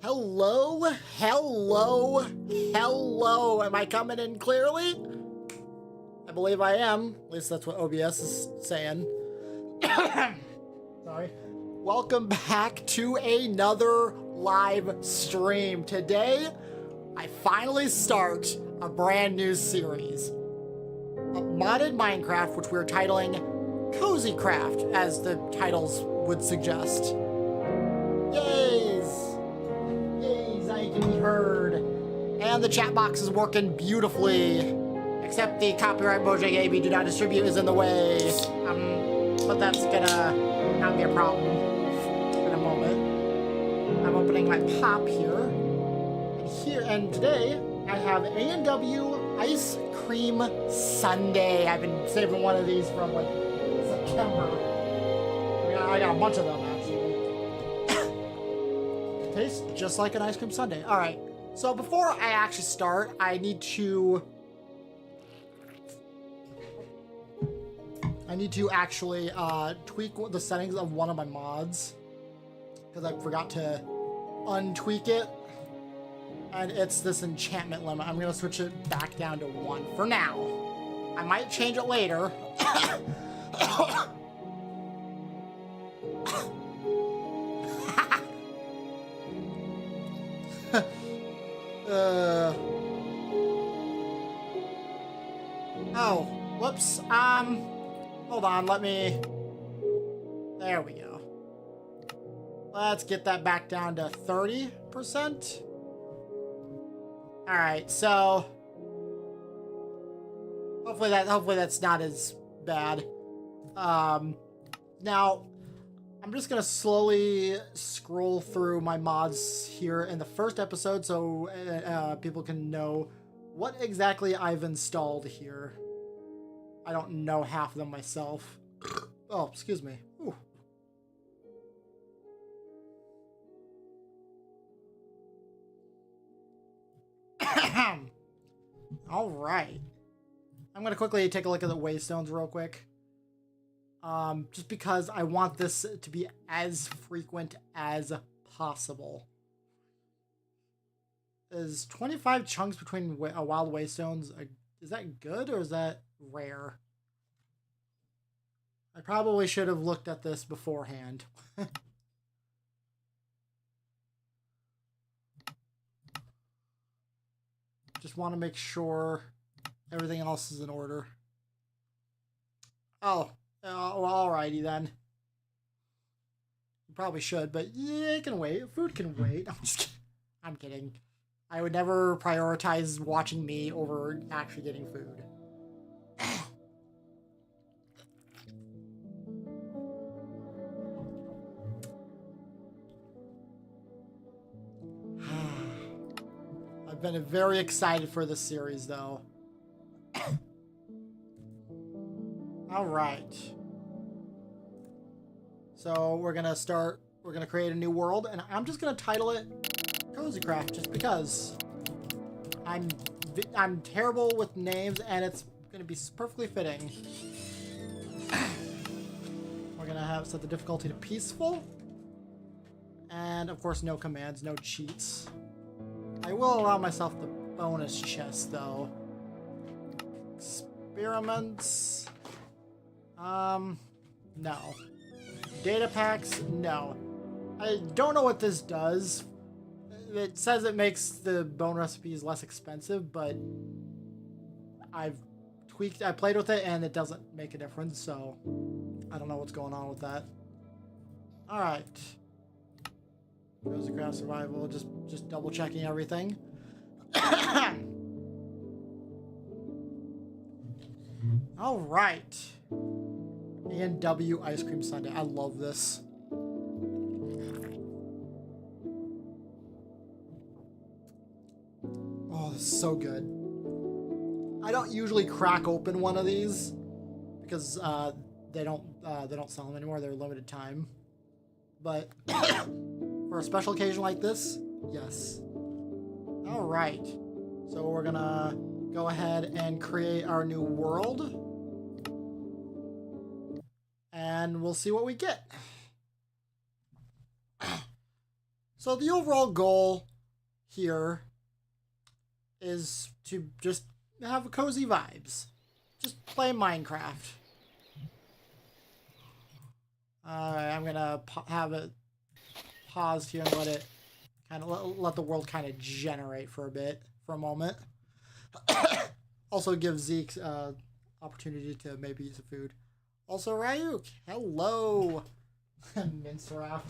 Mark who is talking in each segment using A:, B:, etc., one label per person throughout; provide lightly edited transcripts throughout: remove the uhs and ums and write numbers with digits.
A: Hello, hello, hello. Am I coming in clearly? I believe I am. At least that's what OBS is saying. Sorry. Welcome back to another live stream. Today, I finally start a brand new series. A modded Minecraft, which we're titling Cozycraft, as the titles would suggest. Yays! Yays, I can be heard. And the chat box is working beautifully. Except the copyright Mojang AB do not distribute is in the way. But that's gonna not be a problem in a moment. I'm opening my pop here. And today I have A&W Ice Cream Sundae. I've been saving one of these from like September. I got a bunch of them actually. Tastes just like an ice cream sundae. All right. So before I actually start, I need to actually tweak the settings of one of my mods because I forgot to untweak it. And it's this enchantment limit. I'm gonna switch it back down to 1 for now. I might change it later. Oh, whoops. Hold on, there we go. Let's get that back down to 30%. All right, so hopefully that's not as bad. Now I'm just gonna slowly scroll through my mods here in the first episode so people can know what exactly I've installed here. I don't know half of them myself. Oh, excuse me. Ooh. All right. I'm going to quickly take a look at the waystones real quick. Just because I want this to be as frequent as possible. Is 25 chunks between wild waystones, is that good or is that rare? I probably should have looked at this beforehand. Just want to make sure everything else is in order. Oh, alrighty then. You probably should, but yeah, it can wait. Food can wait. I'm just kidding. I'm kidding. I would never prioritize watching me over actually getting food. I've been very excited for this series, though. All right. So we're gonna create a new world, and I'm just gonna title it Cozycraft, just because I'm terrible with names, and it's gonna be perfectly fitting. We're gonna set the difficulty to peaceful, and of course no commands, no cheats. I will allow myself the bonus chest, though. Experiments. No. Data packs, no. I don't know what this does. It says it makes the bone recipes less expensive, but I played with it and it doesn't make a difference, so I don't know what's going on with that. Alright. Cozycraft survival, just double checking everything. All right. A&W Ice Cream Sundae. I love this. Oh, this is so good. I don't usually crack open one of these because they don't sell them anymore. They're limited time. But for a special occasion like this, yes. All right. So we're gonna go ahead and create our new world. And we'll see what we get. So the overall goal here is to just have cozy vibes. Just play Minecraft. Alright, I'm gonna have it paused here and let it kind of let the world kind of generate for a moment. Also give Zeke opportunity to maybe eat some food. Also Ryuk, hello. Minecraft.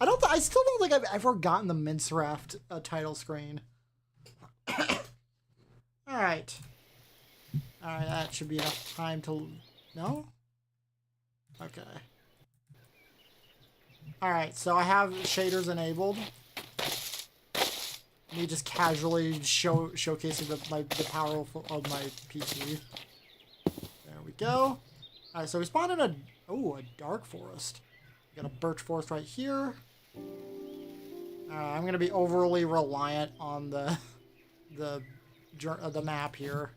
A: I still don't think I've ever gotten the Minecraft title screen. Alright. Alright, that should be enough time to... No? Okay. Alright, so I have shaders enabled. Me just casually showcasing the power of my PC. There we go. Alright, so we spawned in a dark forest. Got a birch forest right here. I'm gonna be overly reliant on the map here.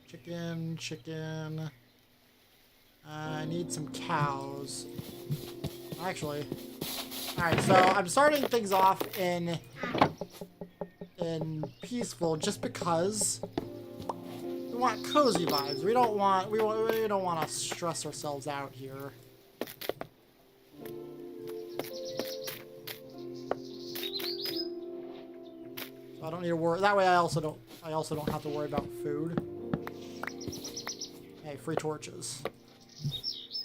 A: Chicken. I need some cows. Actually, all right. So I'm starting things off in peaceful, just because we want cozy vibes. We don't want to stress ourselves out here. So I don't need to worry. That way, I also don't have to worry about food. Hey, free torches.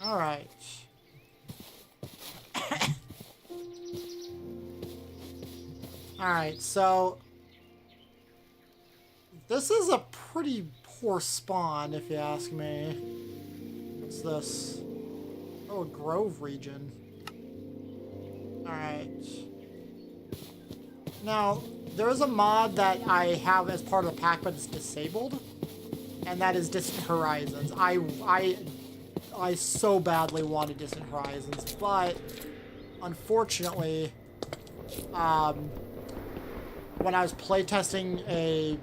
A: All right. All right. So this is a pretty poor spawn, if you ask me. What's this? Oh, a grove region. All right. Now, there is a mod that I have as part of the pack, but it's disabled, and that is Distant Horizons. I so badly wanted Distant Horizons, but unfortunately, when I was playtesting a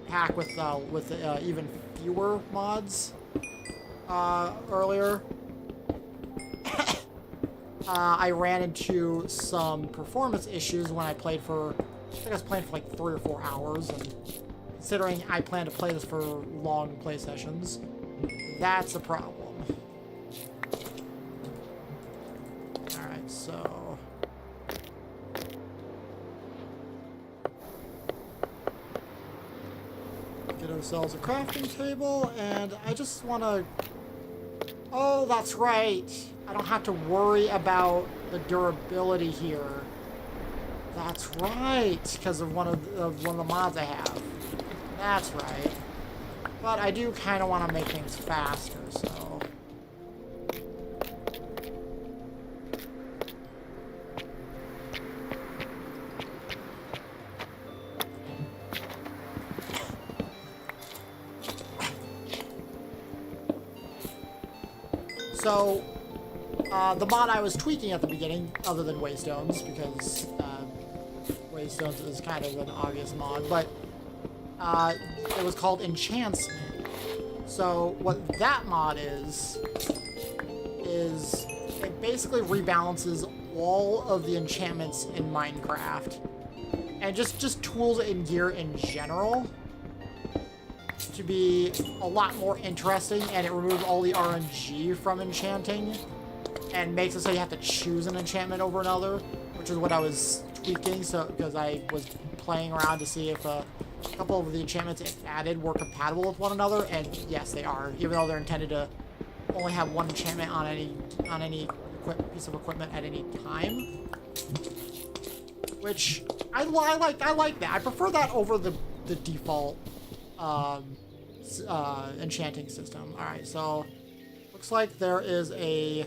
A: pack with even fewer mods earlier, I ran into some performance issues when I played for, I think I was playing for like 3 or 4 hours, and considering I plan to play this for long play sessions, that's a problem. Alright, so... get ourselves a crafting table, and I just want to... Oh, that's right! I don't have to worry about the durability here. That's right, because of one of the mods I have. That's right. But I do kind of want to make things faster, so... So, the mod I was tweaking at the beginning, other than Waystones, because Waystones is kind of an obvious mod, but it was called Enchants. So what that mod is it basically rebalances all of the enchantments in Minecraft, and just tools and gear in general to be a lot more interesting, and it removes all the RNG from enchanting and makes it so you have to choose an enchantment over another, which is what I was tweaking, so because I was playing around to see if a couple of the enchantments it added were compatible with one another, and yes, they are, even though they're intended to only have one enchantment on any piece of equipment at any time, which I like that. I prefer that over the default enchanting system. All right, so looks like there is a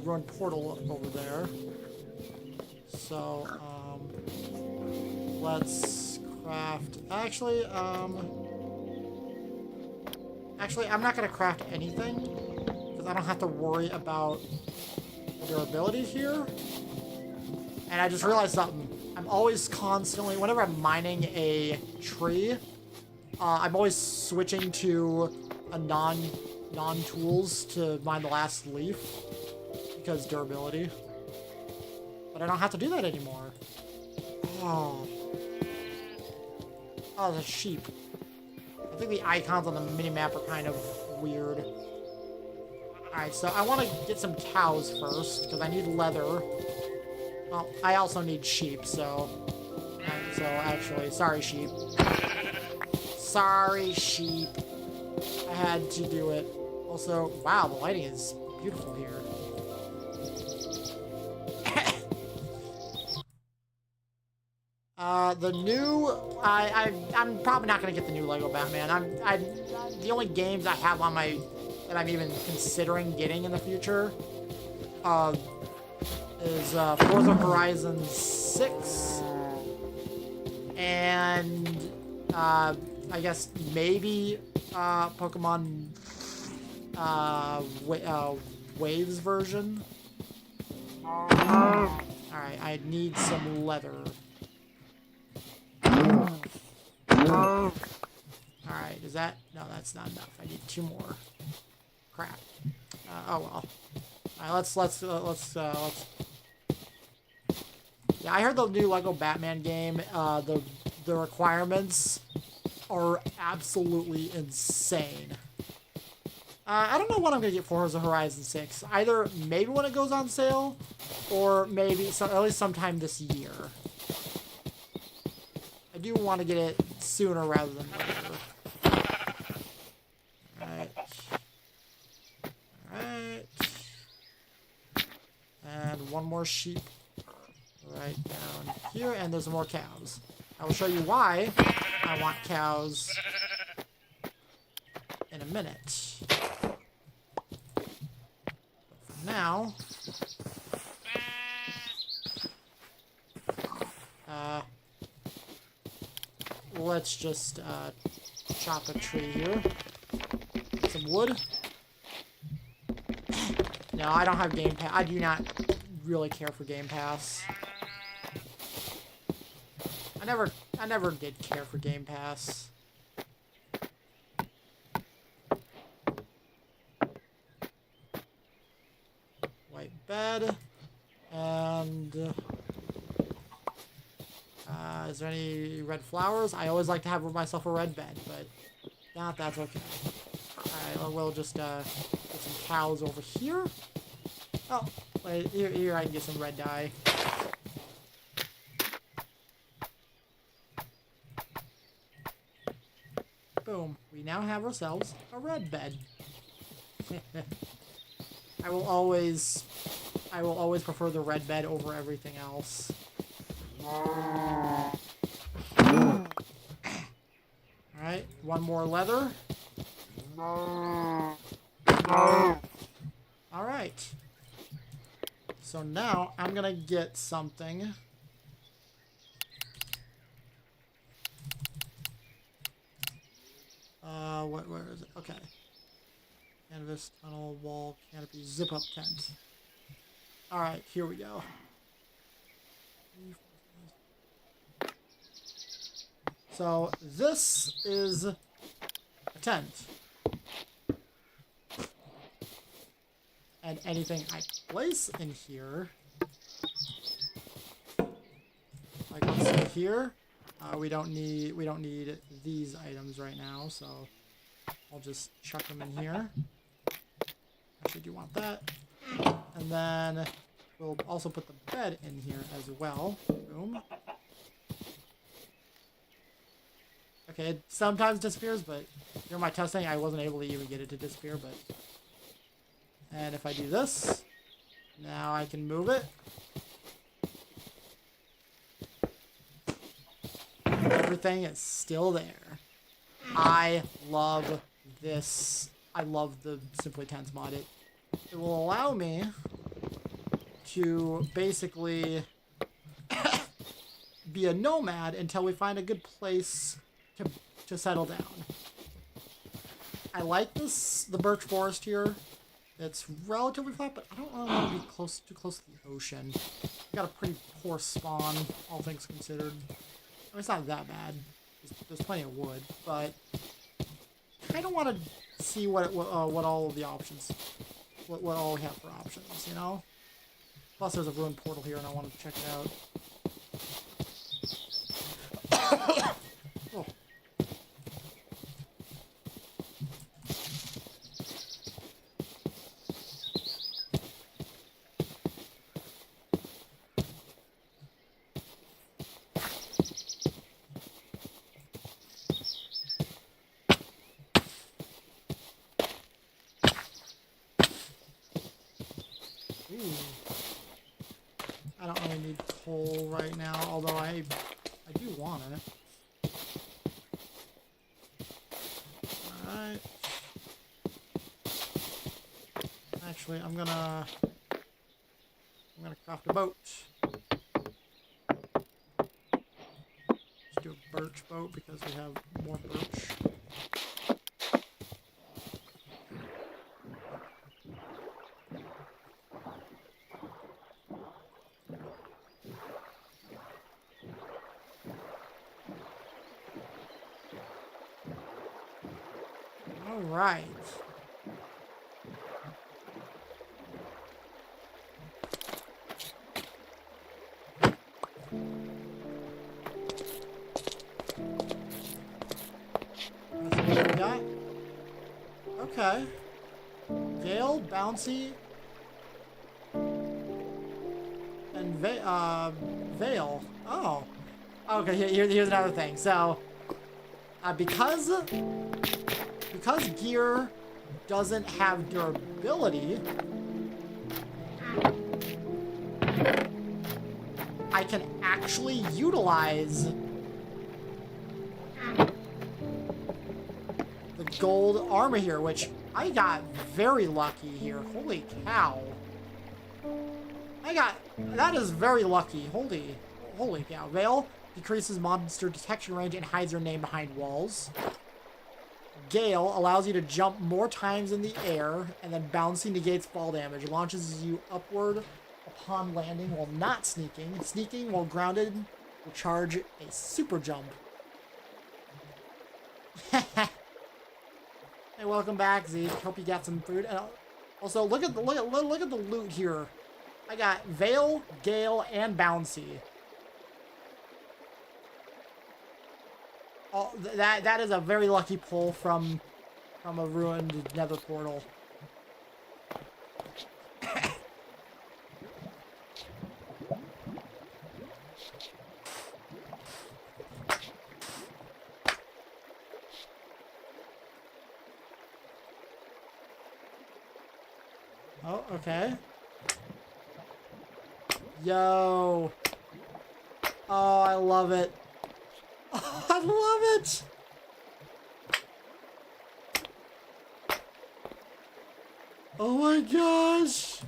A: ruined portal over there. So let's craft. Actually, I'm not gonna craft anything because I don't have to worry about the durability here. And I just realized something. I'm always constantly, whenever I'm mining a tree, I'm always switching to a non-tools to mine the last leaf. because durability. But I don't have to do that anymore. Oh. Oh, the sheep. I think the icons on the minimap are kind of weird. Alright, so I want to get some cows first, because I need leather. Well, I also need sheep, so... So, actually, sorry, sheep. Sorry, sheep. I had to do it. Also, wow, the lighting is beautiful here. The new... I'm probably not going to get the new Lego Batman. The only games I have on my... that I'm even considering getting in the future is Forza Horizon 6 and I guess maybe Pokemon Waves version. Alright, I need some leather. Alright, is that... No, that's not enough. I need 2 more. Crap. Oh well. Alright, let's yeah, I heard the new Lego Batman game, the requirements are absolutely insane. I don't know what I'm gonna get for Forza Horizon 6. Either maybe when it goes on sale, or maybe at least sometime this year. I do want to get it sooner rather than later. Alright. Alright. And 1 more sheep right down here, and there's more cows. I will show you why I want cows in a minute. But for now, let's just chop a tree here. Get some wood. No, I don't have Game Pass. I do not really care for Game Pass. I never did care for Game Pass. White bed. And is there any red flowers? I always like to have myself a red bed, but not that's okay. Alright, we'll just get some cows over here. Oh, wait, here I can get some red dye. Boom. We now have ourselves a red bed. I will always prefer the red bed over everything else. Alright, 1 more leather. Alright. So now I'm gonna get something. Where is it? Okay. Canvas, tunnel, wall, canopy, zip up tent. Alright, here we go. So this is a tent. And anything I place in here, like let's see here, we don't need these items right now, so I'll just chuck them in here. Actually, do want that. And then we'll also put the bed in here as well. Boom. Okay, it sometimes disappears, but during my testing, I wasn't able to even get it to disappear, but... And if I do this, now I can move it. Everything is still there. I love this. I love the Simply Tents mod. It will allow me to basically be a nomad until we find a good place to settle down. I like the birch forest here. It's relatively flat, but I don't really want to be too close to the ocean. Got a pretty poor spawn, all things considered. I mean, it's not that bad. There's plenty of wood, but I don't want to see what all of the options, what all we have for options, you know? Plus, there's a ruined portal here, and I want to check it out. Oh. Ooh. I don't really need coal right now, although I do want it. Alright. Actually, I'm gonna craft a boat. Let's do a birch boat because we have more birch. Alright. That's what we got. Okay. Gale, Bouncy, and Veil. Oh. Okay, here's another thing. So, because gear doesn't have durability, I can actually utilize the gold armor here, which I got very lucky here. Holy cow. That is very lucky. Holy cow. Veil decreases monster detection range and hides your name behind walls. Gale allows you to jump more times in the air, and then Bouncy negates fall damage. Launches you upward upon landing while not sneaking. Sneaking while grounded will charge a super jump. Hey, welcome back, Zeke. Hope you got some food. And also, look at the loot here. I got Veil, Gale, and Bouncy. Oh, that is a very lucky pull from a ruined nether portal. Oh, okay. Yo. Oh, I love it. Oh, I love it. Oh my gosh.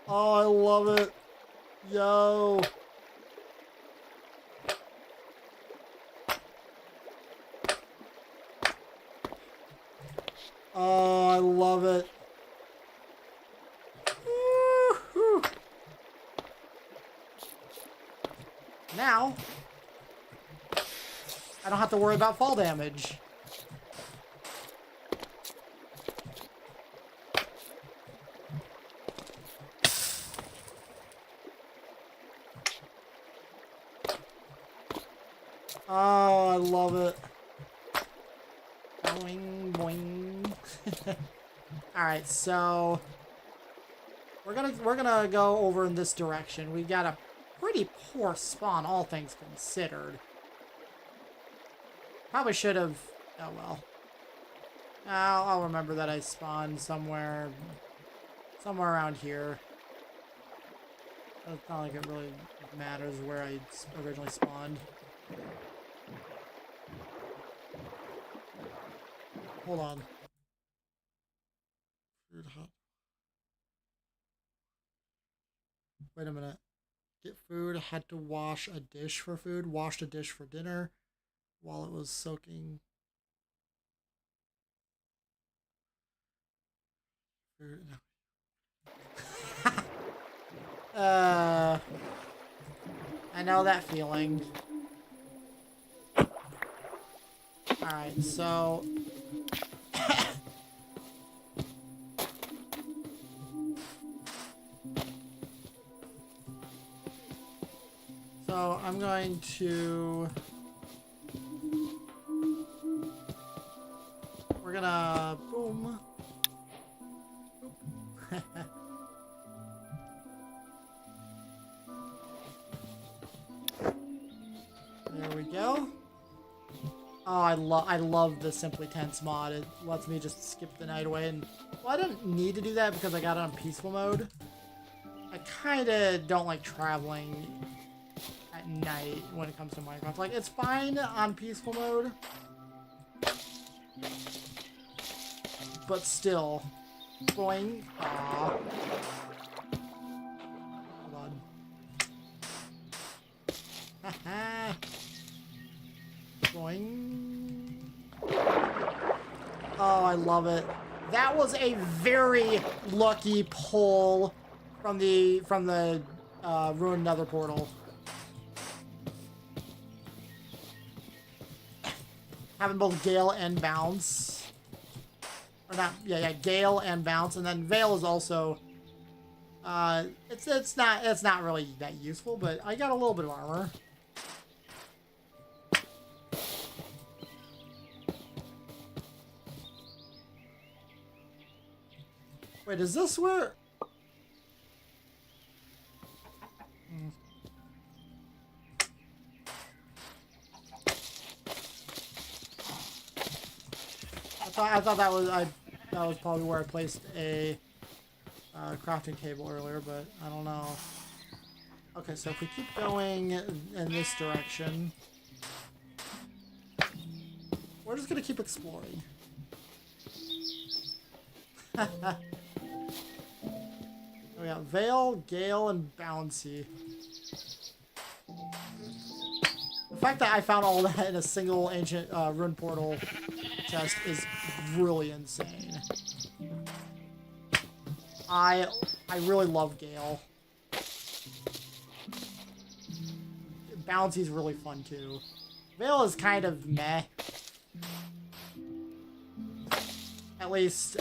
A: Oh, I love it. Yo. Oh, I love it. Woo-hoo. Now, I don't have to worry about fall damage. Oh, I love it. Boing, boing. Alright, so we're gonna go over in this direction. We got a pretty poor spawn, all things considered. Probably should have. Oh well. I'll remember that I spawned somewhere around here. It's not like it really matters where I originally spawned. Hold on. Food hot. Wait a minute. Get food, had to wash a dish for food, washed a dish for dinner while it was soaking. Food, no. I know that feeling. Alright, so So I'm going to... We're gonna... Boom. There we go. Oh, I love the Simply Tense mod. It lets me just skip the night away. And well, I didn't need to do that because I got it on peaceful mode. I kind of don't like traveling at night when it comes to Minecraft. Like, it's fine on peaceful mode, but still, going. Aww. Hold on. Haha. Going. Oh, I love it. That was a very lucky pull from the ruined nether portal. Having both Gale and Bounce. Or not, yeah, Gale and Bounce, and then Veil is also it's not really that useful, but I got a little bit of armor. Wait, is this where... I thought that was probably where I placed a crafting table earlier, but I don't know. Okay, so if we keep going in this direction, we're just gonna keep exploring. We got Veil, Gale, and Bouncy. The fact that I found all that in a single ancient rune portal chest is really insane. I really love Gale. Bouncy's really fun too. Veil is kind of meh. At least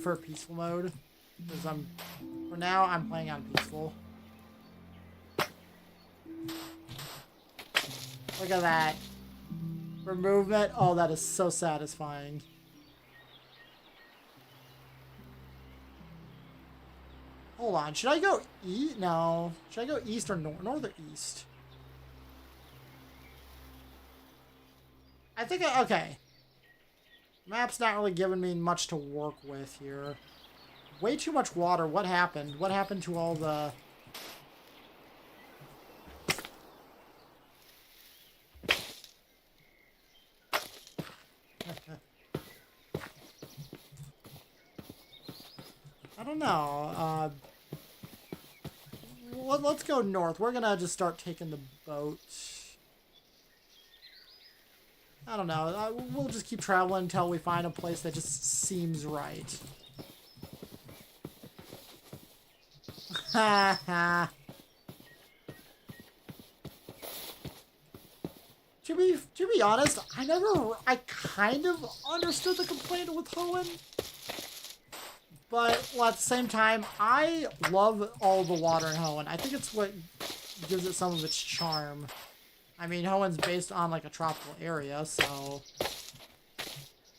A: for peaceful mode. Because for now I'm playing on peaceful. Look at that. For movement, oh, that is so satisfying. Hold on, should I go east? No. Should I go east or north? North or east? I think, okay. Map's not really giving me much to work with here. Way too much water. What happened? What happened to all the... I don't know. Let's go north. We're gonna just start taking the boat. I don't know. We'll just keep traveling until we find a place that just seems right. Ha ha. To be honest, I kind of understood the complaint with Hoenn. But well, at the same time, I love all the water in Hoenn. I think it's what gives it some of its charm. I mean, Hoenn's based on like a tropical area, so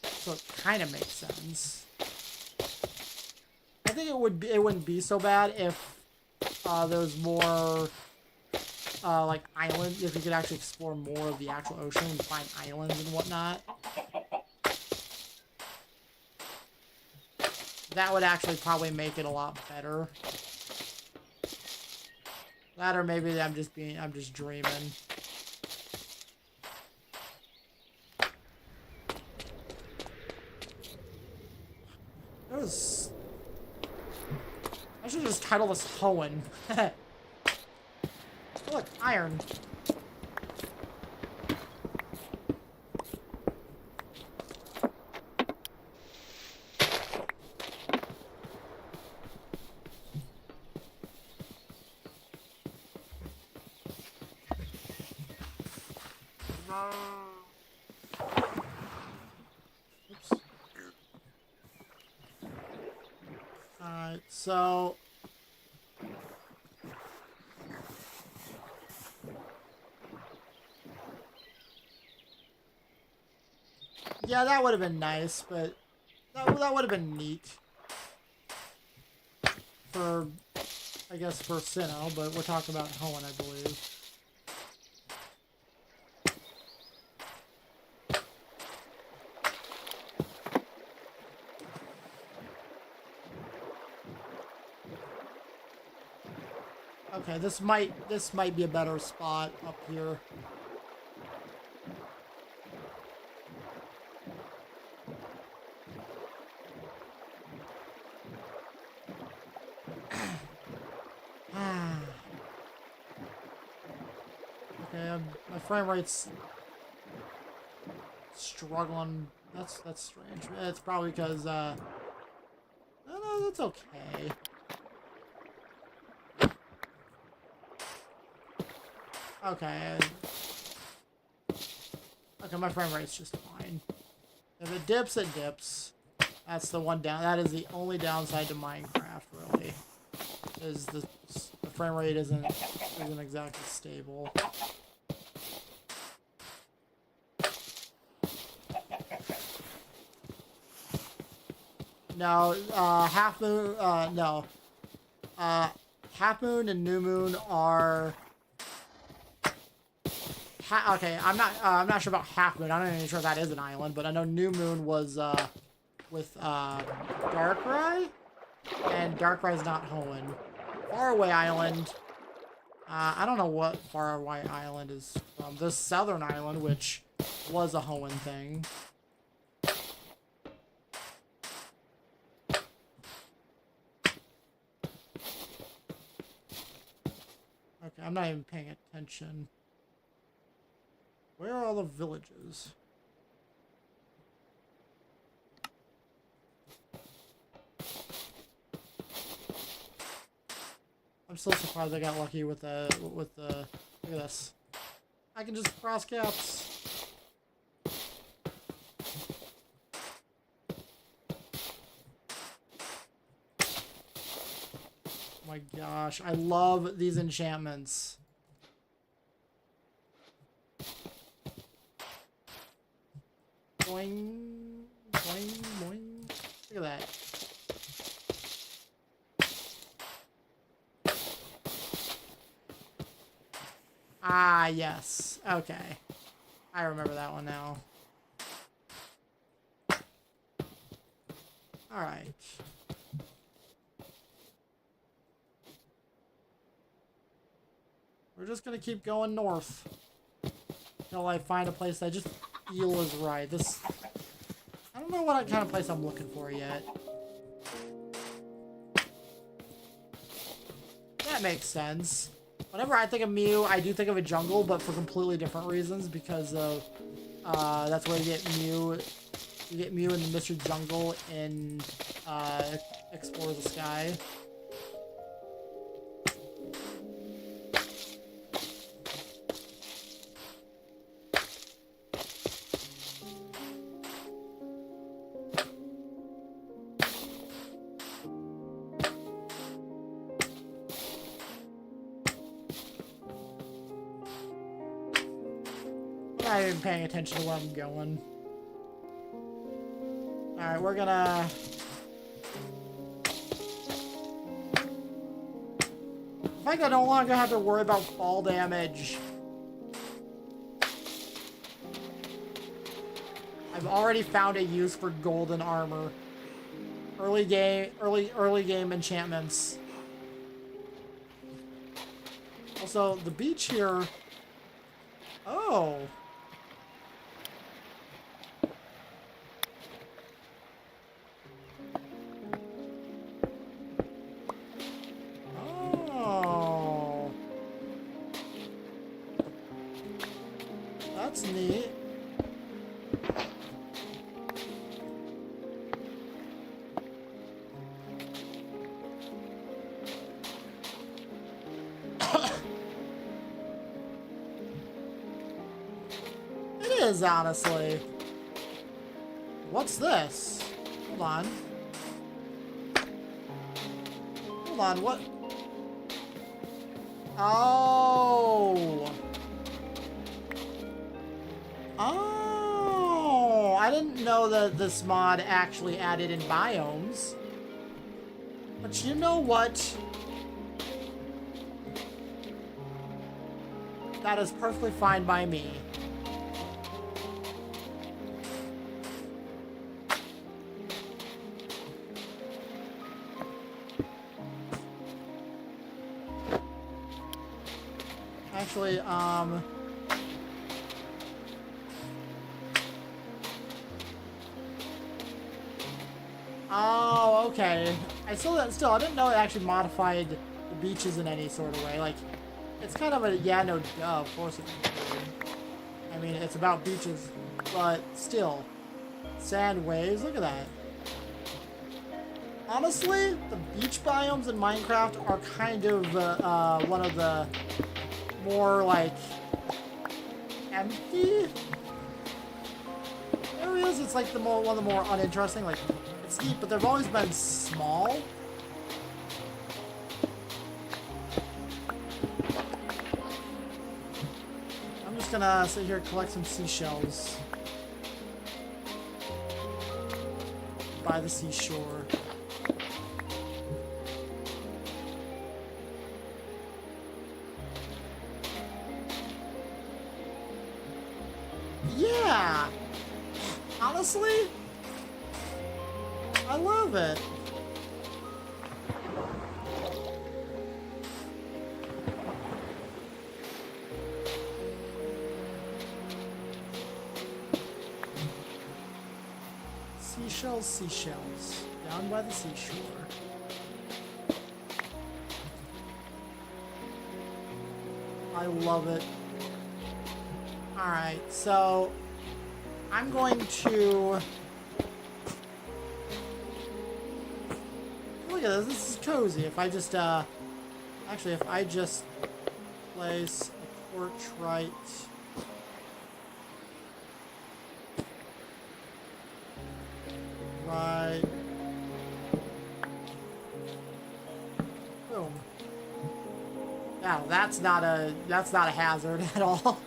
A: it kind of makes sense. I think it wouldn't be so bad if there was more like islands. If you could actually explore more of the actual ocean and find islands and whatnot. That would actually probably make it a lot better. That, or maybe I'm just dreaming. I should just title this Hoenn. Look, iron. Oops. Alright, so Yeah, that would have been nice, but that would have been neat. For, I guess, for Sinnoh, but we're talking about Hoenn, I believe. Okay, this might be a better spot up here. Okay, my frame rate's struggling. That's strange. It's probably because no, that's okay. Okay. Okay, my frame rate's just fine. If it dips, it dips. That's the one down. That is the only downside to Minecraft, really. Is the frame rate isn't exactly stable. No, half moon. No. Half moon and new moon are. Okay, I'm not sure about half moon. I'm not even sure if that is an island, but I know new moon was with Darkrai, and Darkrai's not Hoenn. Faraway Island. I don't know what Faraway Island is from. This southern island, which was a Hoenn thing. Okay, I'm not even paying attention. Where are all the villages? I'm still surprised I got lucky with the look at this. I can just cross gaps. Oh my gosh, I love these enchantments. Boing, boing, boing. Look at that. Ah, yes. Okay. I remember that one now. Alright. We're just gonna keep going north. Until I find a place I just feel is right. This... I don't know what kind of place I'm looking for yet. That makes sense. Whenever I think of Mew, I do think of a jungle, but for completely different reasons, because of, that's where you get Mew. You get Mew in the Mystery Jungle in, Explore the Sky. I'm not even paying attention to where I'm going. Alright, we're gonna... I think I no longer have to worry about fall damage. I've already found a use for golden armor. Early game enchantments. Also, the beach here... Oh... That's neat. It is, honestly. What's this? Hold on. Hold on, what? Oh! Oh! I didn't know that this mod actually added in biomes. But you know what? That is perfectly fine by me. Actually, oh, okay. I I didn't know it actually modified the beaches in any sort of way. Like, it's kind of a, yeah, no, duh, of course it's included. I mean, it's about beaches, but still. Sand waves, look at that. Honestly, the beach biomes in Minecraft are kind of, one of the more, like, empty areas. It's like one of the more uninteresting. Like, it's neat, but they've always been small. I'm just gonna sit here and collect some seashells by the seashore. Yeah! Honestly, I love it. Seashells, seashells, down by the seashore. I love it. Alright, so I'm going to... Look at this, this is cozy. If I just, actually, if I just place a torch right... Right... Boom. Now, that's not a hazard at all.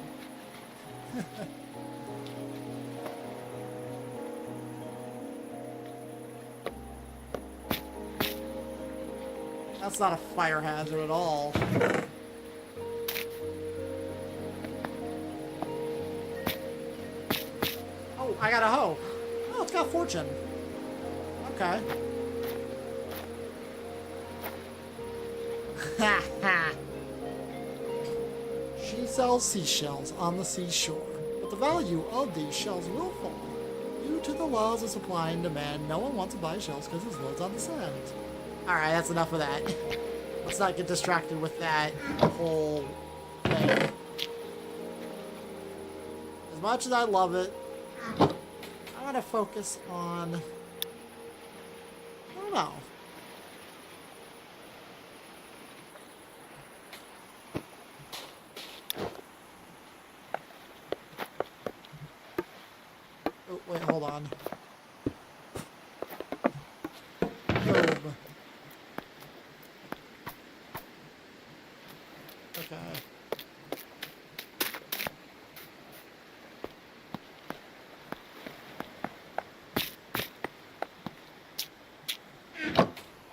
A: That's not a fire hazard at all. Oh, I got a hoe. Oh, it's got fortune. Okay. Ha ha. She sells seashells on the seashore, but the value of these shells will fall. Due to the laws of supply and demand, no one wants to buy shells because there's loads on the sand. Alright, that's enough of that. Let's not get distracted with that whole thing. As much as I love it, I want to focus on... I don't know. Oh, wait, hold on. Boom. Okay.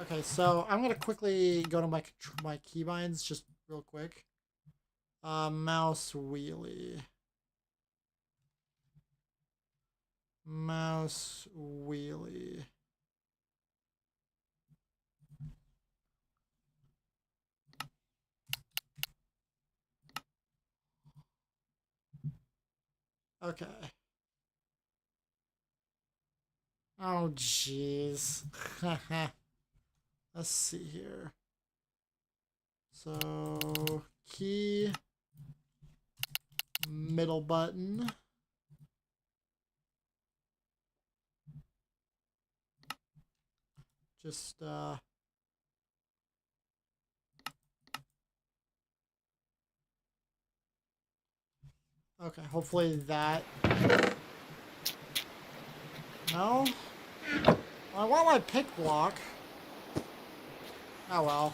A: Okay, so I'm gonna quickly go to my keybinds just real quick. Mouse wheelie. Mouse wheelie. Okay. Oh, jeez. Let's see here. So, key, middle button. Just, okay, hopefully that... No? I want my pick block. Oh well.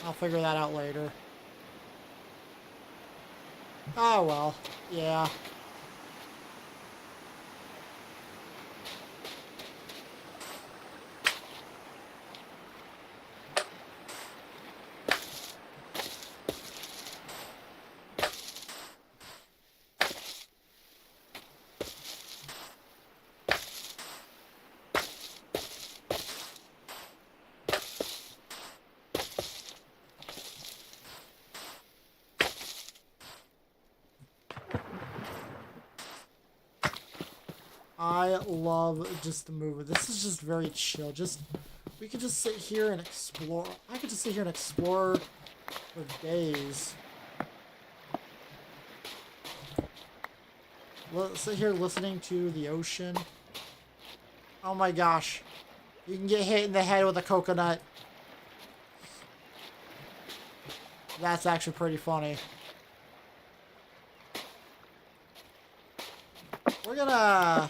A: I'll figure that out later. Oh well, yeah. I love just the movement. This is just very chill. We could just sit here and explore. I could just sit here and explore for days. Sit here listening to the ocean. Oh my gosh. You can get hit in the head with a coconut. That's actually pretty funny. We're gonna...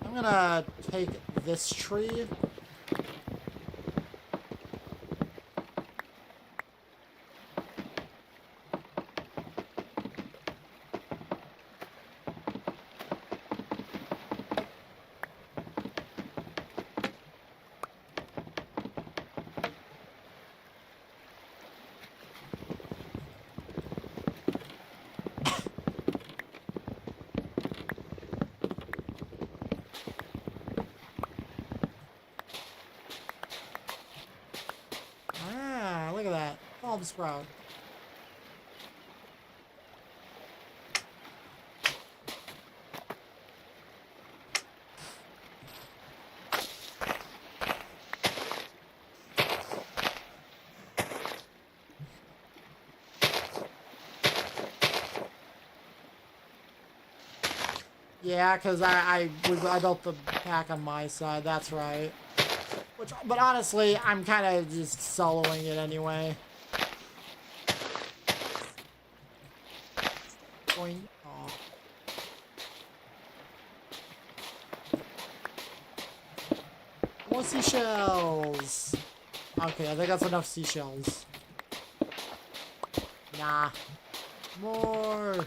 A: I'm gonna take this tree. Ah, look at that. Palm sprout. Yeah, because I built the pack on my side, that's right. But honestly, I'm kind of just soloing it anyway. Boing. Aw. More seashells! Okay, I think that's enough seashells. Nah. More!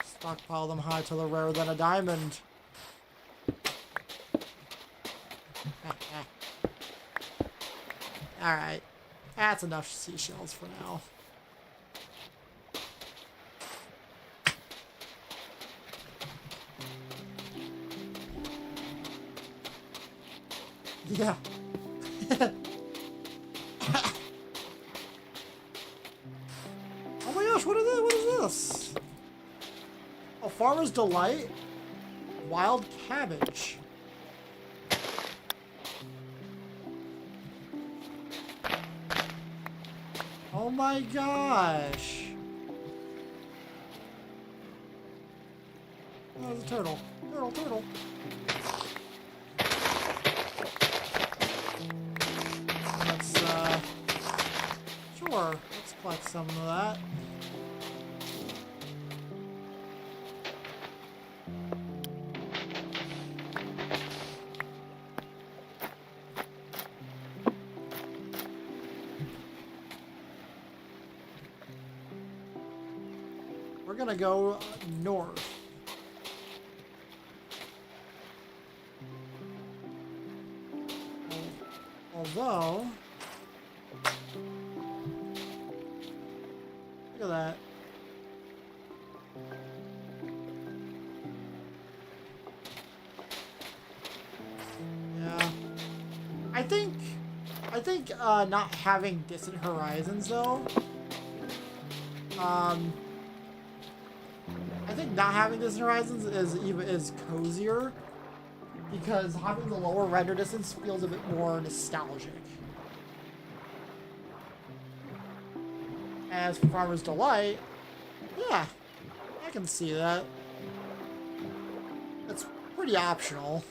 A: Stockpile them high till they're rarer than a diamond. Alright. That's enough seashells for now. Yeah. Oh my gosh, what is this? A Farmer's Delight? Wild cabbage. Oh my gosh. Oh, there's a turtle. Turtle. Let's, sure. Let's collect some of that. We're gonna go north. Although, look at that. Yeah. I think not having distant horizons though. I think not having distant horizons is cozier because having the lower render distance feels a bit more nostalgic. As for Farmer's Delight, yeah, I can see that. That's pretty optional.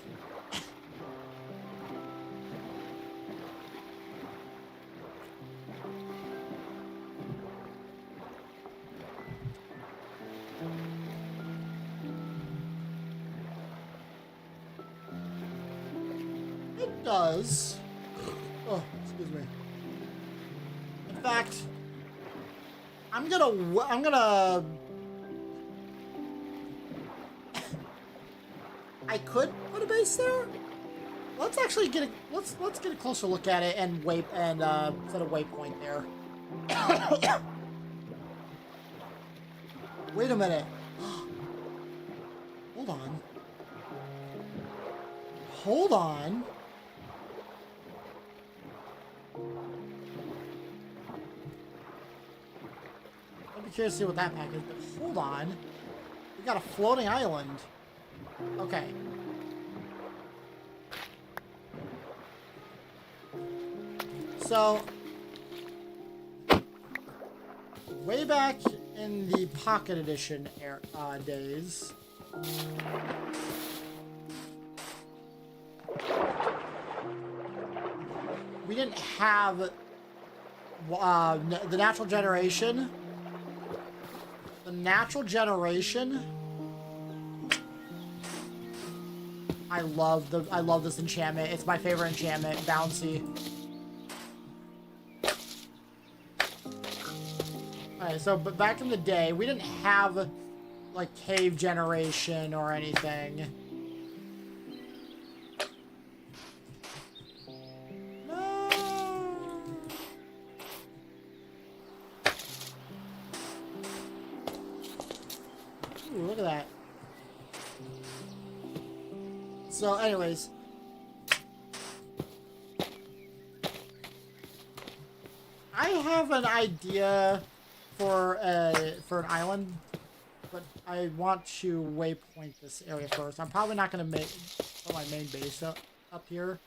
A: does. Oh, excuse me. In fact, I'm gonna. I could put a base there. Let's actually get a let's get a closer look at it and set a waypoint there. Wait a minute. Hold on. Hold on. I'd be curious to see what that pack is, but hold on. We got a floating island. Okay. So, way back in the Pocket Edition days, we didn't have the natural generation. The natural generation. I love this enchantment. It's my favorite enchantment, Bouncy. Alright, so but back in the day, we didn't have like cave generation or anything. No. Ooh, look at that. So, anyways, I have an idea for an island, but I want to waypoint this area first. I'm probably not going to put my main base up here,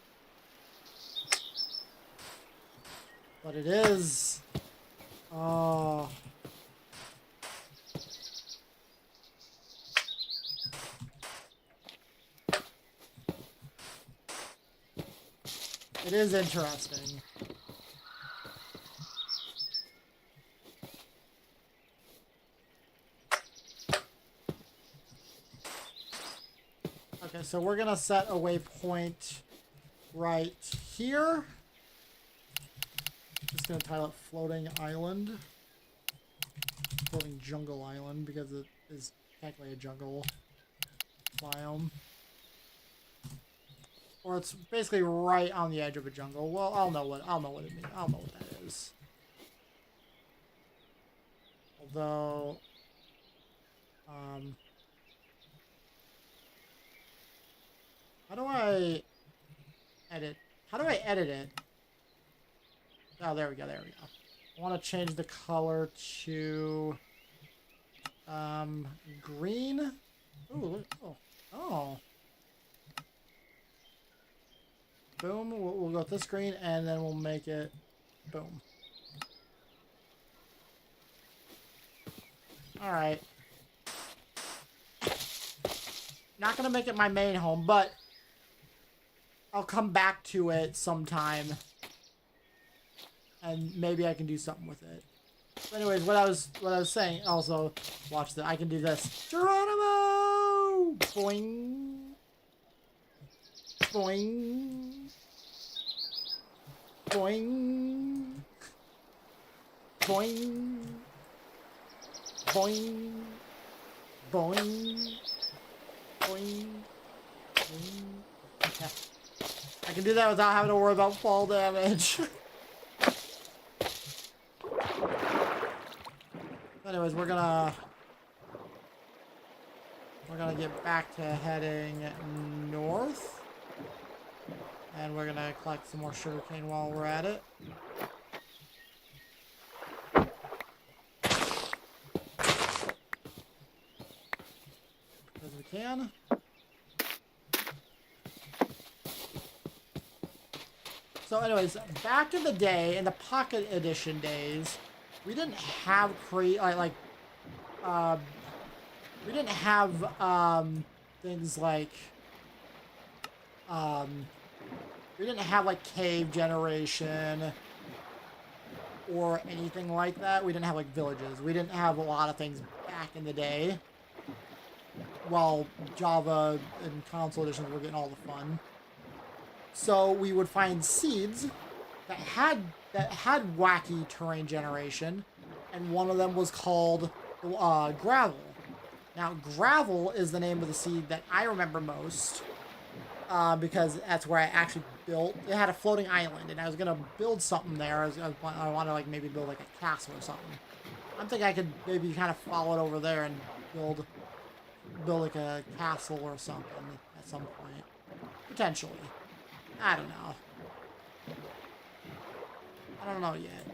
A: but it is. Oh. It is interesting. Okay, so we're gonna set a waypoint right here. Just gonna title it Floating Island. Floating Jungle Island, because it is technically a jungle biome. Or it's basically right on the edge of a jungle. Well, I'll know what it means. I'll know what that is. Although, how do I edit? How do I edit it? Oh, there we go. There we go. I want to change the color to green. Ooh, oh. Boom. We'll go with this green, and then we'll make it boom. Alright. Not gonna make it my main home, but I'll come back to it sometime. And maybe I can do something with it. But anyways, what I was saying, also, watch that. I can do this. Geronimo! Boing. Boing. Boing. Boing. Boing. Boing. Boing. Boing. Okay. I can do that without having to worry about fall damage. Anyways, we're gonna get back to heading north. And we're gonna collect some more sugarcane while we're at it. Because we can. So anyways, back in the day, in the Pocket Edition days, we didn't have we didn't have things like we didn't have like cave generation or anything like that. We didn't have like villages. We didn't have a lot of things back in the day. While Java and console editions were getting all the fun. So we would find seeds that had wacky terrain generation, and one of them was called gravel. Now, gravel is the name of the seed that I remember most, because that's where I actually built. It had a floating island, and I was gonna build something there. I wanted to like maybe build like a castle or something. I'm thinking I could maybe kind of follow it over there and build like a castle or something at some point, potentially. I don't know. I don't know yet.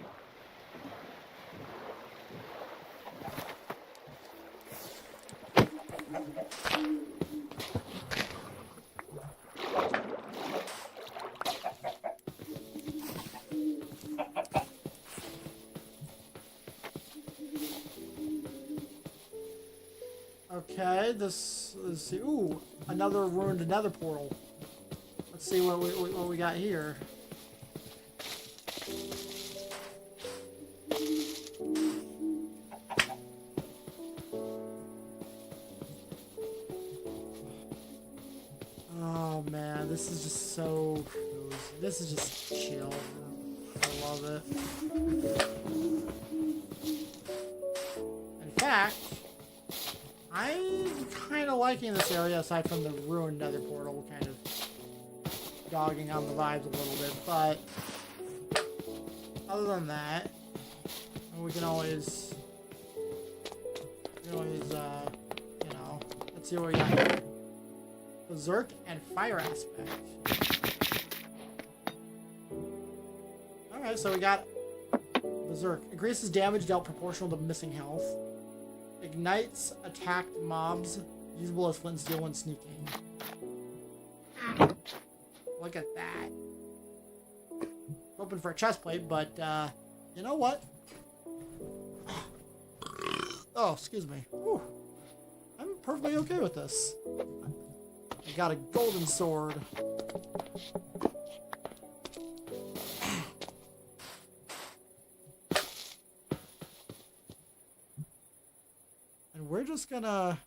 A: Okay, let's see. Ooh, another ruined nether portal. Let's see what we got here. Oh man, this is just so cozy. This is just chill. I love it. In fact, I'm kind of liking this area aside from the ruined nether portal, kind of dogging on the vibes a little bit, but other than that, we can always, you know, let's see what we got here. Berserk and fire aspect. Alright, so we got Berserk. Increases damage dealt proportional to missing health. Ignites attacked mobs, usable as flint and steel when sneaking. Look at that. Open for a chest plate, but you know what? Oh, excuse me. Whew. I'm perfectly okay with this. I got a golden sword. And we're just gonna...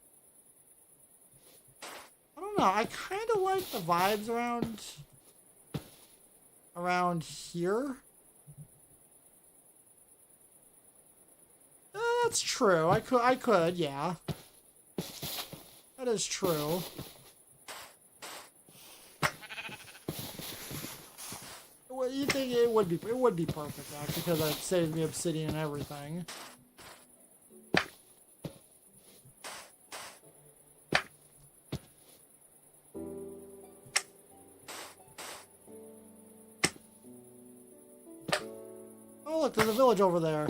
A: I don't know, I kind of like the vibes around here. That's true. I could, yeah. That is true. Well, you think it would be perfect, actually, because it saves me obsidian and everything. Oh, look, there's a village over there.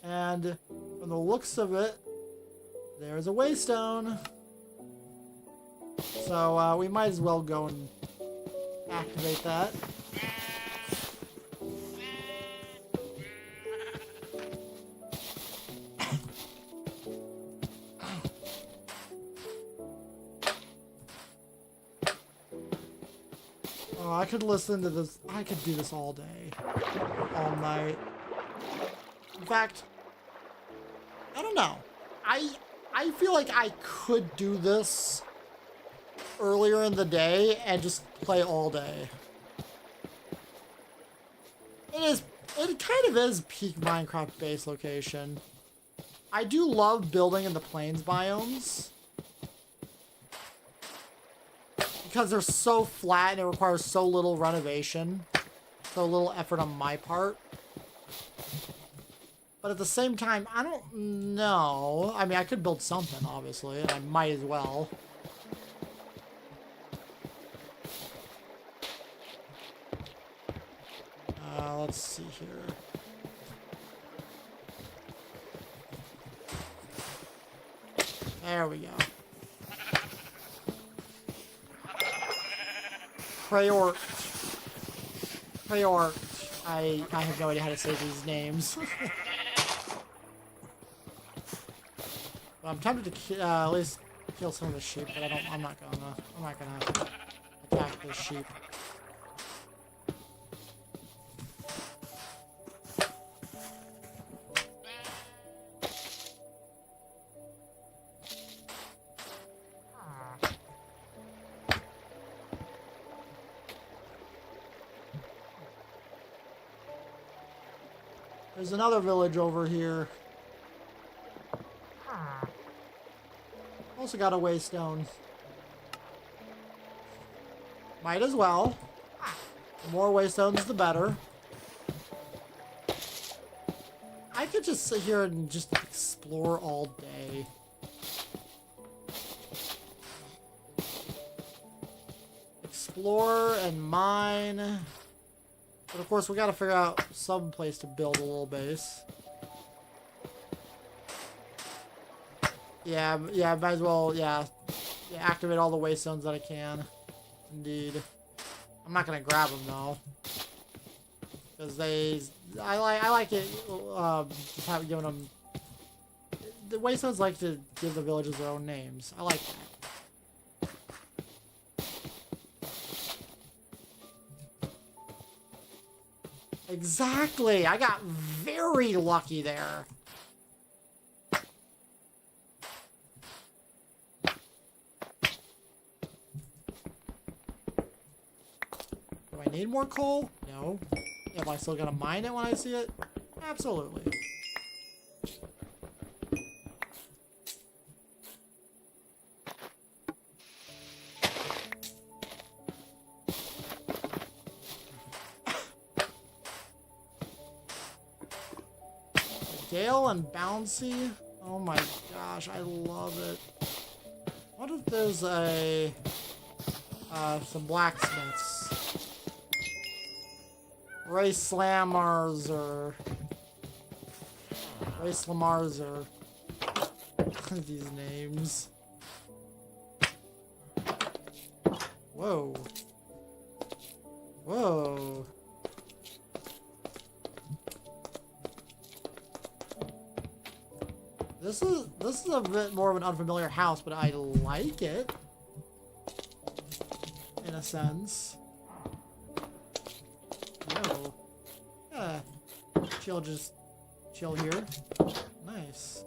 A: And from the looks of it, there's a waystone. So we might as well go and activate that. Oh, I could listen to this. I could do this all day, all night. In fact, I don't know. I feel like I could do this earlier in the day and just play all day. It kind of is peak Minecraft base location. I do love building in the plains biomes because they're so flat and it requires so little renovation, so little effort on my part. But at the same time, I don't know. I mean, I could build something, obviously, and I might as well. Let's see here. There we go. Prayort. I have no idea how to say these names. I'm tempted to at least kill some of the sheep, but I'm not gonna attack the sheep. There's another village over here. Also got a waystone. Might as well. The more waystones, the better. I could just sit here and just explore all day. Explore and mine. But of course, we gotta figure out some place to build a little base. Yeah, might as well, yeah, activate all the waystones that I can. Indeed. I'm not gonna grab them though. Because I like it, just have giving them, the waystones like to give the villages their own names. I like that. Exactly! I got very lucky there. Do I need more coal? No. Am I still gonna mine it when I see it? Absolutely. Gale and bouncy? Oh my gosh, I love it. What if there's a some blacksmiths? Ray Slammers or Ray Slammars or these names. Whoa. Whoa. This is a bit more of an unfamiliar house, but I like it. In a sense. No. Yeah. Just chill here. Nice.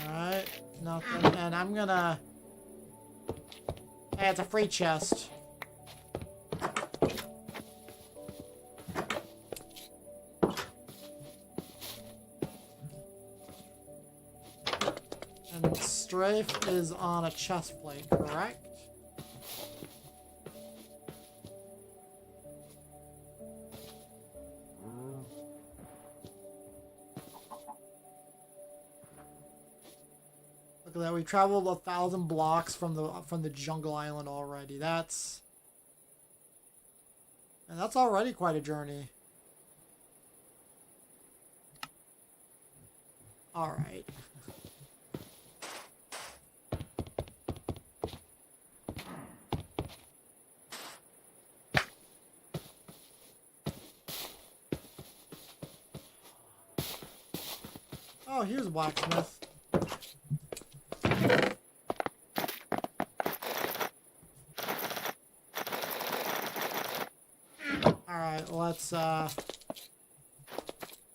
A: Alright. Nothing. And I'm gonna... Hey, it's a free chest. And Strafe is on a chest plate, correct? Look at that, we traveled 1,000 blocks from the jungle island already. And that's already quite a journey. Alright. Oh, here's a blacksmith. Alright, let's,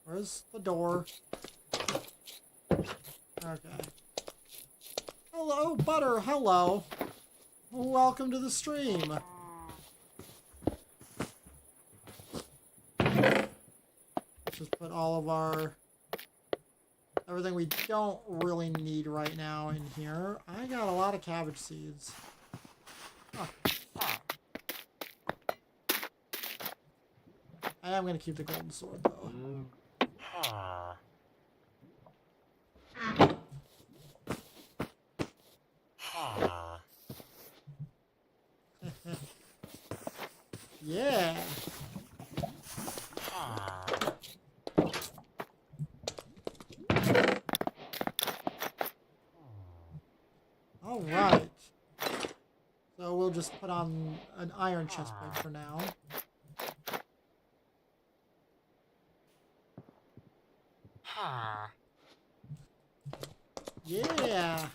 A: where's the door? Okay. Hello, Butter, hello. Welcome to the stream. Let's just put all of our... everything we don't really need right now in here. I got a lot of cabbage seeds. Huh. I am going to keep the golden sword, though. Yeah. Alright. So we'll just put on an iron chestplate for now. Yeah.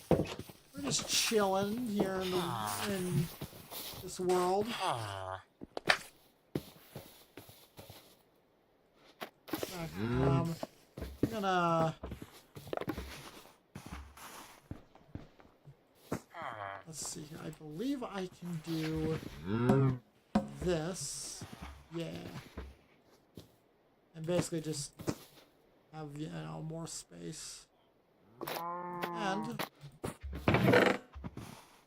A: We're just chilling here in this world. I'm gonna... let's let's see. I believe I can do this. Yeah. And basically just have, you know, more space. And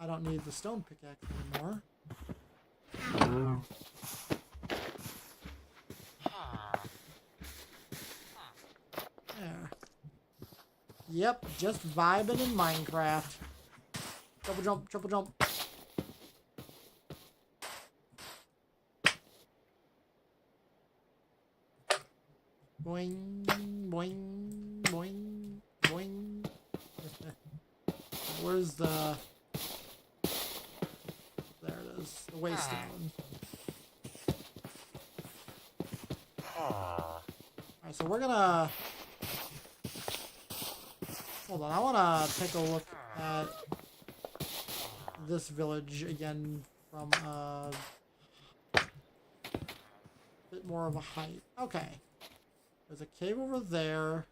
A: I don't need the stone pickaxe anymore. There. Yep, just vibing in Minecraft. Triple jump, triple jump. Boing, boing, boing, boing. Where's the... There it is. The waystone. Alright, so we're gonna... Hold on, I wanna take a look at this village again from a bit more of a height. Okay. There's a cave over there.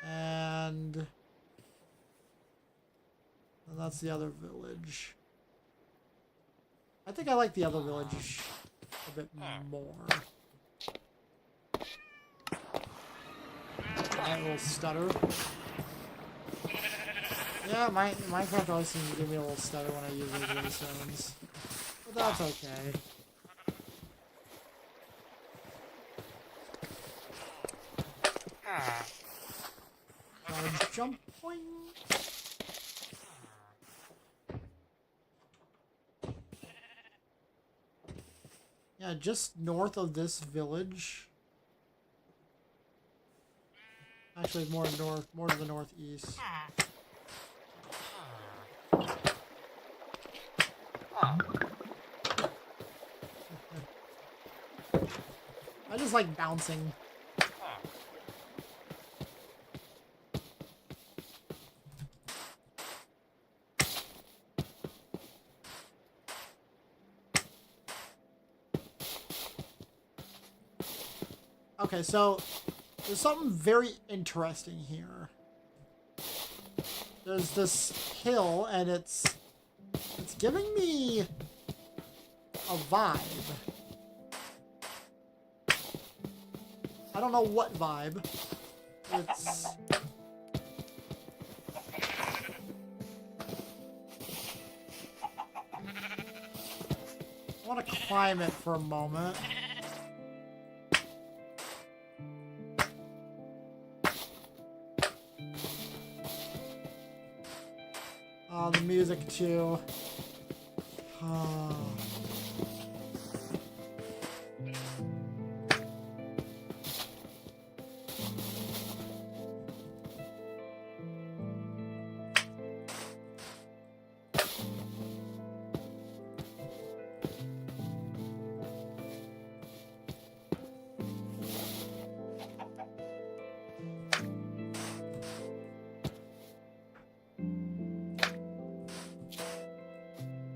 A: And that's the other village. I think I like the other village a bit more. That little stutter. Yeah, Minecraft always seems to give me a little stutter when I use those waystones. But that's okay. Jump point. Yeah, just north of this village. Actually, more north, more to the northeast. I just like bouncing. Okay, so there's something very interesting here. There's this hill, and it's giving me a vibe. I don't know what vibe. It's... I want to climb it for a moment. Oh, the music too. Oh.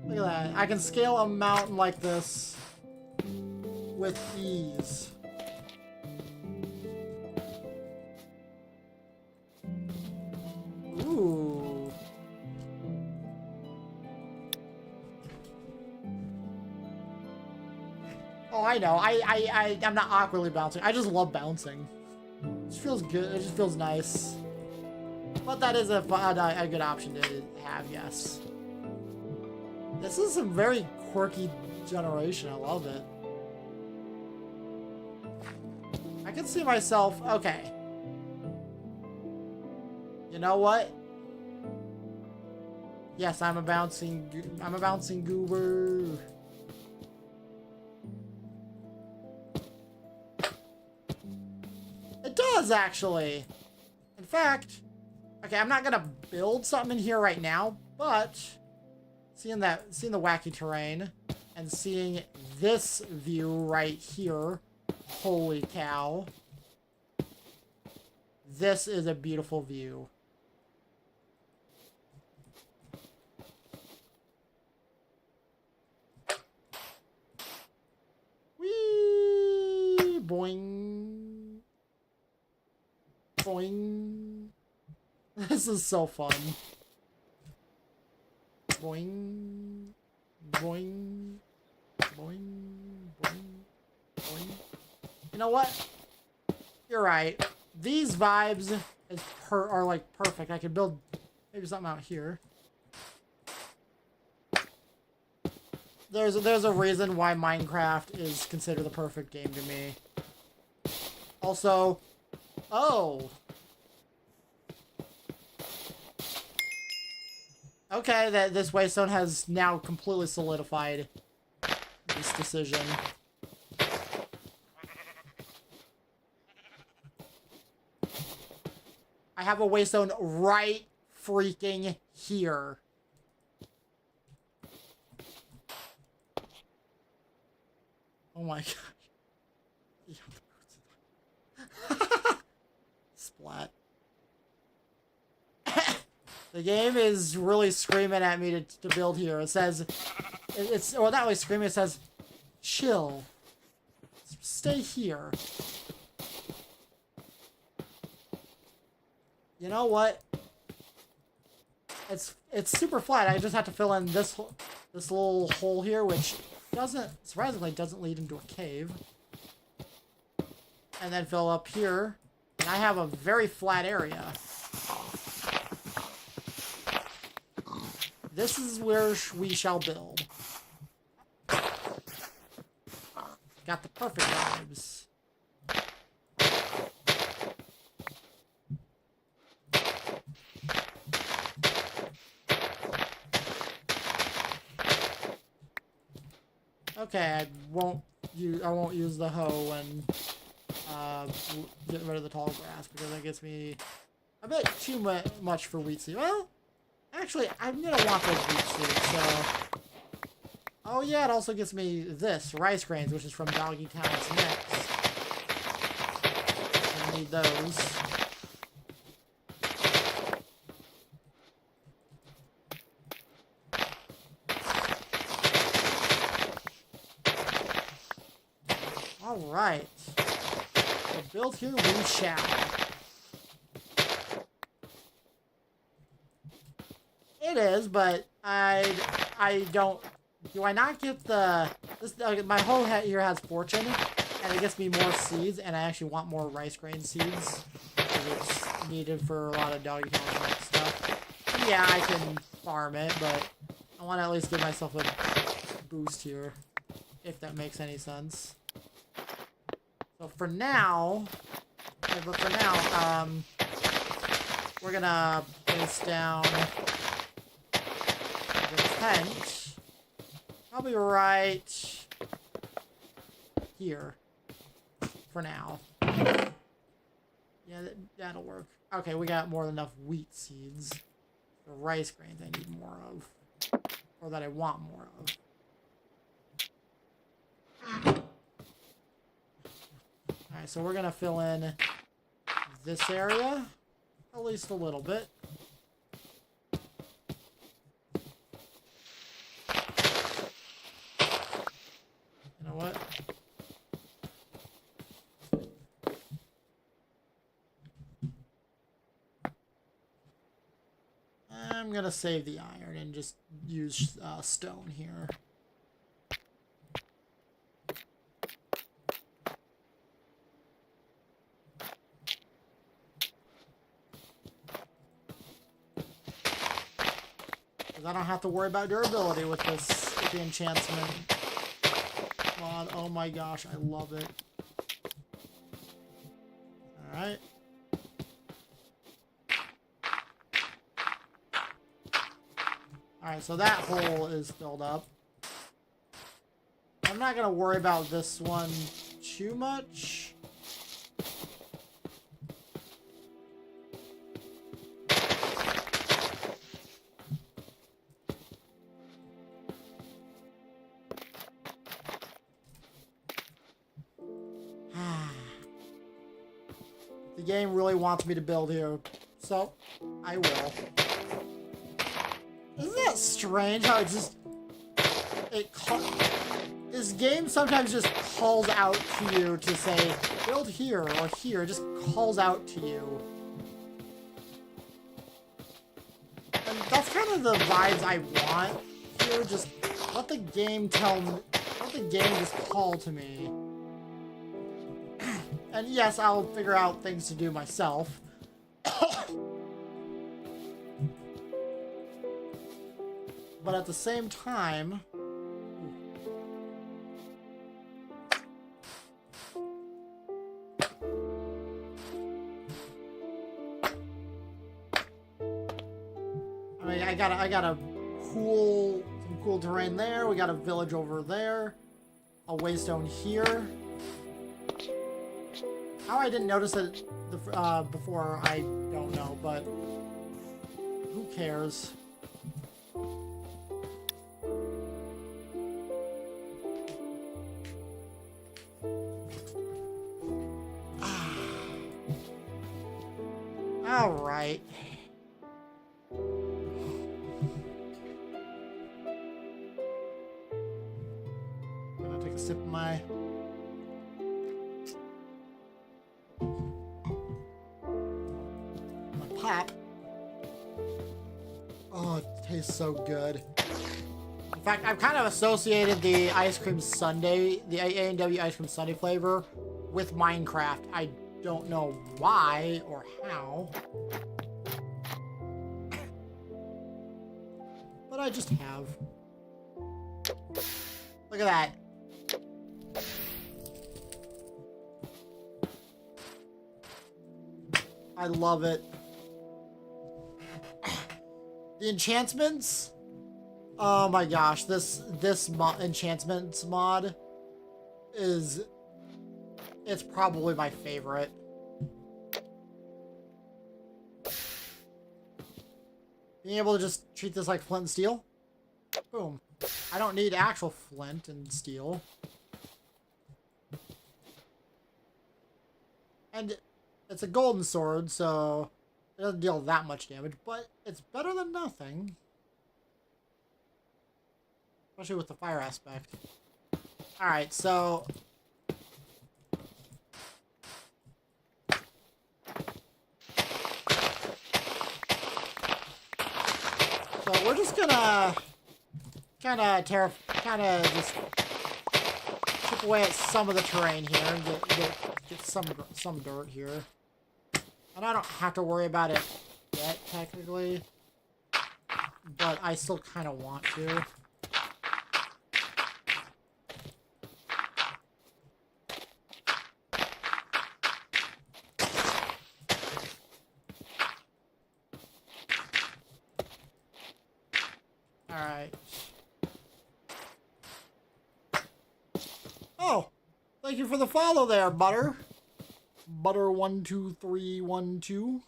A: Look at that. I can scale a mountain like this with ease. Ooh. Oh, I know. I'm not awkwardly bouncing. I just love bouncing. It just feels good. It just feels nice. But that is a good option to have, yes. This is a very quirky generation. I love it. I can see myself... Okay. You know what? Yes, I'm a bouncing goober. It does, actually. In fact... Okay, I'm not gonna build something in here right now, but... Seeing the wacky terrain and seeing this view right here, holy cow. This is a beautiful view. Whee! Boing. Boing. This is so fun. Boing. Boing. Boing. Boing. Boing. You know what? You're right. These vibes are like perfect. I could build maybe something out here. There's a reason why Minecraft is considered the perfect game to me. Also, oh. Okay, that this waystone has now completely solidified this decision. I have a waystone right freaking here. Oh my gosh. Splat. The game is really screaming at me to build here. It says, well, not really screaming, it says, chill. Stay here. You know what? It's super flat. I just have to fill in this little hole here, which surprisingly doesn't lead into a cave. And then fill up here. And I have a very flat area. This is where we shall build. Got the perfect vibes. Okay, I won't use the hoe and get rid of the tall grass because that gets me a bit too much for wheat seed. Well, actually, I'm gonna want those wheat seeds. So, oh yeah, it also gets me this rice grains, which is from Doggy Town's next. I need those. Alright. So build here we shall. It is, but I don't... Do I not get the... my whole head here has fortune, and it gets me more seeds, and I actually want more rice grain seeds. Because it's needed for a lot of doggy and stuff. And yeah, I can farm it, but I want to at least give myself a boost here. If that makes any sense. So for now, we're gonna place down the tent, probably right here, for now. Yeah, that'll work. Okay, we got more than enough wheat seeds. The rice grains I need more of, or that I want more of. Alright, so we're gonna fill in this area, at least a little bit. You know what? I'm gonna save the iron and just use stone here. I don't have to worry about durability with the enchantment mod. Oh my gosh, I love it. Alright. Alright, so that hole is filled up. I'm not gonna worry about this one too much. The game really wants me to build here, so I will. Isn't that strange how this game sometimes just calls out to you to say, build here or here, it just calls out to you. And that's kind of the vibes I want here. Just let the game tell me, let the game just call to me. And yes, I'll figure out things to do myself. But at the same time, I mean, I got some cool terrain there. We got a village over there, a waystone here. How I didn't notice it before, I don't know, but who cares? All right. I'm gonna take a sip of my pop. Oh, it tastes so good. In fact, I've kind of associated the ice cream sundae, the A&W ice cream sundae flavor, with Minecraft. I don't know why or how, but I just have. Look at that. I love it. The enchantments? Oh my gosh, this enchantments mod is, it's probably my favorite. Being able to just treat this like flint and steel. Boom. I don't need actual flint and steel. And it's a golden sword, so it doesn't deal that much damage, but it's better than nothing. Especially with the fire aspect. Alright, so we're just gonna kind of just chip away at some of the terrain here and get some dirt here. And I don't have to worry about it yet, technically, but I still kind of want to. Alright. Oh! Thank you for the follow there, Butter. Butter12312.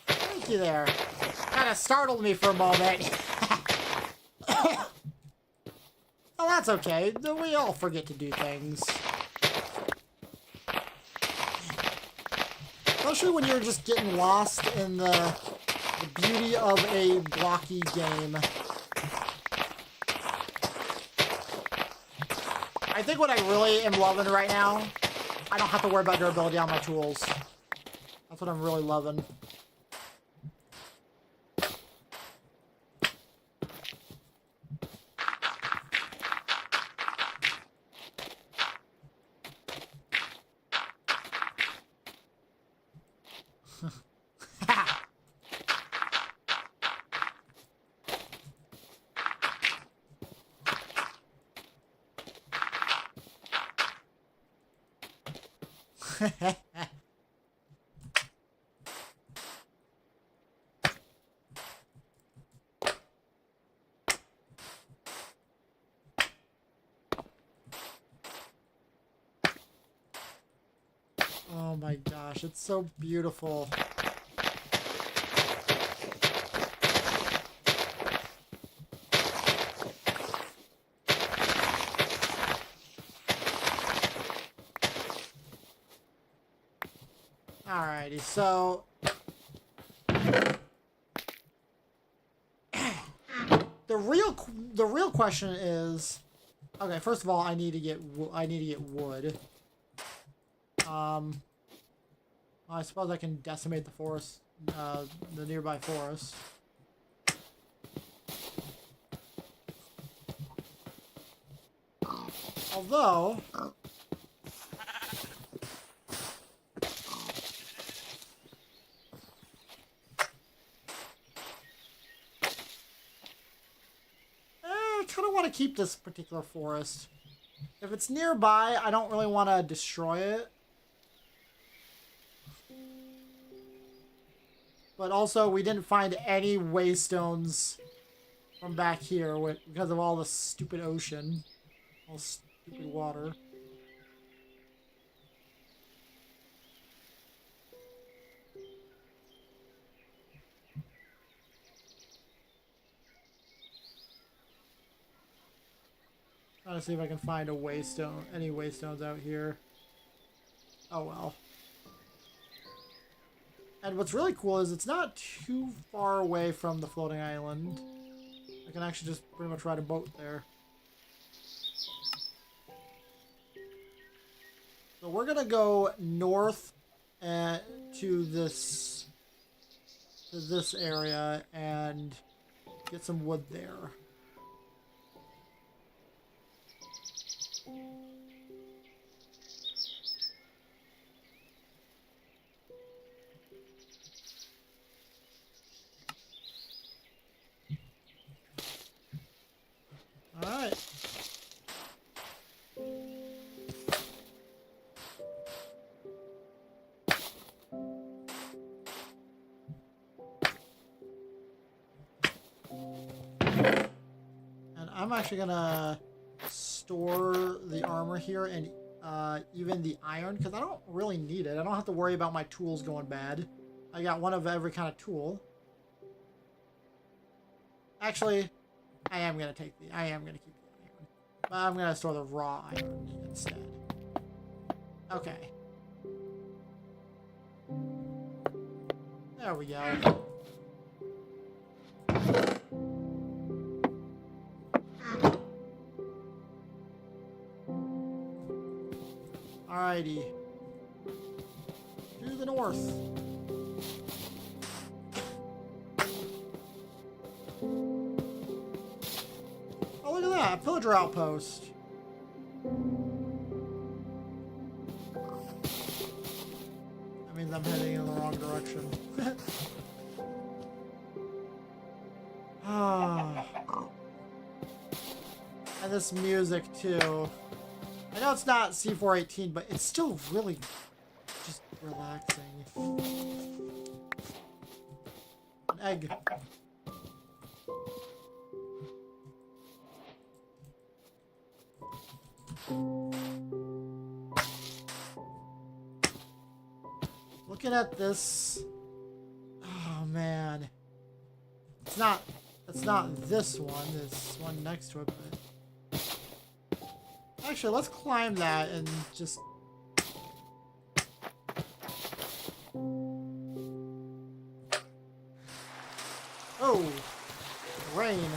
A: Thank you there. Kind of startled me for a moment. Oh, that's okay. We all forget to do things. Especially when you're just getting lost in the beauty of a blocky game. I think what I really am loving right now, I don't have to worry about durability on my tools. That's what I'm really loving. Oh my gosh, it's so beautiful. Alrighty, so the real question is, okay, first of all, I need to get wood. I suppose I can decimate the forest the nearby forest. Although, I kind of want to keep this particular forest. If it's nearby, I don't really want to destroy it. But also, we didn't find any waystones from back here because of all the stupid ocean. All stupid water. Trying to see if I can find a waystone, any waystones out here. Oh well. And what's really cool is it's not too far away from the floating island. I can actually just pretty much ride a boat there. So we're gonna go north to this area and get some wood there. All right. And I'm actually gonna store the armor here and even the iron because I don't really need it. I don't have to worry about my tools going bad. I got one of every kind of tool. Actually, I am gonna keep the iron, but I'm gonna store the raw iron instead. Okay. There we go. Alrighty. To the north. Oh, look at that! A pillager outpost. That means I'm heading in the wrong direction. Ah. And this music, too. I know it's not C418, but it's still really just relaxing. An egg. Looking at this, oh man, it's not this one. There's one next to it, but actually, let's climb that and just. Oh, rain.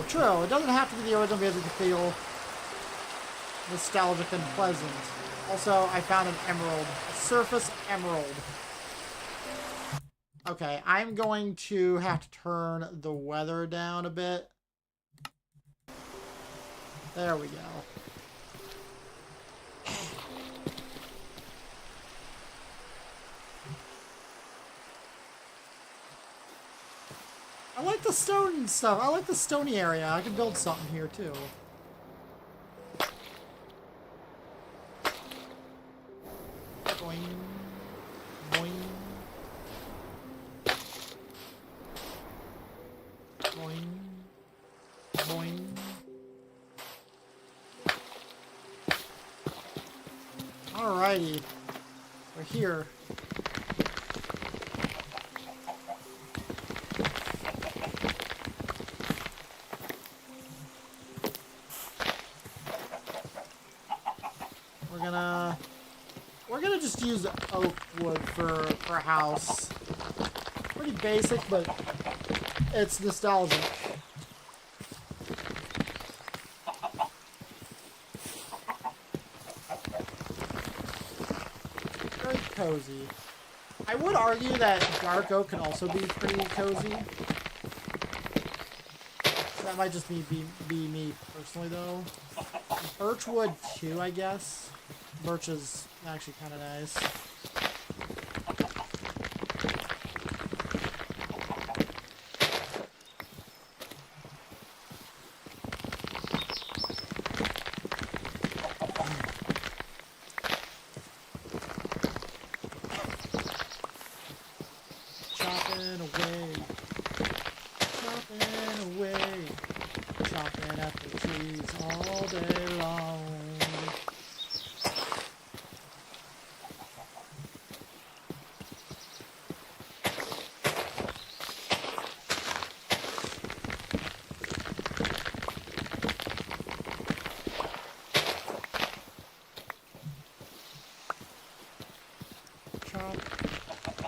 A: True. It doesn't have to be the original music to feel nostalgic and pleasant. Also, I found an emerald. A surface emerald. Okay, I'm going to have to turn the weather down a bit. There we go. I like the stone stuff. I like the stony area. I can build something here too. Boing. Boing. Boing. Boing. Alrighty. We're here. We're gonna just use oak wood for a house. pretty basic, but it's nostalgic. Very cozy. I would argue that dark oak can also be pretty cozy. So that might just be me personally, though. Birchwood too, I guess. Birch is actually kind of nice. Chopping away, chopping at the trees all day long.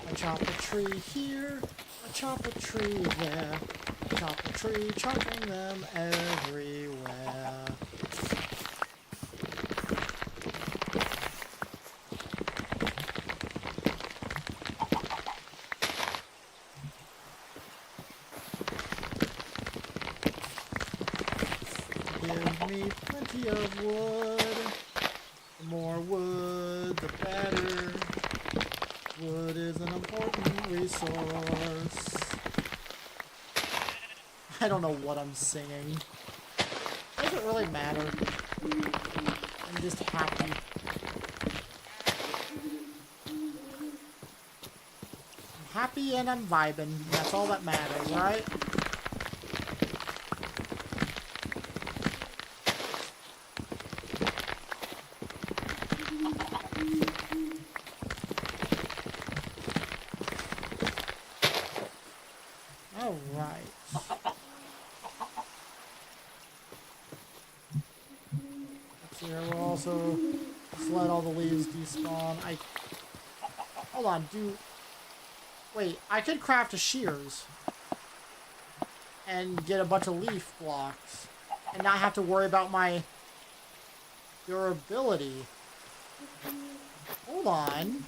A: I chop a tree here, I chop a tree there, I chop a tree, chopping them everywhere. Give me plenty of wood, the more wood the better. Wood is an important resource. I don't know what I'm singing. Does it really matter? I'm just happy. I'm happy and I'm vibing. That's all that matters, right? Alright. Here we'll also just let all the leaves despawn. Hold on, wait, I could craft a shears and get a bunch of leaf blocks and not have to worry about my durability. Hold on.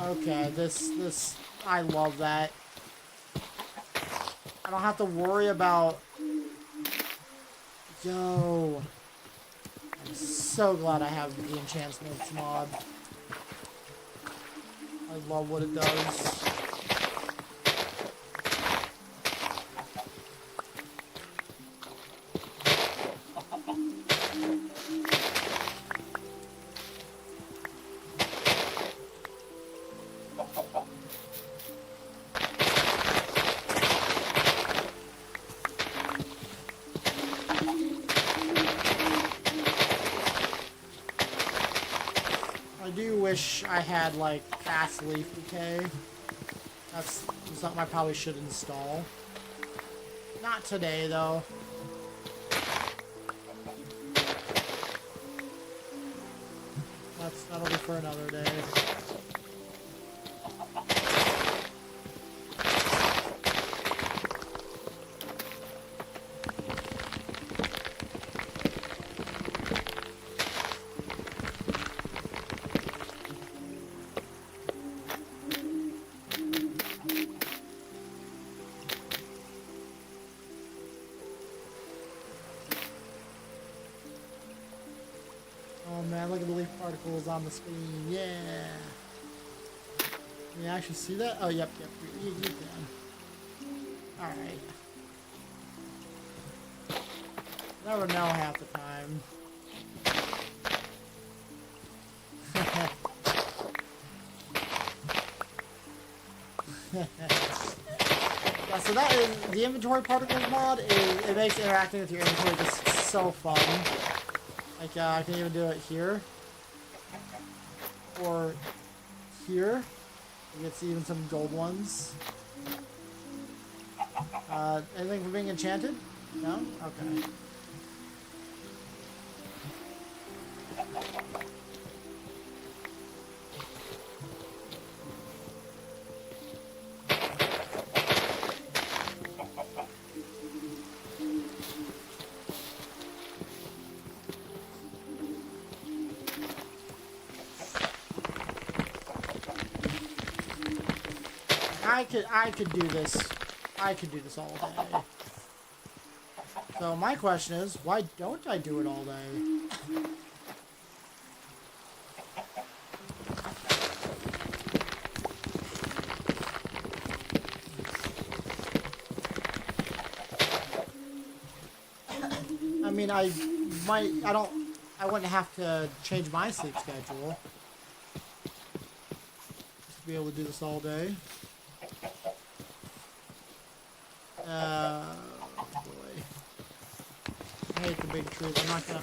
A: Okay, this, I love that. I don't have to worry about... Yo. I'm so glad I have the enchantments mod. I love what it does. I do wish I had, like, fast leaf decay. That's something I probably should install. Not today, though. That'll be for another day. Oh man, look at the leaf particles on the screen. Yeah. Can you actually see that? Oh, yep, you can. Alright. Never know half the time. Yeah, so that is the inventory particles mod. It makes interacting with your inventory just so fun. Like, I can even do it here. or here. You get even some gold ones. Anything from being enchanted? No? Okay. I could do this. I could do this all day. So my question is, why don't I do it all day? I mean, I wouldn't have to change my sleep schedule to be able to do this all day. Boy. I hate the big trees. I'm not gonna...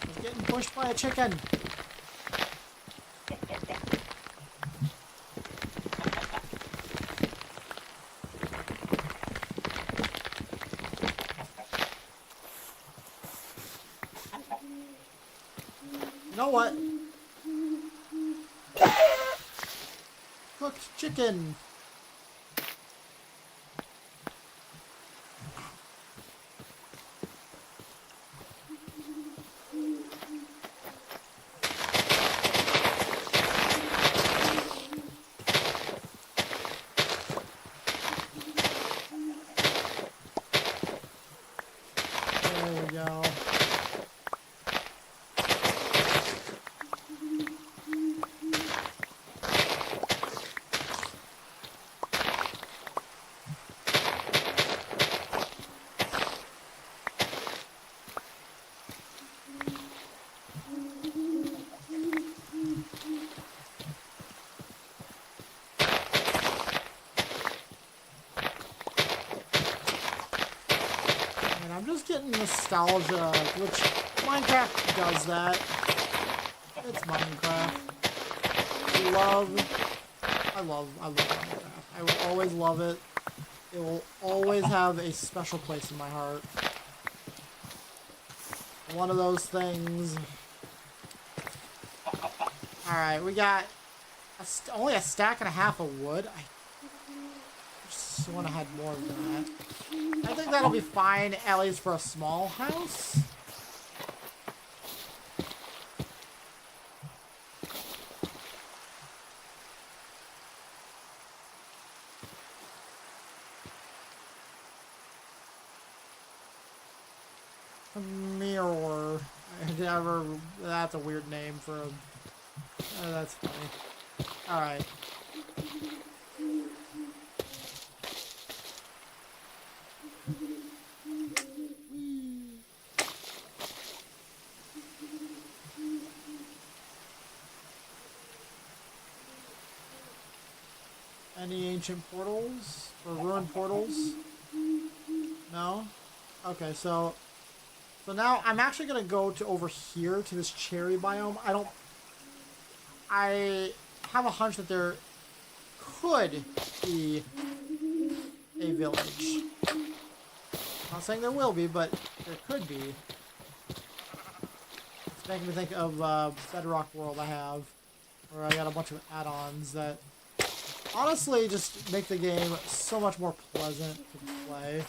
A: I'm getting pushed by a chicken. You know what? Cooked chicken. There we go. I'm just getting nostalgia, which Minecraft does that. It's Minecraft. I love Minecraft. I will always love it. It will always have a special place in my heart. One of those things. Alright, we got only a stack and a half of wood. I just want to have more of that. I think that'll be fine, at least for a small house. A mirror. That's a weird name for a... that's funny. Alright. Any ancient portals? Or ruined portals? No? Okay, so now I'm actually gonna go to over here to this cherry biome. I have a hunch that there could be a village. I'm not saying there will be, but there could be. It's making me think of Bedrock World I have, where I got a bunch of add-ons that honestly just make the game so much more pleasant to play.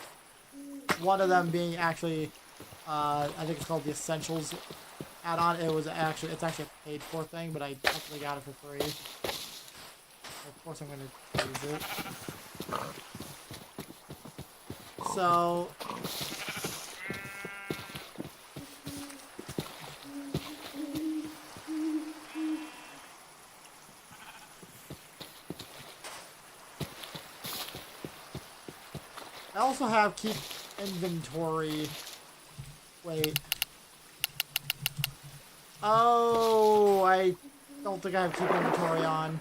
A: One of them being actually, I think it's called the Essentials add-on. It's actually a paid for thing, but I actually got it for free. Of course I'm going to use it. So... I also have keep inventory. Wait. Oh, I don't think I have keep inventory on.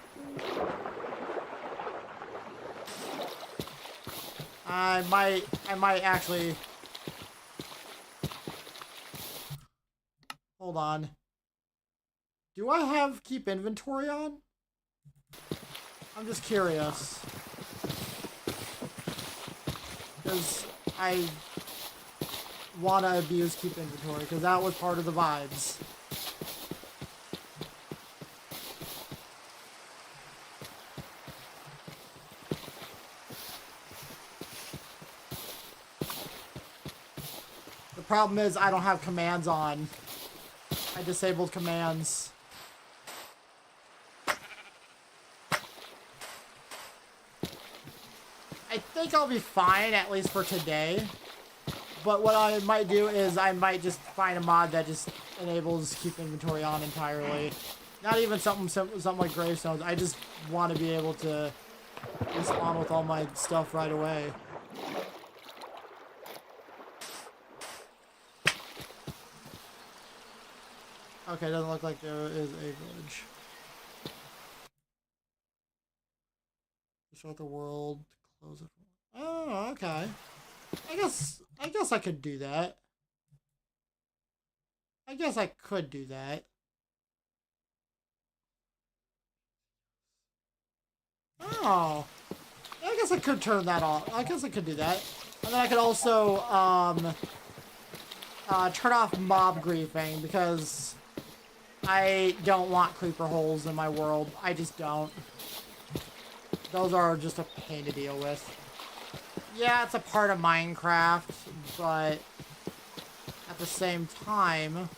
A: I might actually. Hold on. Do I have keep inventory on? I'm just curious. Because I want to abuse keep inventory, because that was part of the vibes. The problem is I don't have commands on. I disabled commands. I think I'll be fine, at least for today. But what I might do is I might just find a mod that just enables keep inventory on entirely. Not even something like gravestones. I just want to be able to respawn with all my stuff right away. Okay, doesn't look like there is a village. Show the world, close it. Oh, okay. I guess I could do that. I guess I could do that. Oh. I guess I could turn that off. I guess I could do that. And then I could also turn off mob griefing, because I don't want creeper holes in my world. I just don't. Those are just a pain to deal with. Yeah, it's a part of Minecraft, but at the same time,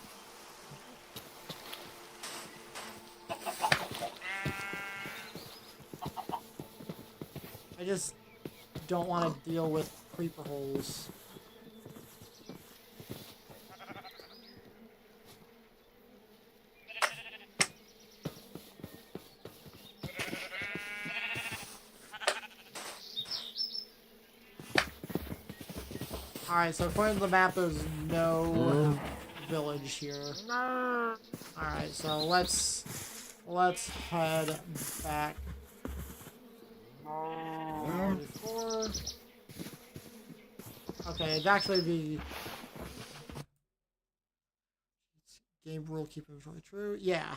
A: I just don't want to deal with creeper holes. Alright, so according to the map, there's no village here. Alright, so let's head back. 44. Okay, it'd actually be game rule keep inventory true. Yeah.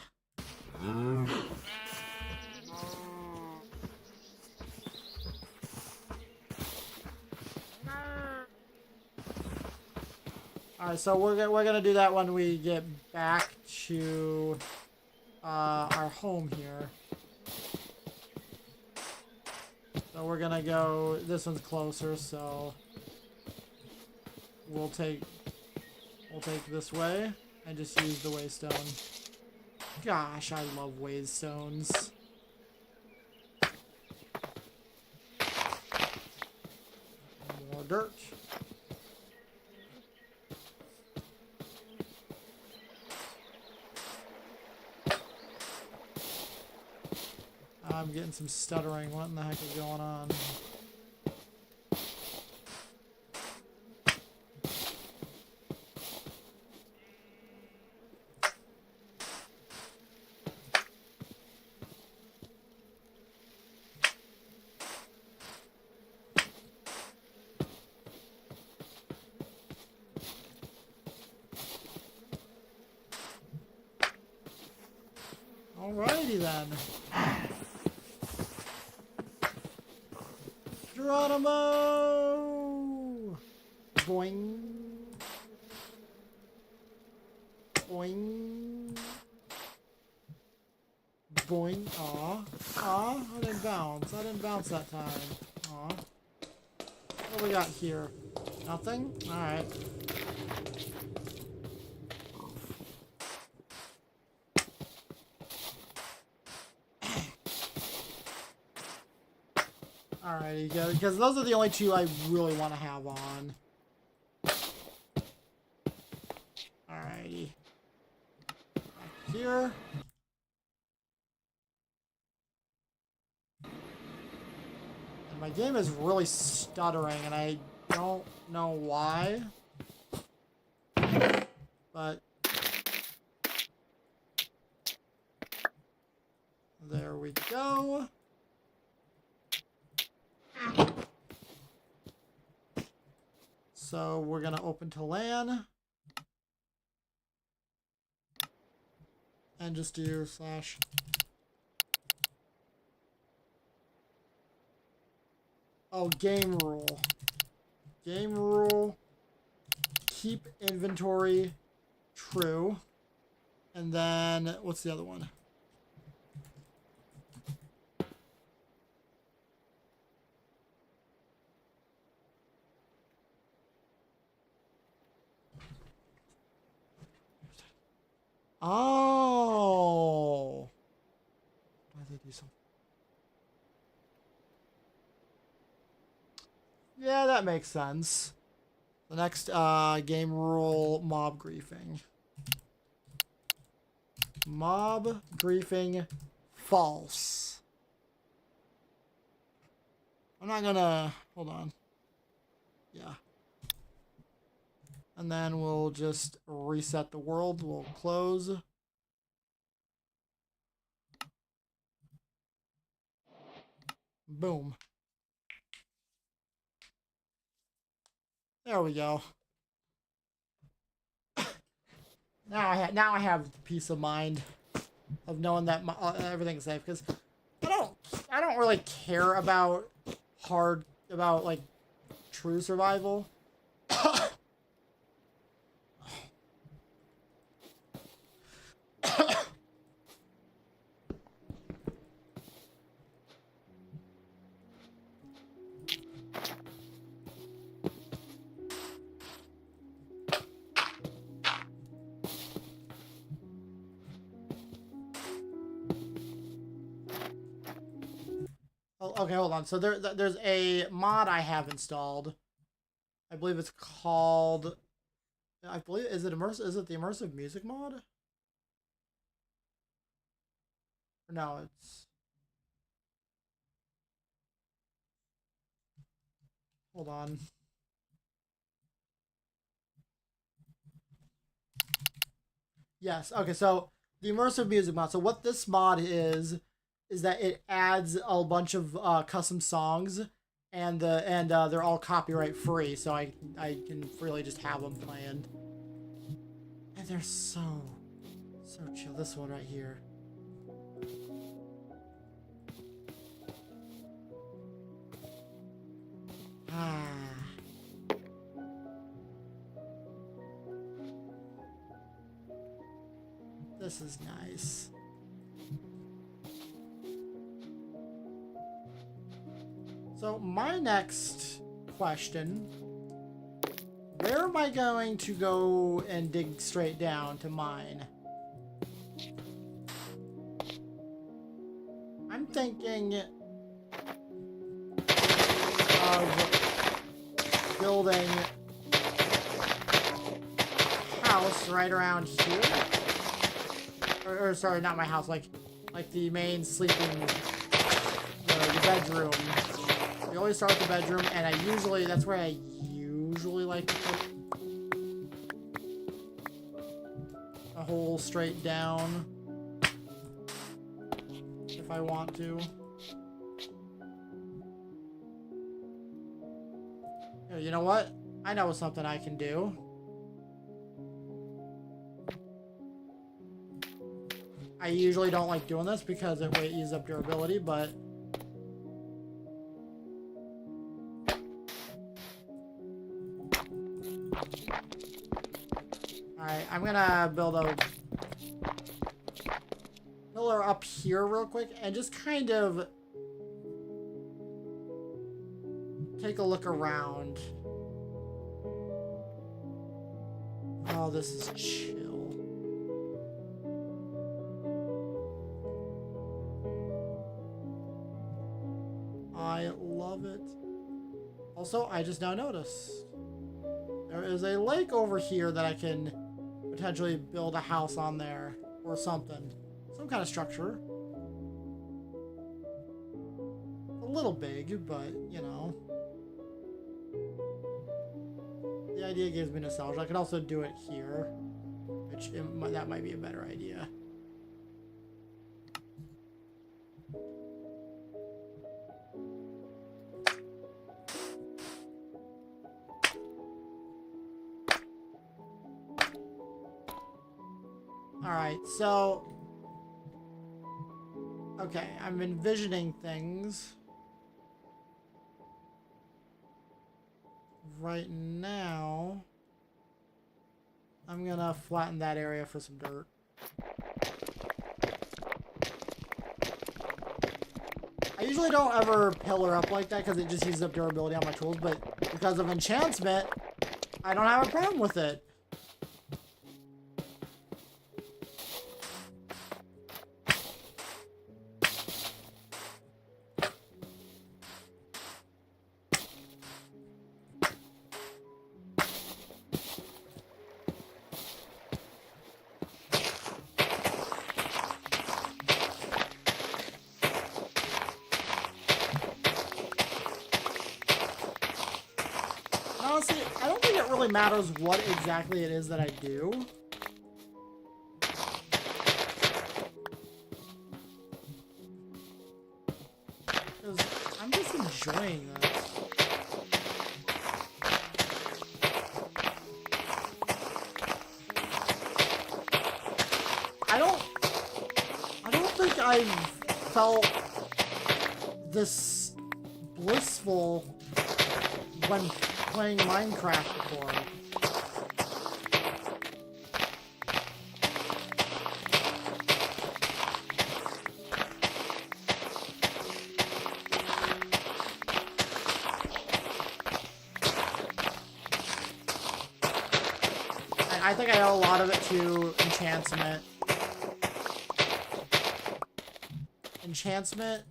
A: Alright, so we're gonna do that when we get back to our home here. So we're gonna go. This one's closer, so we'll take this way and just use the waystone. Gosh, I love waystones. More dirt. I'm getting some stuttering. What in the heck is going on? Alrighty then. Geronimo! Boing. Boing. Boing. Aw. Aw. I didn't bounce. I didn't bounce that time. Aw. What do we got here? Nothing? Alright. Alrighty, good. Because those are the only two I really want to have on. Alrighty. Back here. And my game is really stuttering, and I don't know why. But there we go. So we're gonna open to LAN. and just do slash. Oh, game rule. Game rule. Keep inventory true. And then, what's the other one? Oh. Why did they do something? Yeah, that makes sense. The next game rule, mob griefing. Mob griefing false. I'm not gonna, hold on. Yeah. And then we'll just reset the world. We'll close. Boom. There we go. Now I have peace of mind of knowing that everything's safe, because I don't really care about like true survival. Okay, hold on. So there's a mod I have installed. I believe it's called. I believe is it immersive? Is it the immersive music mod? Or no, it's. Hold on. Yes. Okay. So the immersive music mod. So what this mod is that it adds a bunch of custom songs, and they're all copyright free, so I can freely just have them playing. And they're so chill. This one right here. Ah. This is nice. So my next question, where am I going to go and dig straight down to mine? I'm thinking of building a house right around here. Or sorry, not my house, like the main sleeping, the bedroom. We always start with the bedroom, and that's where I usually like to put a hole straight down if I want to. Here, you know what? I know something I can do. I usually don't like doing this because it uses up durability, but alright, I'm gonna build a pillar up here real quick and just kind of take a look around. Oh, this is chill. I love it. Also, I just now noticed there is a lake over here that I can potentially build a house on there or something. Some kind of structure. A little big, but you know. The idea gives me nostalgia. I could also do it here, which that might be a better idea. Alright, so Okay, I'm envisioning things. Right now, I'm gonna flatten that area for some dirt. I usually don't ever pillar up like that because it just uses up durability on my tools, but because of enchantment, I don't have a problem with it. Honestly, I don't think it really matters what exactly it is that I do. Because I'm just enjoying this. I don't think I've felt this blissful when playing Minecraft before. And I think I owe a lot of it to enchantment. Enchantment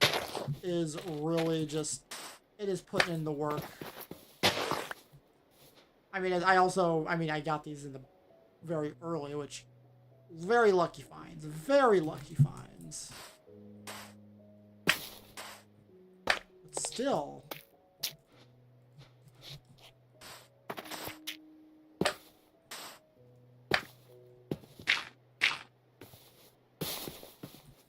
A: is really just, it is putting in the work. I mean, I got these in the very early, which, very lucky finds. Very lucky finds. But still.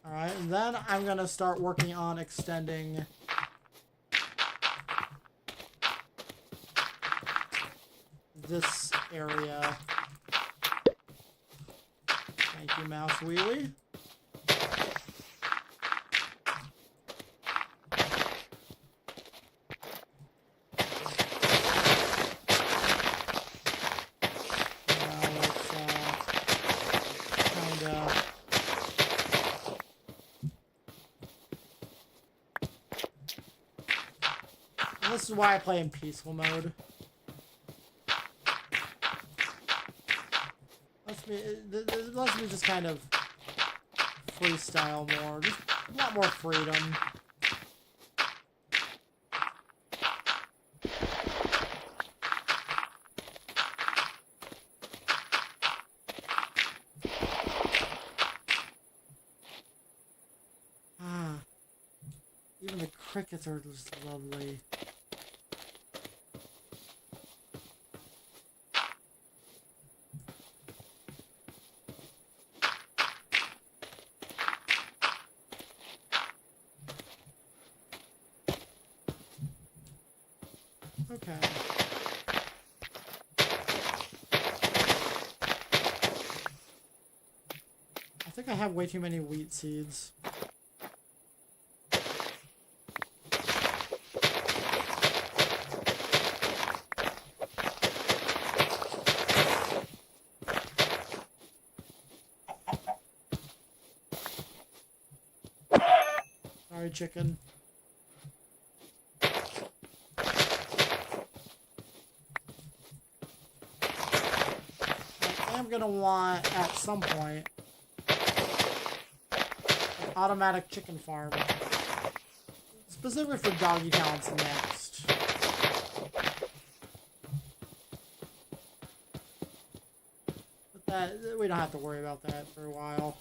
A: Alright, and then I'm gonna start working on extending this area. Thank you, Mouse Wheelie. Now let's kinda... And this is why I play in peaceful mode. It lets me just kind of freestyle more. Just a lot more freedom. Ah. Even the crickets are just lovely. Okay. I think I have way too many wheat seeds. Sorry, chicken. I'm gonna want at some point an automatic chicken farm, specifically for doggy talents next. But that we don't have to worry about that for a while.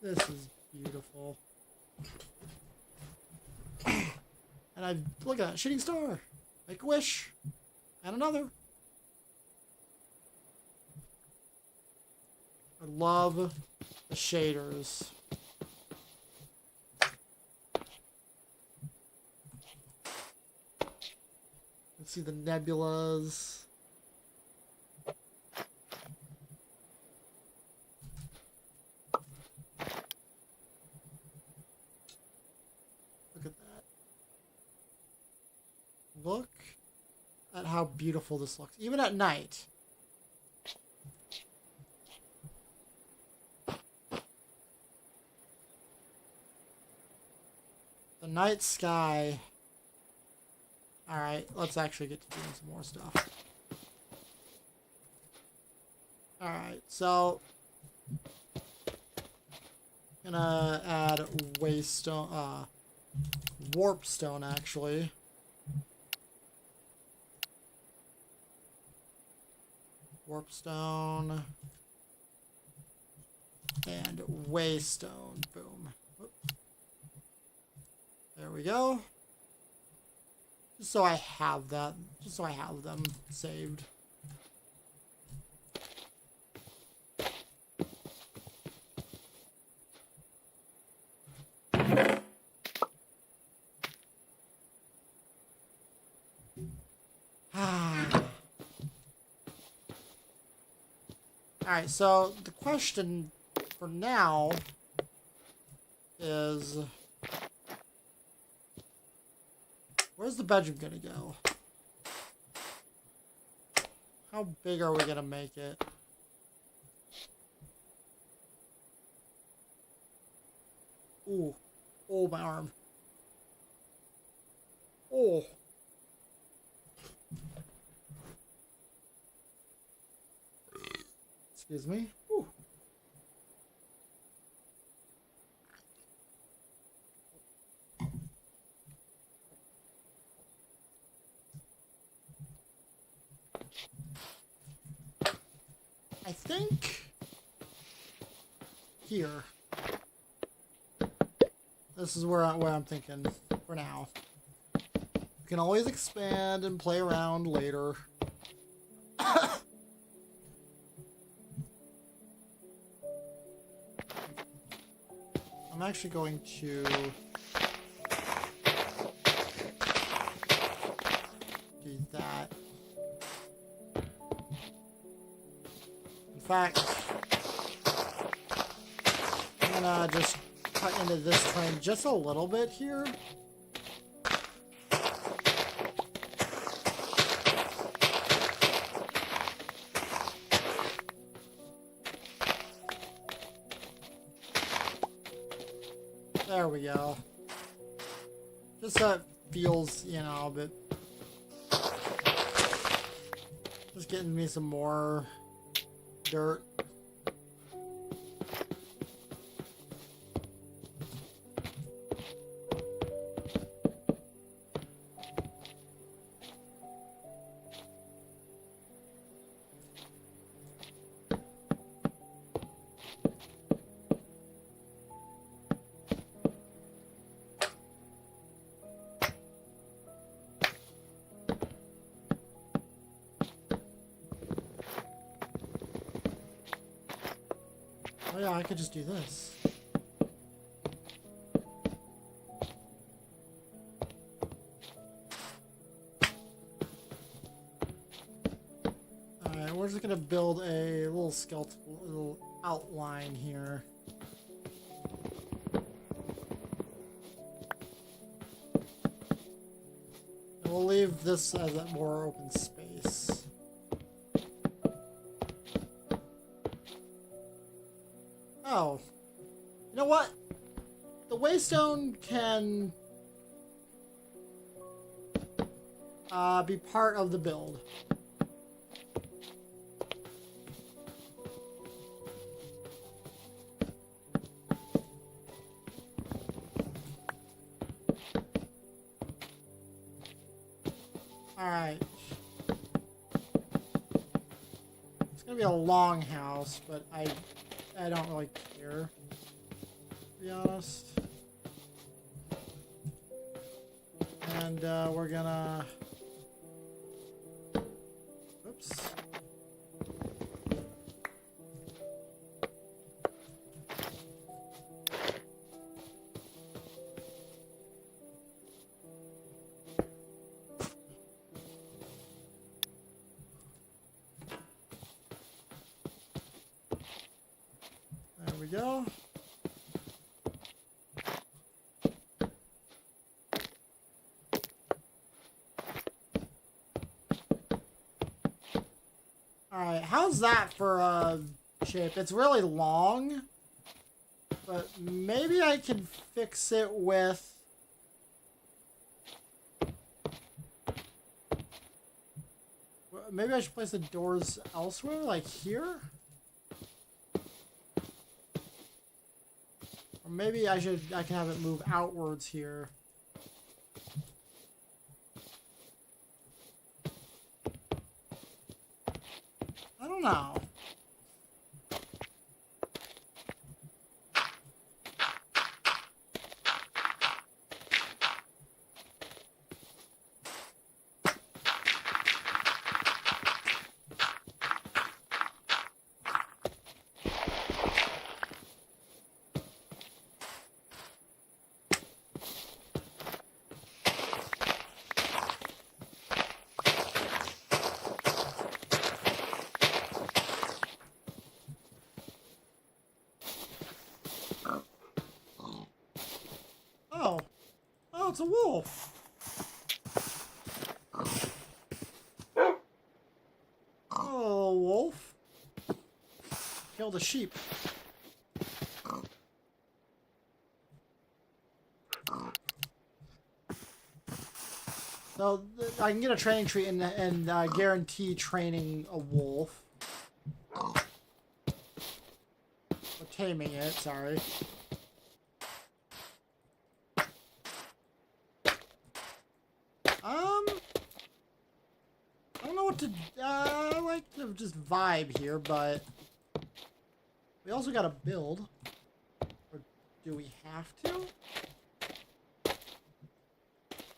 A: This is beautiful. And I look at that shooting star. Make a wish. And another. I love the shaders. Let's see the nebulas. Look at that. Look at how beautiful this looks, even at night. The night sky. Alright, let's actually get to doing some more stuff. Alright, so gonna add waystone, warp stone actually. Warp stone and waystone. Boom. There we go. Just so I have that. Just so I have them saved. Alright, so the question for now is, where's the bedroom gonna go? How big are we gonna make it? Ooh. Oh, my arm. Oh. Excuse me. Ooh. I think here. This is where I'm thinking for now. You can always expand and play around later. I'm actually going to do that. In fact, I'm gonna just cut into this train just a little bit here. There we go. Just so it feels, you know, a bit. Just getting me some more dirt. Oh yeah, I could just do this. Alright, we're just gonna build a little skeletal little outline here. And we'll leave this as a more open space. Oh, you know what? The waystone can be part of the build. All right. It's gonna be a long house, but I don't really care, to be honest. And we're gonna... Oops. we go. Alright, how's that for a shape? It's really long, but maybe I can fix it with... Maybe I should place the doors elsewhere, like here? Or maybe I can have it move outwards here. I don't know. Oh, it's a wolf. Oh, wolf. Killed a sheep. So I can get a training tree and guarantee training a wolf. Or taming it, sorry. I don't know what to... I like to just vibe here, but... We also gotta build. Or do we have to?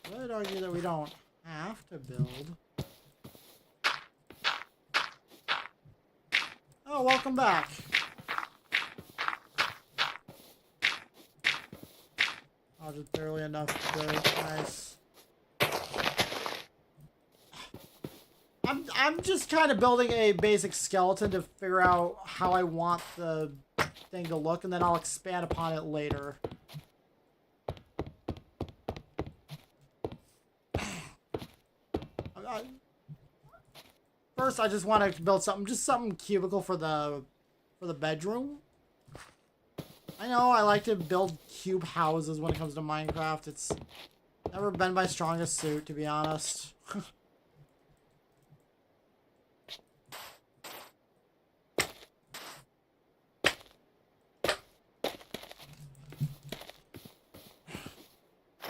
A: I would argue that we don't have to build. Oh, welcome back. Oh, just barely enough dirt. Nice. I'm just kind of building a basic skeleton to figure out how I want the thing to look, and then I'll expand upon it later. First, I just want to build something, just something cubicle for the bedroom. I know I like to build cube houses when it comes to Minecraft. It's never been my strongest suit, to be honest.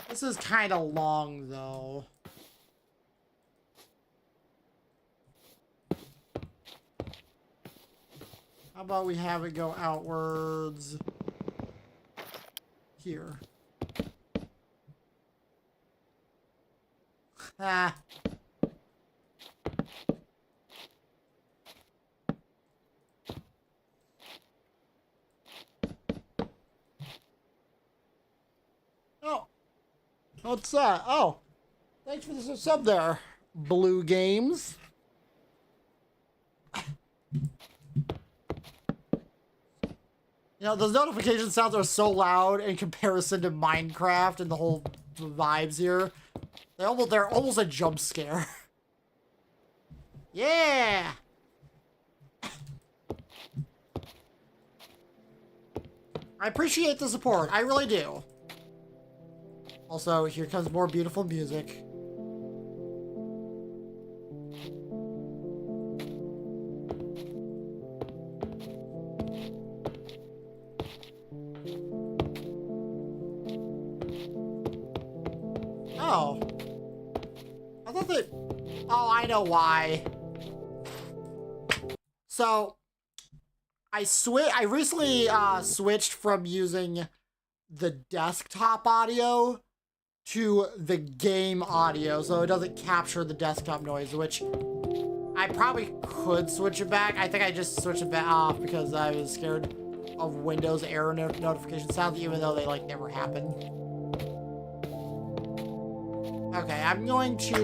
A: This is kind of long, though. How about we have it go outwards here? Ah. Oh. What's that? Oh. Thanks for the sub there, Blue Games. You know, those notification sounds are so loud in comparison to Minecraft and the whole vibes here. They're almost a jump scare. Yeah! I appreciate the support. I really do. Also, here comes more beautiful music. Oh. I thought that... Oh, I know why. So, I recently switched from using the desktop audio to the game audio, so it doesn't capture the desktop noise, which I probably could switch it back. I think I just switched it back off because I was scared of Windows error notification sounds, even though they like never happen. Okay, I'm going to...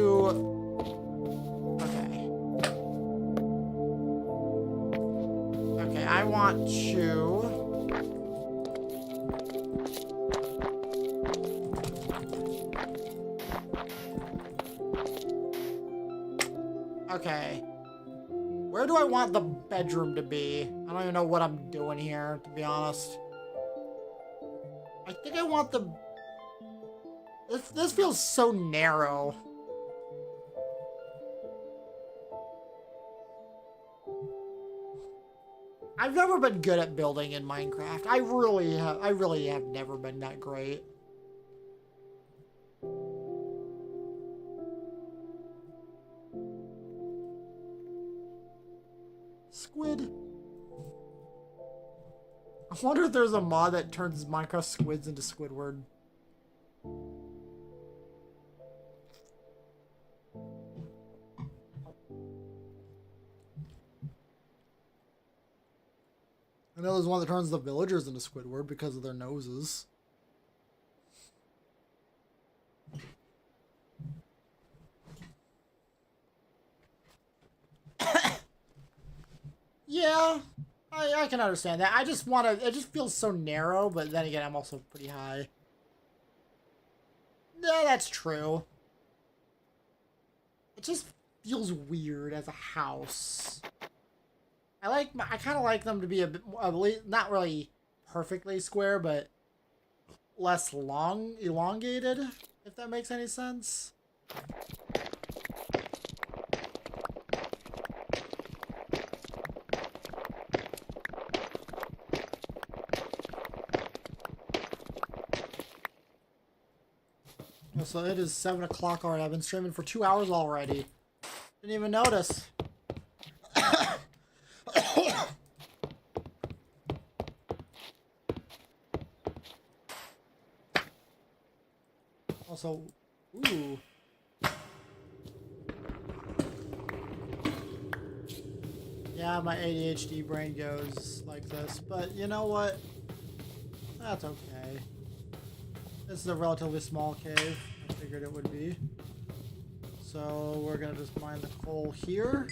A: Okay, I want to... Okay. Where do I want the bedroom to be? I don't even know what I'm doing here, to be honest. I think I want the... This feels so narrow. I've never been good at building in Minecraft. I really have never been that great. Squid. I wonder if there's a mod that turns Minecraft squids into Squidward. I know there's one that turns the villagers into Squidward because of their noses. Yeah, I can understand that. I just want to... It just feels so narrow, but then again, I'm also pretty high. Yeah, that's true. It just feels weird as a house. I kind of like them to be a bit more, not really perfectly square, but less elongated, if that makes any sense. So it is 7 o'clock already. I've been streaming for 2 hours already. Didn't even notice. Also, ooh. Yeah, my ADHD brain goes like this, but you know what? That's okay. This is a relatively small cave. I figured it would be. So we're gonna just mine the coal here.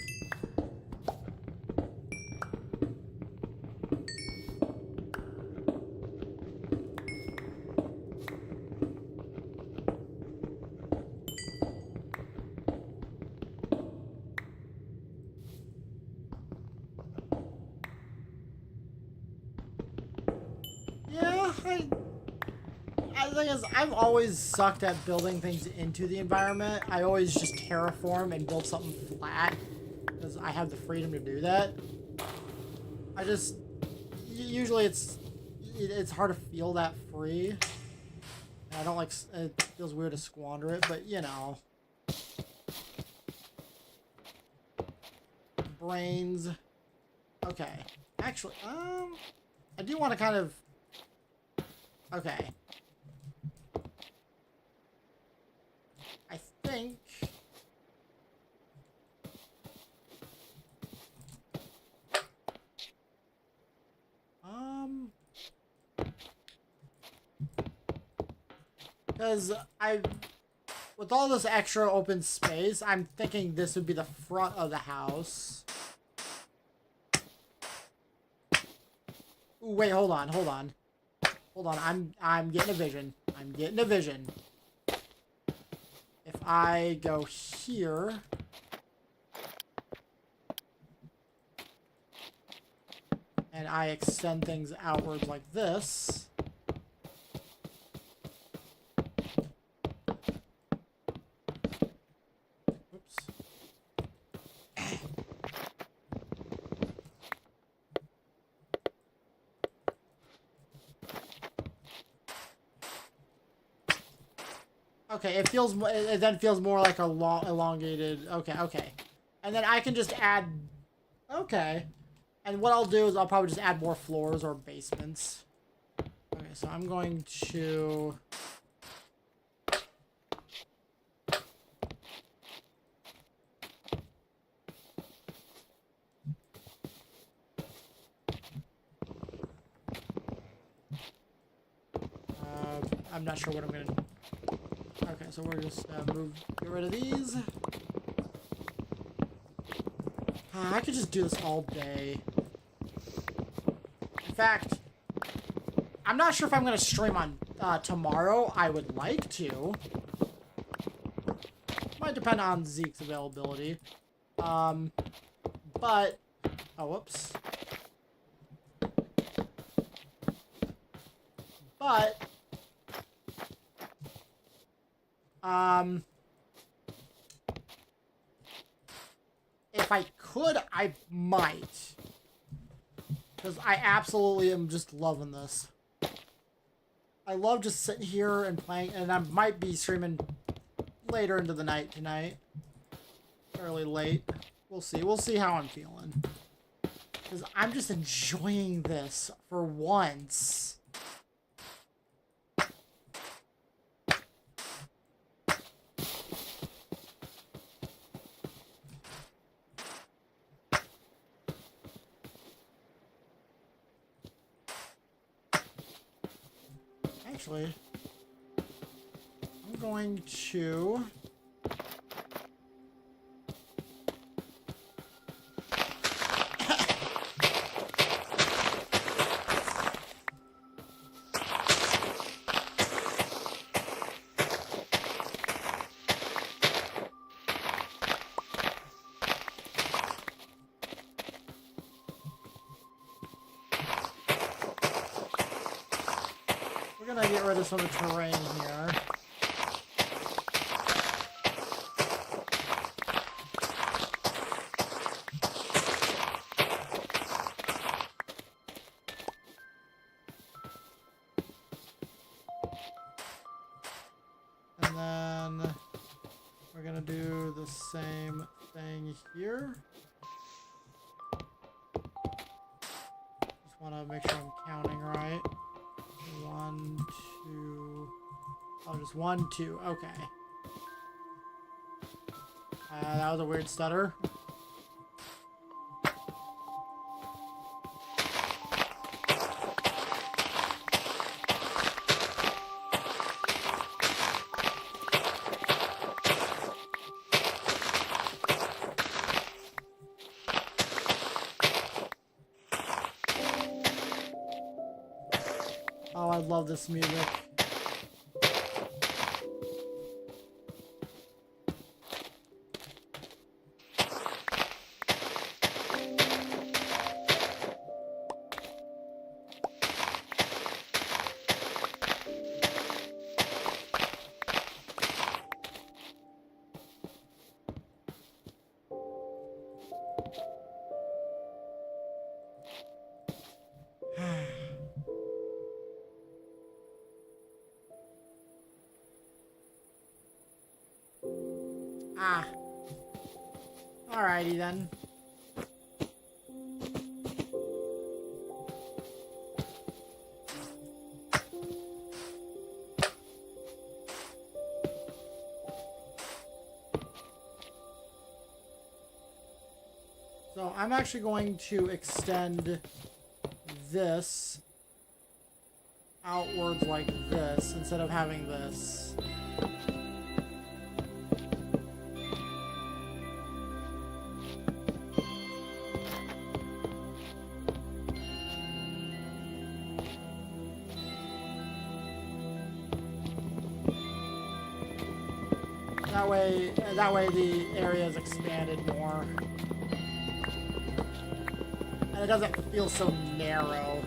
A: The thing is, I've always sucked at building things into the environment. I always just terraform and build something flat because I have the freedom to do that. I just usually it's hard to feel that free. And I don't like it. Feels weird to squander it, but you know, brains. Okay, actually, I do want to kind of. Okay. I think because with all this extra open space, I'm thinking this would be the front of the house. Ooh, wait, hold on. I'm getting a vision. If I go here, and I extend things outwards like this, oops. Okay, it then feels more like a long, elongated, okay. And then I can just add, okay. And what I'll do is I'll probably just add more floors or basements. Okay, so I'm going to... I'm not sure what I'm gonna do. Okay, so we're just get rid of these. I could just do this all day. In fact, I'm not sure if I'm gonna stream on tomorrow. I would like to. Might depend on Zeke's availability. But, oh, whoops. But, if I could, I might. Because I absolutely am just loving this. I love just sitting here and playing, and I might be streaming later into the night tonight. Fairly late. We'll see. We'll see how I'm feeling. Because I'm just enjoying this for once. Actually, I'm going to... We're gonna get rid of some of the terrain here. And then we're gonna do the same thing here. Just wanna make sure I'm counting right. 1, 2. Oh, just 1, 2. Okay. That was a weird stutter. Oh, I love this music. Ah. Alrighty then. So I'm actually going to extend this outwards like this instead of having this. That way the area is expanded more. And it doesn't feel so narrow.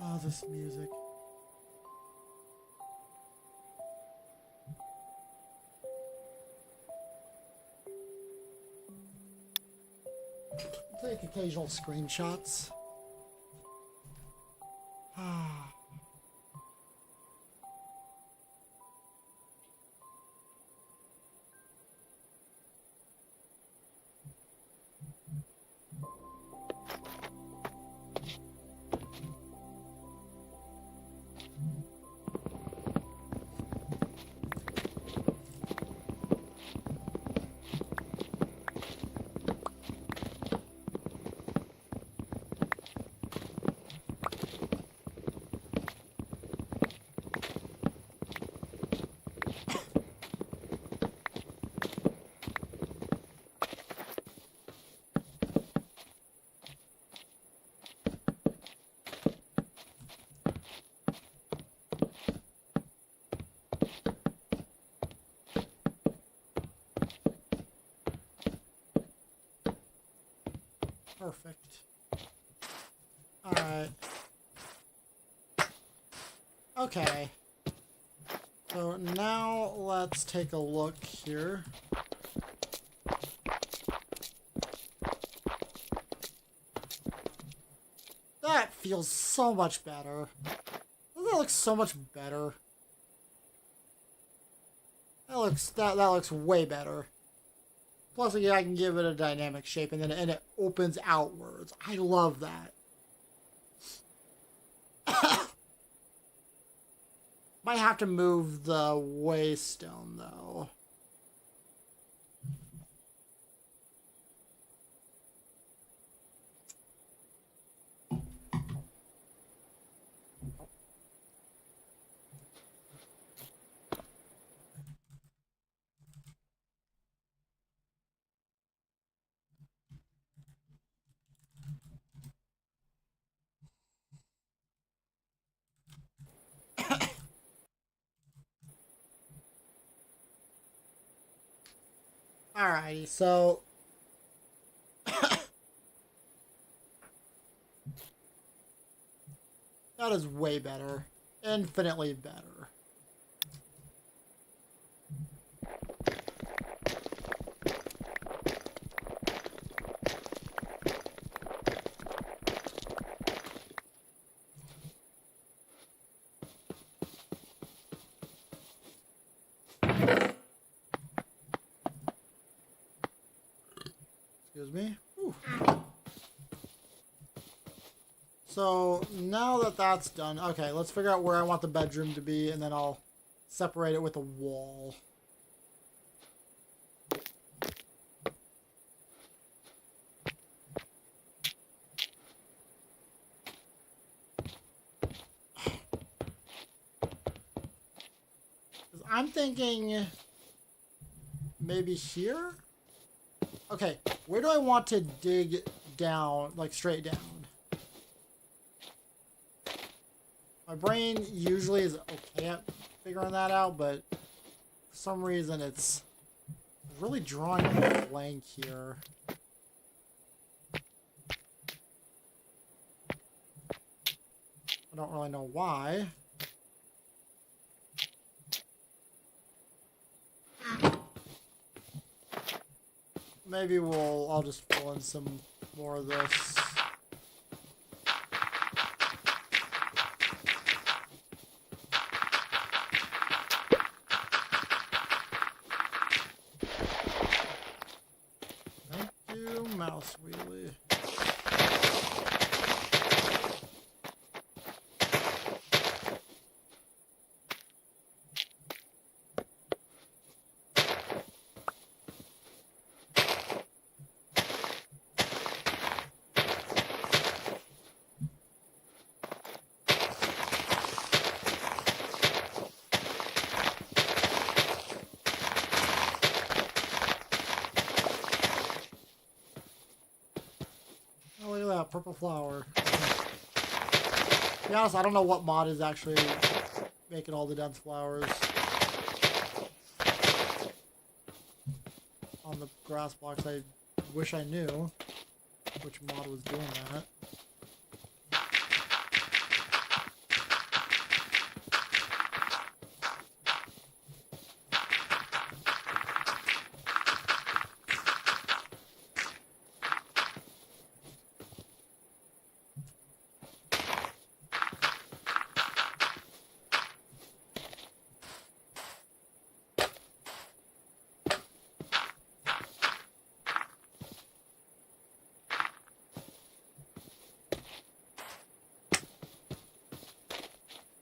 A: Oh, this music. Take occasional screenshots. Perfect. Alright. Okay. So now let's take a look here. That feels so much better. Doesn't that look so much better? That looks way better. Plus, again, I can give it a dynamic shape, and then it opens outwards. I love that. Might have to move the waystone though. Alrighty, so that is way better. Infinitely better. Excuse me. Whew. So now that that's done, okay, let's figure out where I want the bedroom to be, and then I'll separate it with a wall. I'm thinking maybe here? Okay, where do I want to dig down, like straight down? My brain usually is okay at figuring that out, but for some reason it's really drawing a blank here. I don't really know why. Maybe I'll just fill in some more of this. Thank you, mouse wheelie. Oh, look at that purple flower. To be honest, I don't know what mod is actually making all the dense flowers on the grass blocks. I wish I knew which mod was doing that.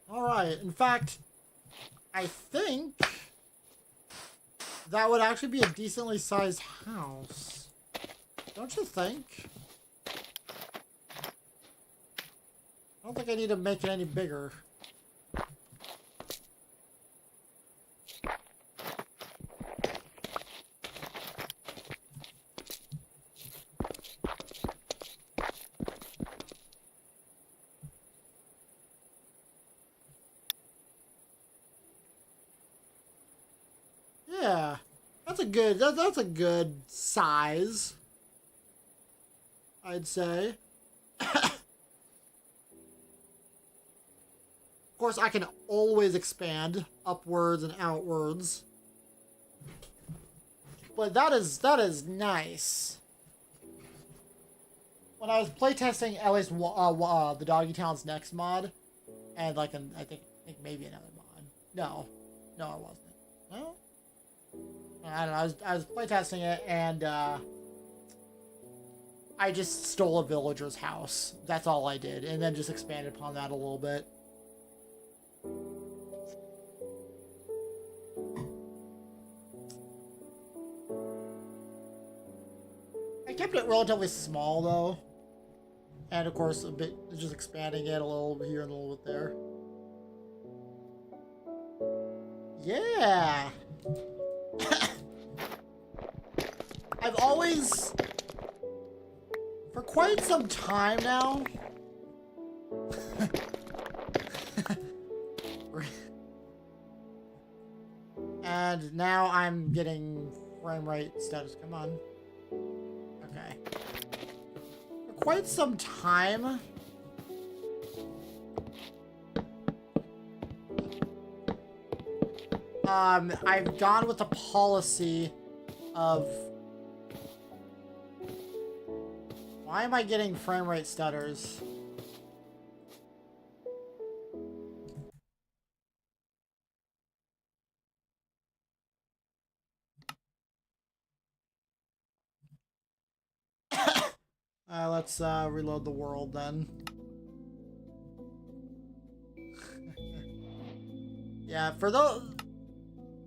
A: Alright, in fact, I think that would actually be a decently sized house. Don't you think? I don't think I need to make it any bigger. Yeah, that's a good size. I'd say. Of course, I can always expand upwards and outwards. But that is nice. When I was playtesting at least the Doggy Town's next mod, and like I think maybe another mod. No, I wasn't. No, I don't know. I was playtesting it, and I just stole a villager's house. That's all I did, and then just expanded upon that a little bit. I kept it relatively small though. And of course, a bit, just expanding it a little over here and a little bit there. Yeah! I've always, for quite some time now, and now I'm getting frame rate status. Come on. Okay. For quite some time, I've gone with the policy of, why am I getting frame rate stutters? Let's reload the world then. Yeah, for those,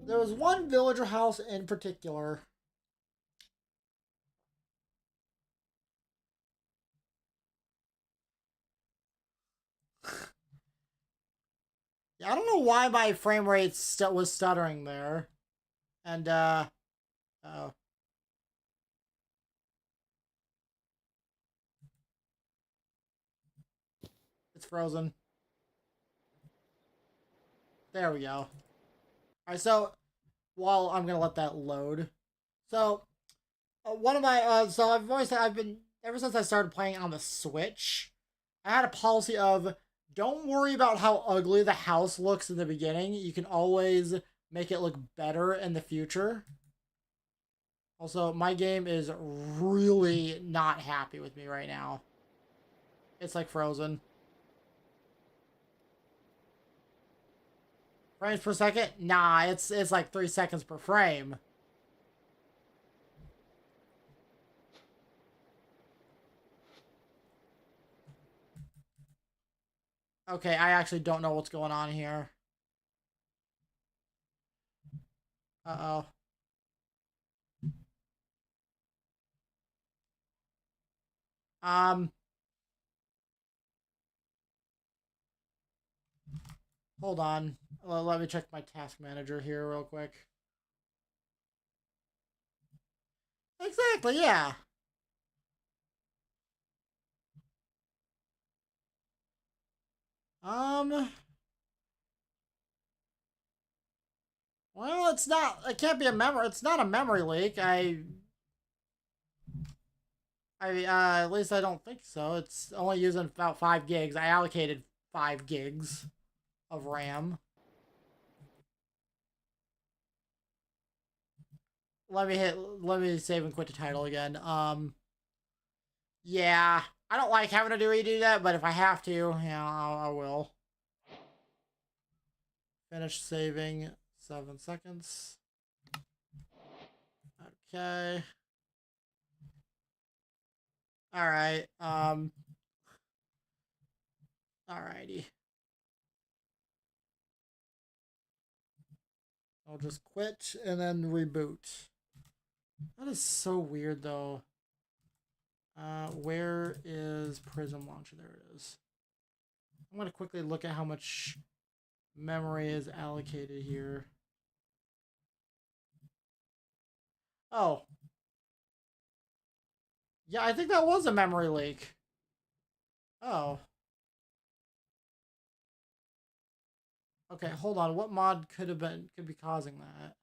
A: there was one villager house in particular. Yeah, I don't know why my frame rate was stuttering there. And, oh. It's frozen. There we go. Alright, so, well, I'm gonna let that load. So, one of my, so I've been, ever since I started playing on the Switch, I had a policy of, don't worry about how ugly the house looks in the beginning. You can always make it look better in the future. Also, my game is really not happy with me right now. It's like frozen. Frames per second? Nah, it's like 3 seconds per frame. Okay, I actually don't know what's going on here. Uh-oh. Um, hold on. Let me check my task manager here real quick. Exactly, yeah. Well, it's not, it can't be a memory, it's not a memory leak. At least I don't think so. It's only using about 5 gigs. I allocated 5 gigs of RAM. Let me save and quit the title again. Yeah, I don't like having to redo that, but if I have to, yeah, I will. Finish saving, 7 seconds. Okay. Alright, alrighty. I'll just quit and then reboot. That is so weird, though. Where is Prism Launcher? There it is. I'm going to quickly look at how much memory is allocated here. Oh. Yeah, I think that was a memory leak. Oh. Okay, hold on. What mod could be causing that?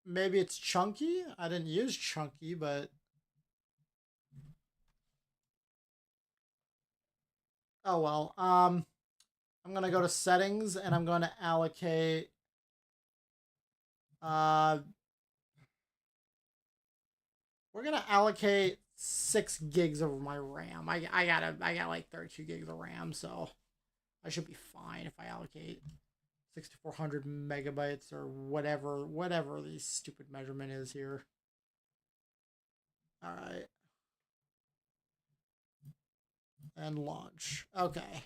A: maybe it's chunky. I didn't use chunky, but oh well. I'm gonna go to settings and I'm gonna allocate. Uh, we're gonna allocate 6 gigs of my RAM. I got like 32 gigs of RAM, so I should be fine if I allocate 6400 megabytes or whatever the stupid measurement is here. All right. And launch. Okay.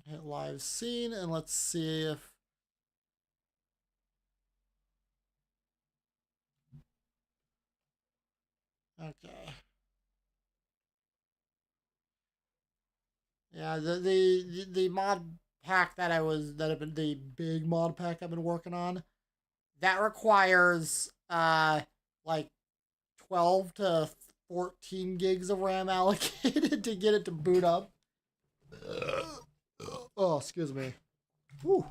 A: Hit live scene and let's see if okay. Yeah, the mod pack that I've been the big mod pack I've been working on, that requires like 12 to 14 gigs of RAM allocated to get it to boot up. Oh, excuse me. Whew.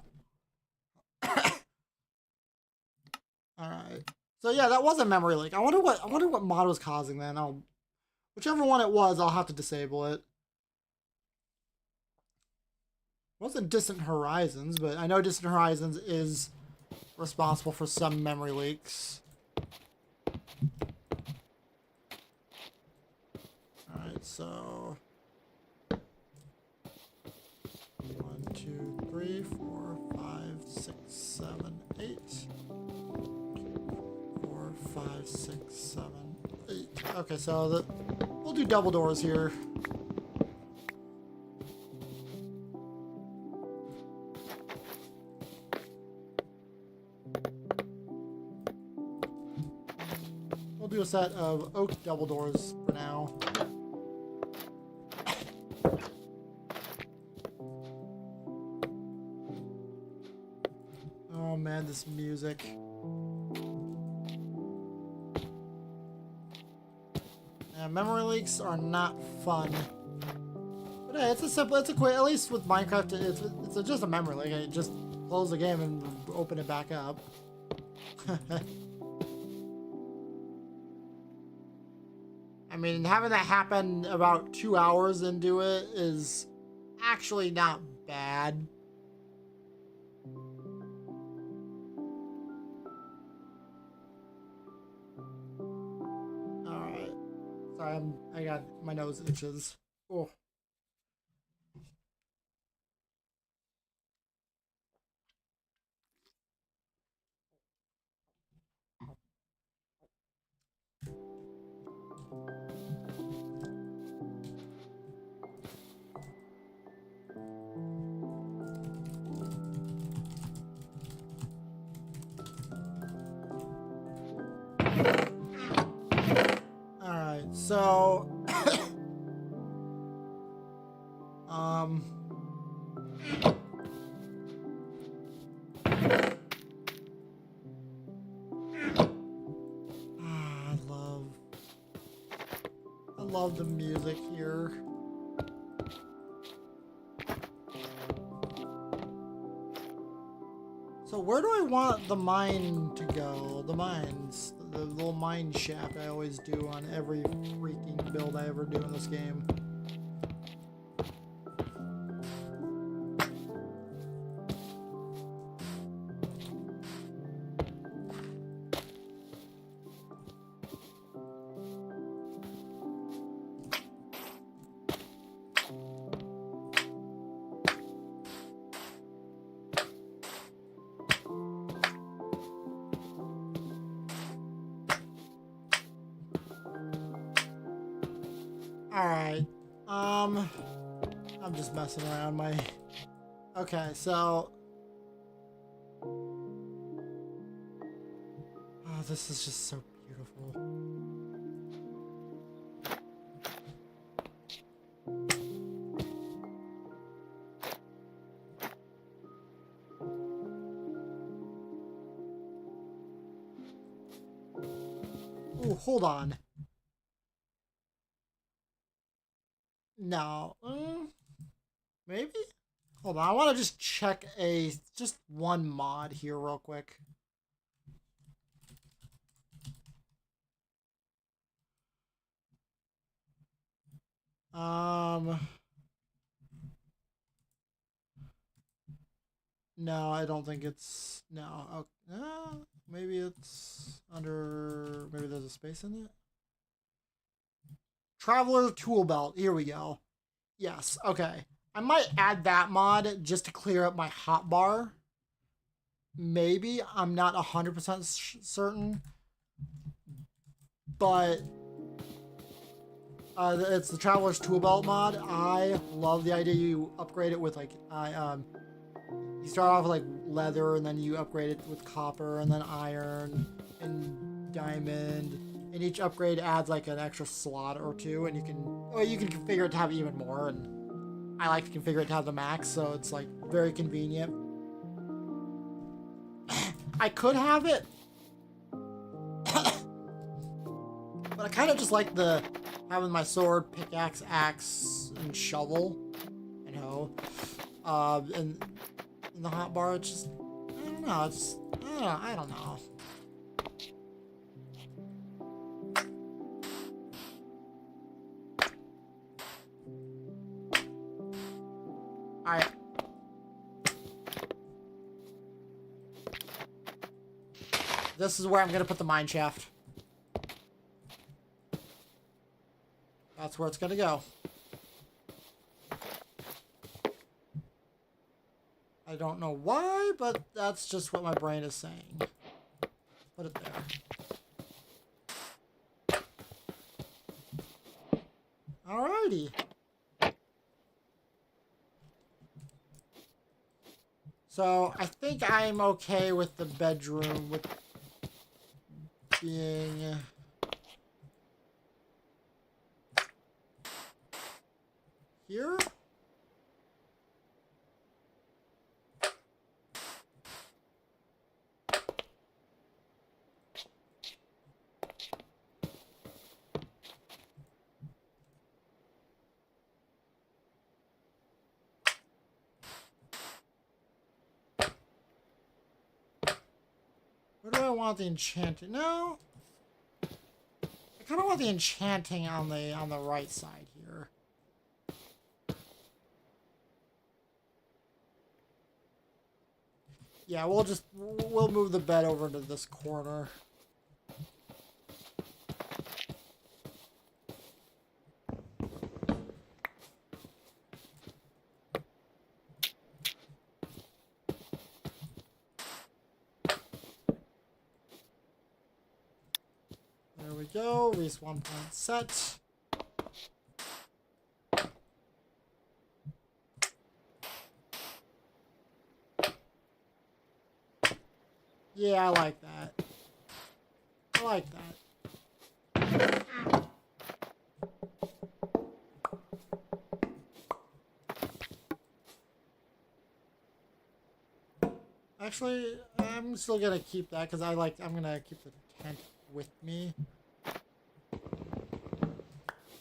A: All right. So yeah, that was a memory leak. I wonder what mod was causing that. Whichever one it was, I'll have to disable it. It wasn't Distant Horizons, but I know Distant Horizons is responsible for some memory leaks. All right, so 1, 2, 3, 4, 5, 6, 7, 8. 4, 5, 6, 7, 8. Okay, so we'll do double doors here. We'll do a set of oak double doors for now. Oh man, this music. Yeah, memory leaks are not fun. But hey, it's a quick, at least with Minecraft, it's just a memory leak. You just close the game and open it back up. I mean, having that happen about 2 hours into it is actually not bad. Alright. Sorry, I got my nose itches. Oh. Alright, so um I love the music here. So where do I want the mine to go? The mines. The little mine shaft I always do on every freaking build I ever do in this game. Alright. I'm just messing around my... Okay, so... Oh, this is just so beautiful. Ooh, hold on. No. Maybe? Hold on, I want to just check just one mod here real quick. No, I don't think it's no. Maybe it's under. Maybe there's a space in it. Traveler tool belt. Here we go. Yes. Okay. I might add that mod just to clear up my hotbar. Maybe. I'm not 100% certain. But it's the Traveler's Tool Belt mod. I love the idea you upgrade it with like you start off with like leather and then you upgrade it with copper and then iron and diamond. And each upgrade adds like an extra slot or two, and you can configure it to have even more. And I like to configure it to have the max, so it's like very convenient. I could have it, but I kind of just like having my sword, pickaxe, axe, and shovel, and hoe, and in the hotbar. It's just I don't know. I don't know. Alright. This is where I'm gonna put the mine shaft. That's where it's gonna go. I don't know why, but that's just what my brain is saying. Put it there. Alrighty. So, I think I'm okay with the bedroom with being here. Where do I want the enchanting? No. I kind of want the enchanting on the right side here. Yeah, we'll move the bed over to this corner. There we go. Respawn point set. Yeah, I like that. I like that. Actually, I'm still gonna keep that because I'm gonna keep the tent with me.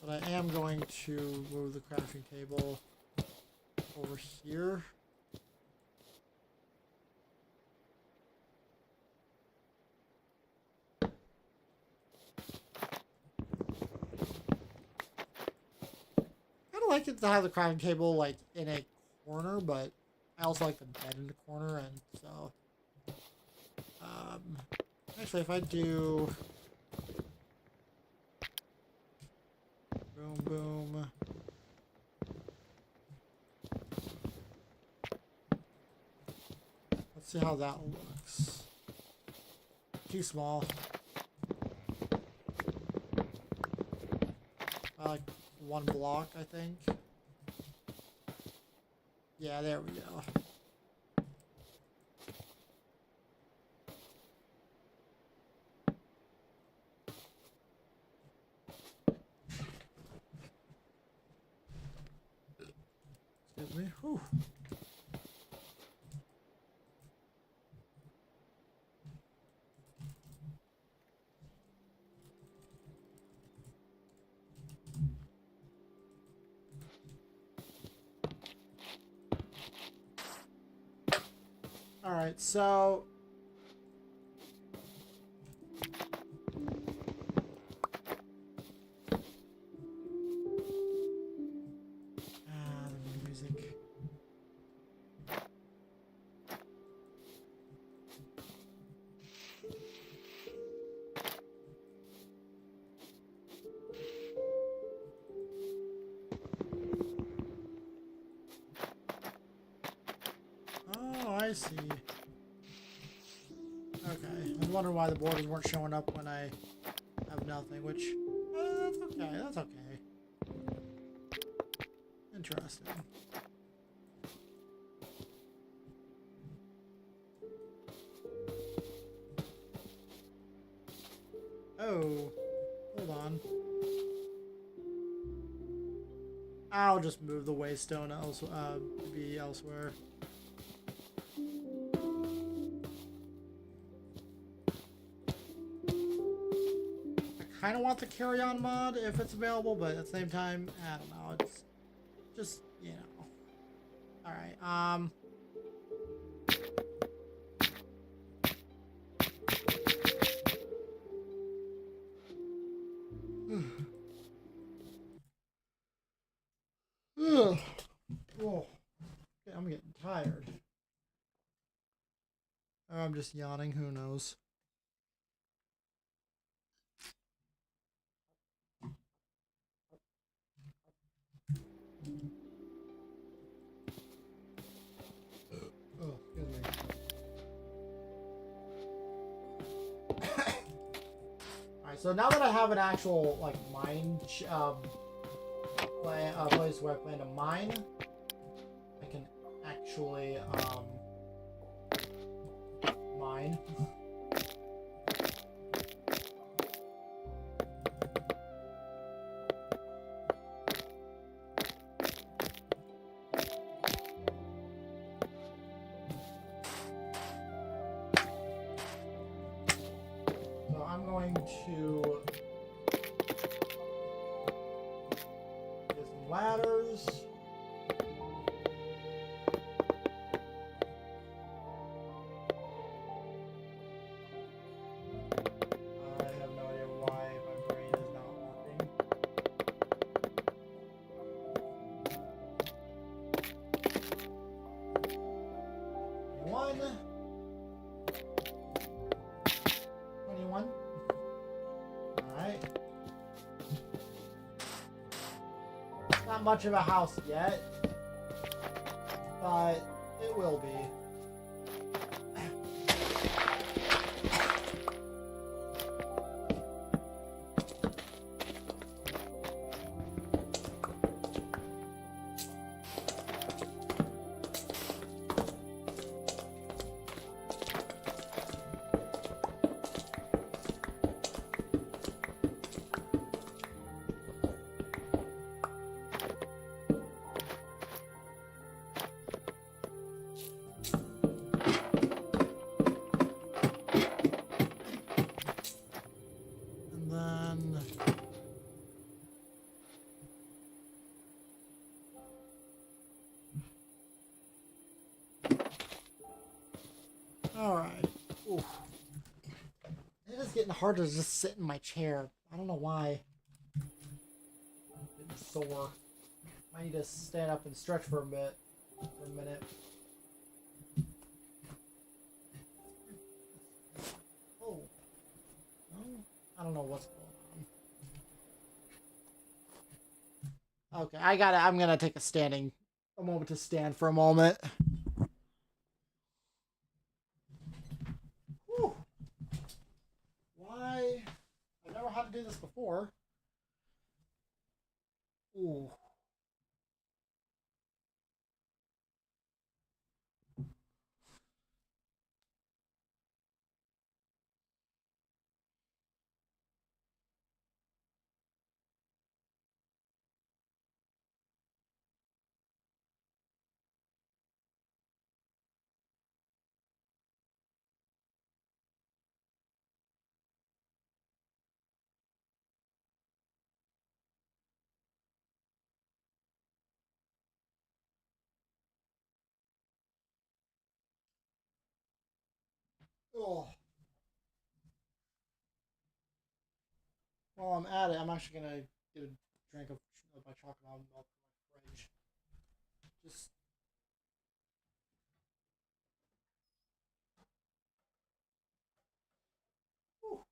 A: But I am going to move the crafting table over here. I like it to have the crafting table like in a corner, but I also like the bed in the corner, and so actually if I do boom boom, let's see how that looks. Too small. I like one block, I think. Yeah, there we go. Excuse me. Whew. All right, so the music. Oh, I see. Okay, I was wondering why the borders weren't showing up when I have nothing, which that's okay. That's okay. Interesting. Oh, hold on. I'll just move the waystone to be elsewhere. I kind of want the carry-on mod if it's available, but at the same time, I don't know. It's just, you know. All right. Ugh. Oh, I'm getting tired. Or I'm just yawning. Who knows? Oh, excuse me. Alright, so now that I have an actual, like, place where I plan to mine, I can actually, mine. So I'm going to get some ladders. I have no idea why my brain is not working. One. 21. Alright. Not much of a house yet, but it will be. Alright. It is getting harder to just sit in my chair. I don't know why. I'm getting sore. I need to stand up and stretch for a minute. Oh. No? I don't know what's going on. Okay, I'm gonna take a moment to stand for a moment. Whew. Why? I've never had to do this before. Ooh. Oh. While I'm at it, I'm actually gonna get a drink of my chocolate almond milk from my fridge. Just whew.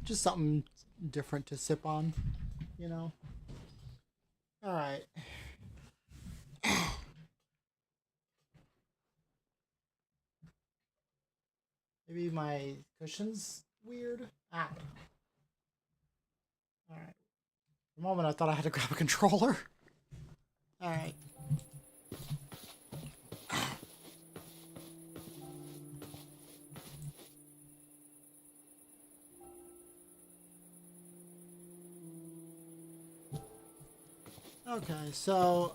A: Just something different to sip on, you know. All right. Maybe my cushion's weird. Ah. All right. For a moment, I thought I had to grab a controller. All right. Okay, so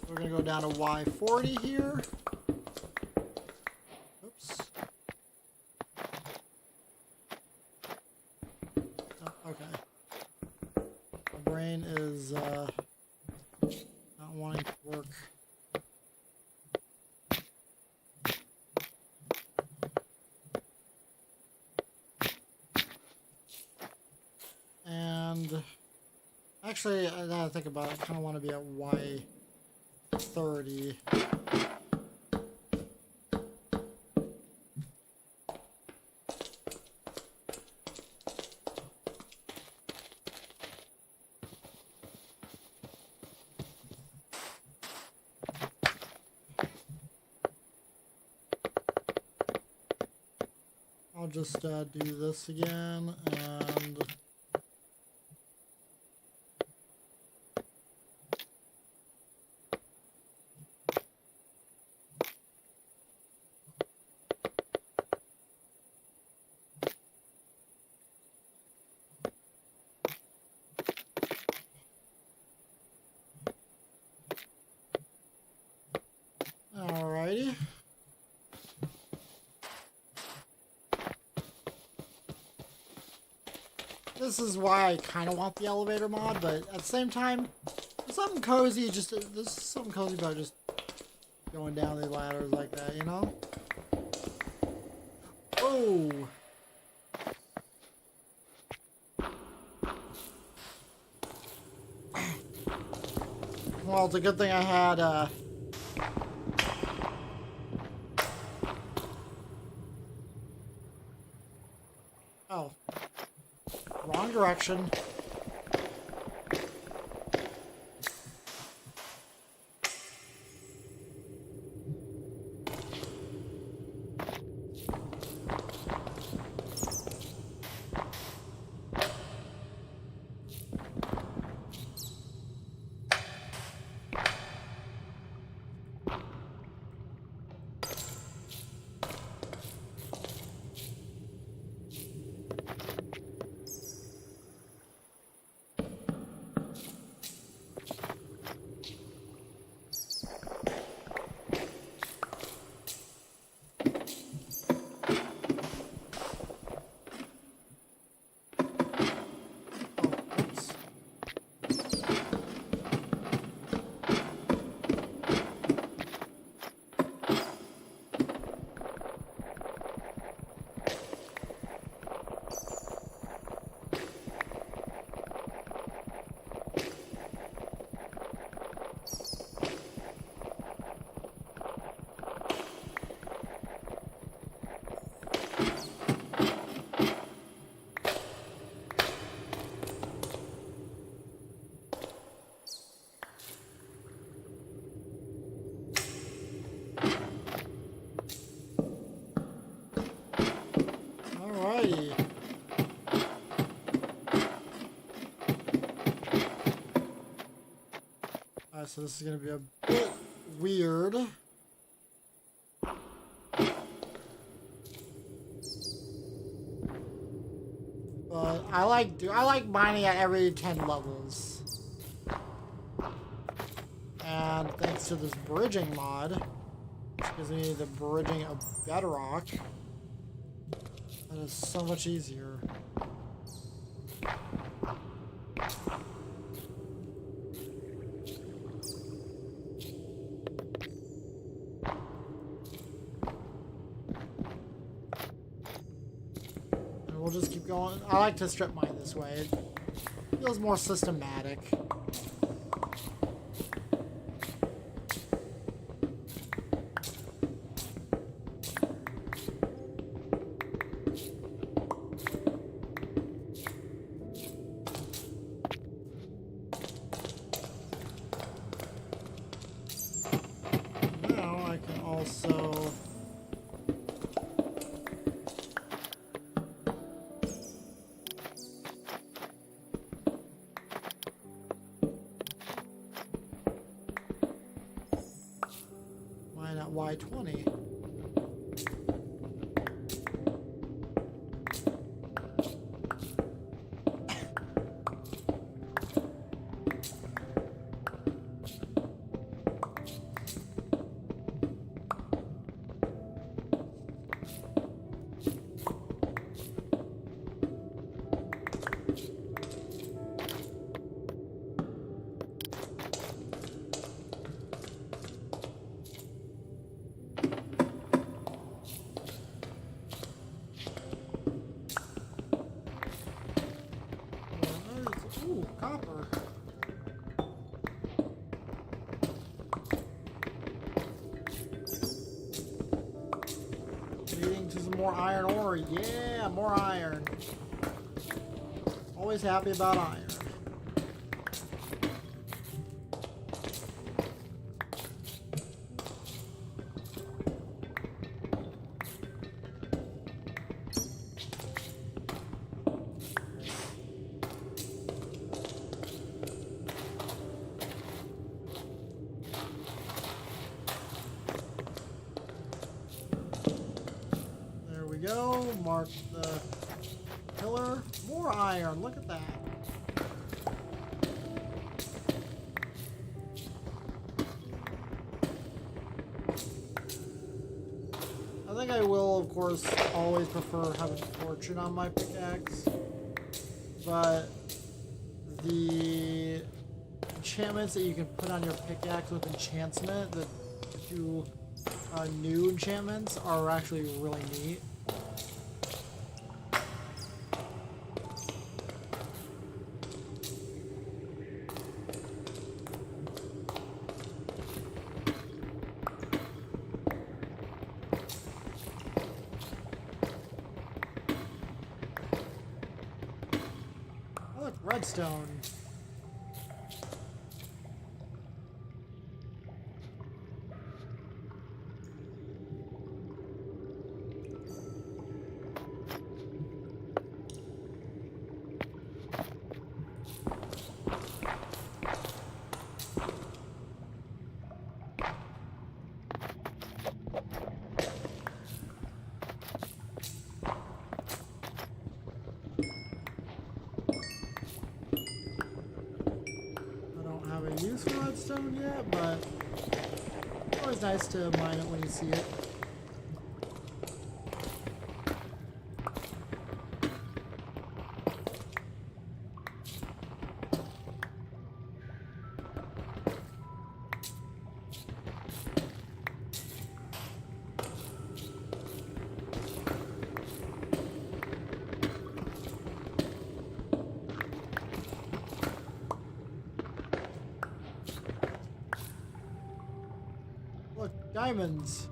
A: we're gonna go down to Y40 here. Oops. Oh, okay. My brain is not wanting to work. And actually, now that I think about it, I kind of want to be at Y30. I'll just do this again, and alrighty. This is why I kind of want the elevator mod, but at the same time, there's something cozy. There's something cozy about just going down the ladders like that, you know? Oh! Well, it's a good thing I had, oh. Wrong direction. Yeah, so this is gonna be a bit weird. But I like mining at every 10 levels. And thanks to this bridging mod, which gives me the bridging of bedrock, that is so much easier. And we'll just keep going. I like to strip mine this way. It feels more systematic. Now I can also mine at Y20. Ooh, copper. Leading to some more iron ore. Yeah, more iron. Always happy about iron. There we go. Mark the pillar. More iron. Look at that. I think I will, of course, always prefer having fortune on my pickaxe. But the enchantments that you can put on your pickaxe with enchantment, the two new enchantments, are actually really neat. Oh, look, redstone. Use for redstone yet, but it's always nice to mine it when you see it. Look, diamonds.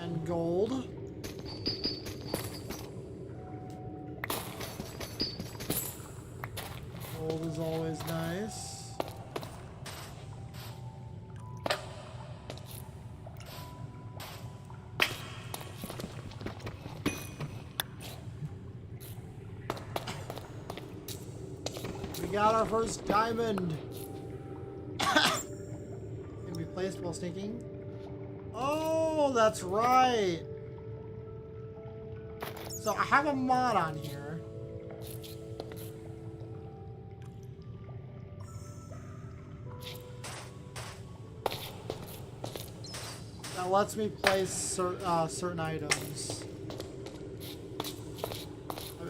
A: And gold. Gold is always nice. got our first diamond. Can be placed while sneaking. Oh, that's right. So I have a mod on here. That lets me place certain items.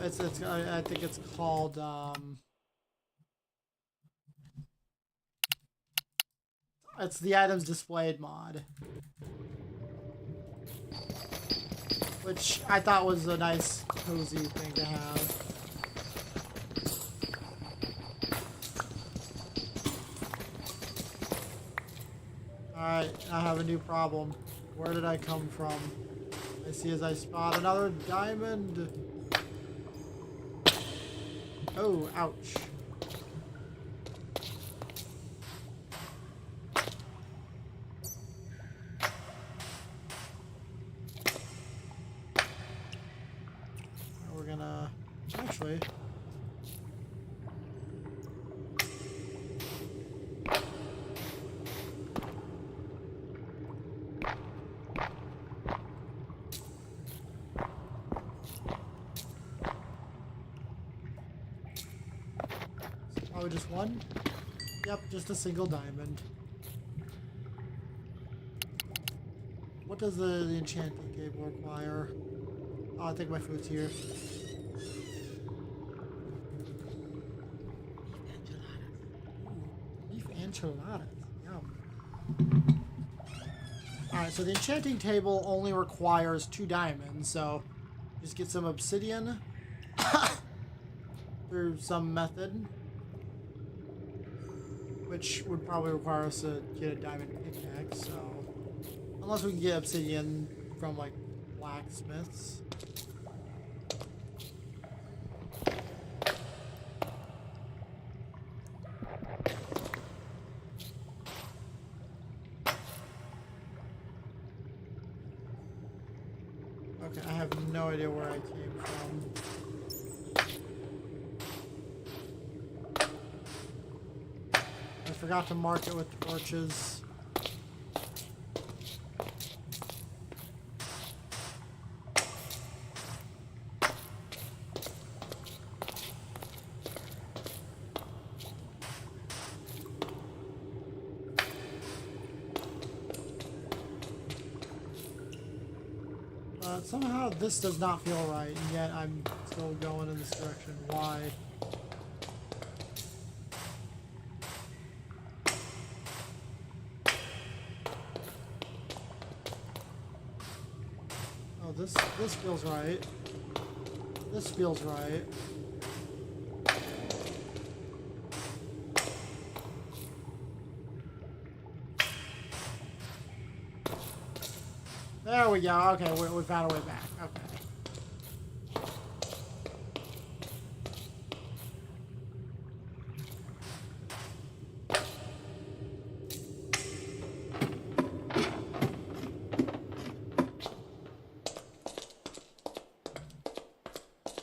A: I think it's called it's the items displayed mod, which I thought was a nice cozy thing to have. Alright, I have a new problem. Where did I come from? I see as I spot another diamond. Oh, ouch. We're gonna... Actually... Oh, just one? Yep, just a single diamond. What does the enchanting table require? Oh, I think my food's here. Beef enchiladas. Yum. Alright, so the enchanting table only requires 2 diamonds, so just get some obsidian through some method, which would probably require us to get a diamond pickaxe, so unless we can get obsidian from like blacksmiths. Okay, I have no idea where I came from. I forgot to mark it with torches. Somehow this does not feel right, and yet I'm still going in this direction. Why? Oh, this feels right. This feels right. There we go. Okay, we found a way back. Okay.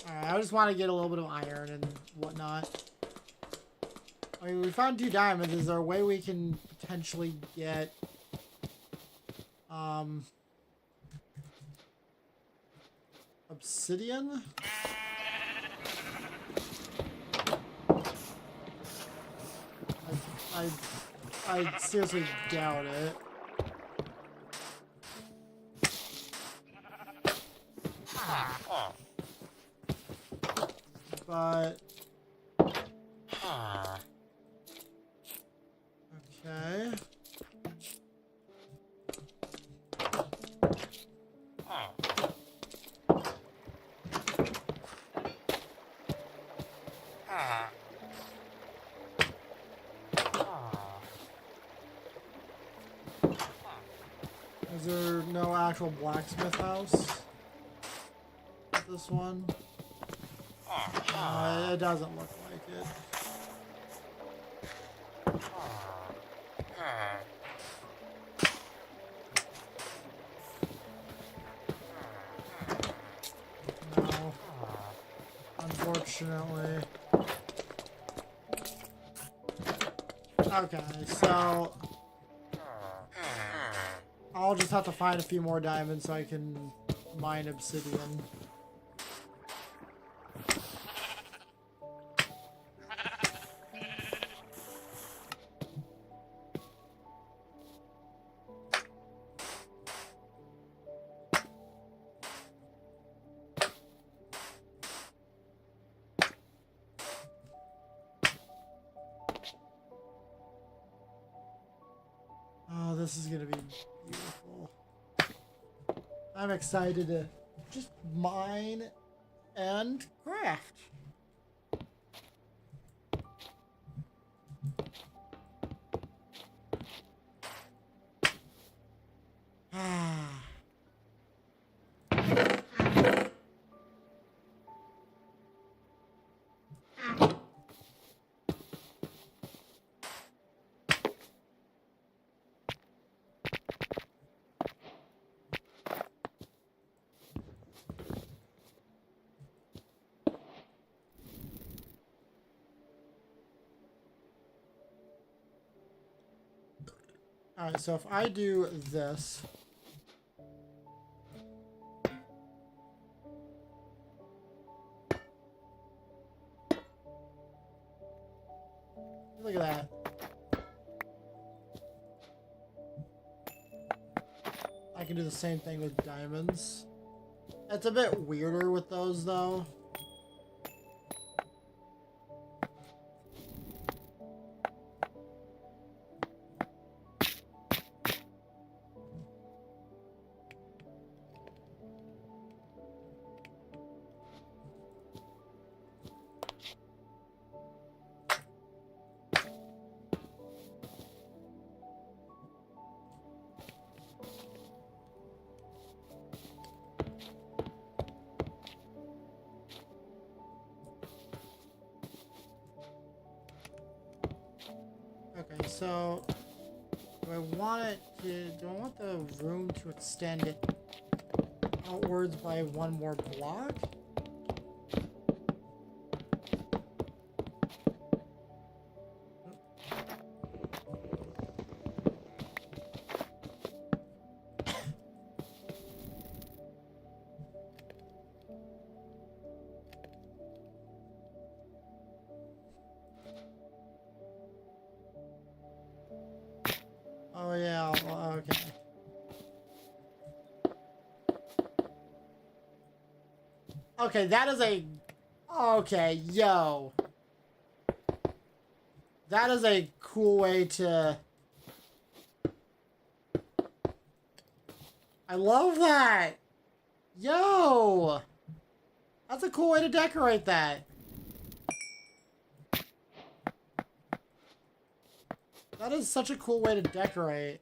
A: Alright, I just want to get a little bit of iron and whatnot. I mean, we found 2 diamonds. Is there a way we can potentially get obsidian? I seriously doubt it. But okay. Is there no actual blacksmith house? This one? It doesn't look like it. No. Unfortunately. Okay, so I'll just have to find a few more diamonds so I can mine obsidian. Oh, this is gonna be beautiful. I'm excited to just mine and craft. Alright, so if I do this. Look at that. I can do the same thing with diamonds. It's a bit weirder with those though. Okay, so do I want it to, do I want the room to extend it outwards by one more block? Oh yeah, well, okay. Okay, that is a... Okay, yo. That is a cool way to... I love that! Yo! That's a cool way to decorate that. That is such a cool way to decorate.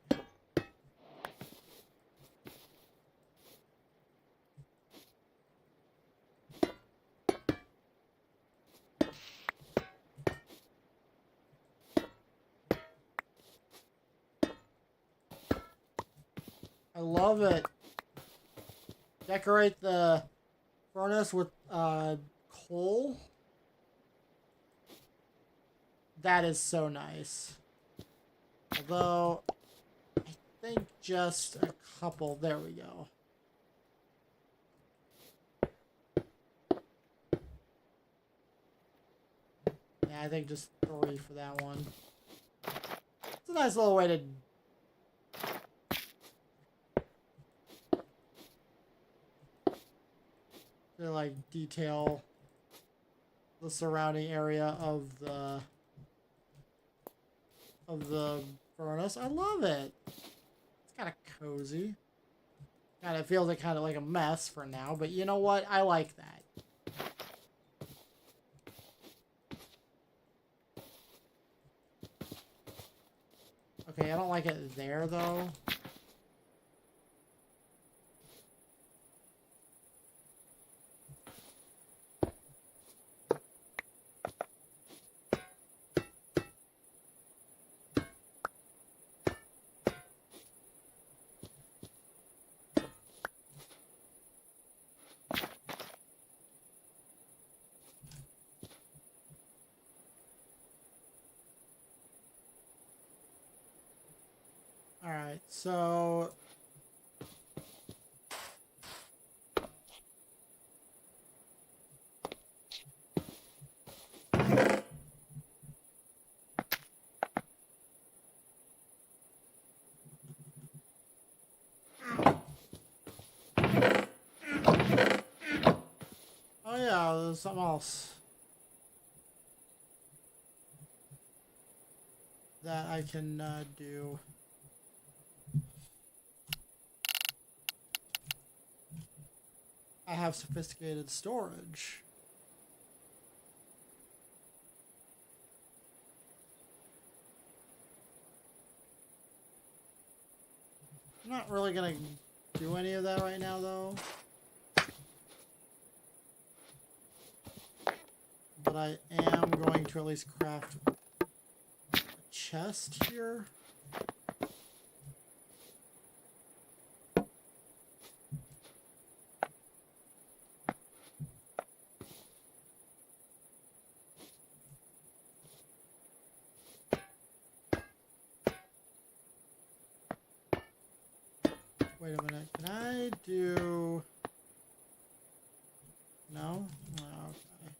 A: I love it. Decorate the furnace with coal. That is so nice. Although, I think just a couple. There we go. Yeah, I think just 3 for that one. It's a nice little way to... like detail the surrounding area of the furnace. I love it. It's kind of cozy. Kind of feels like kind of like a mess for now, but you know what? I like that. Okay, I don't like it there though. Alright, so... Oh yeah, there's something else that I can do. I have sophisticated storage. I'm not really gonna do any of that right now though. But I am going to at least craft a chest here. Wait a minute, can I do... No? Oh, okay.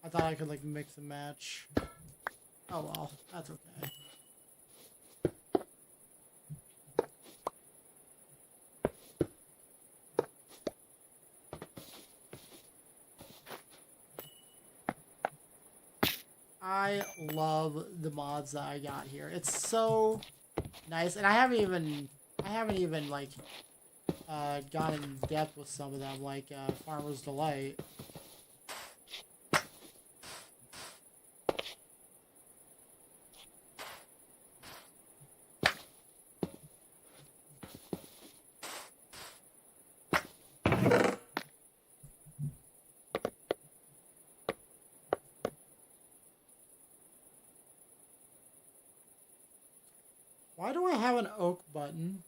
A: I thought I could like mix and match. Oh well, that's okay. I love the mods that I got here. It's so nice, and I haven't even like gone in depth with some of them, like Farmer's Delight. Why do I have an oak button?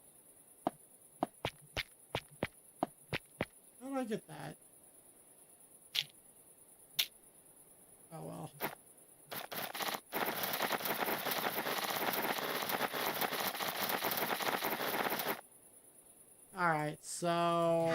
A: How do I get that? Oh well. Alright, so...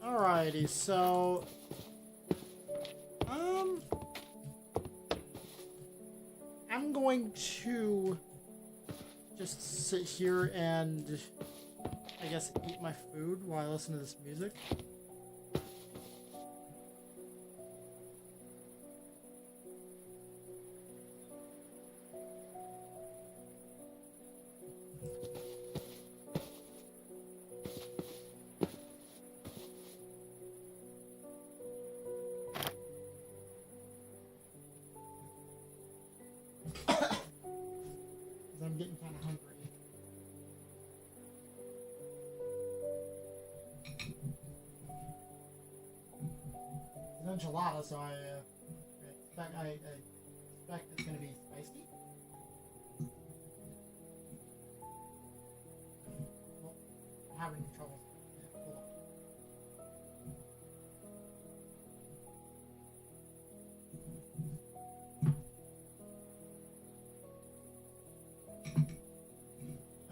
A: Alrighty, so... I'm going to just sit here and, I guess, eat my food while I listen to this music. I'm getting kind of hungry. It's an enchilada, so I expect it's going to be spicy. Well, I'm having trouble.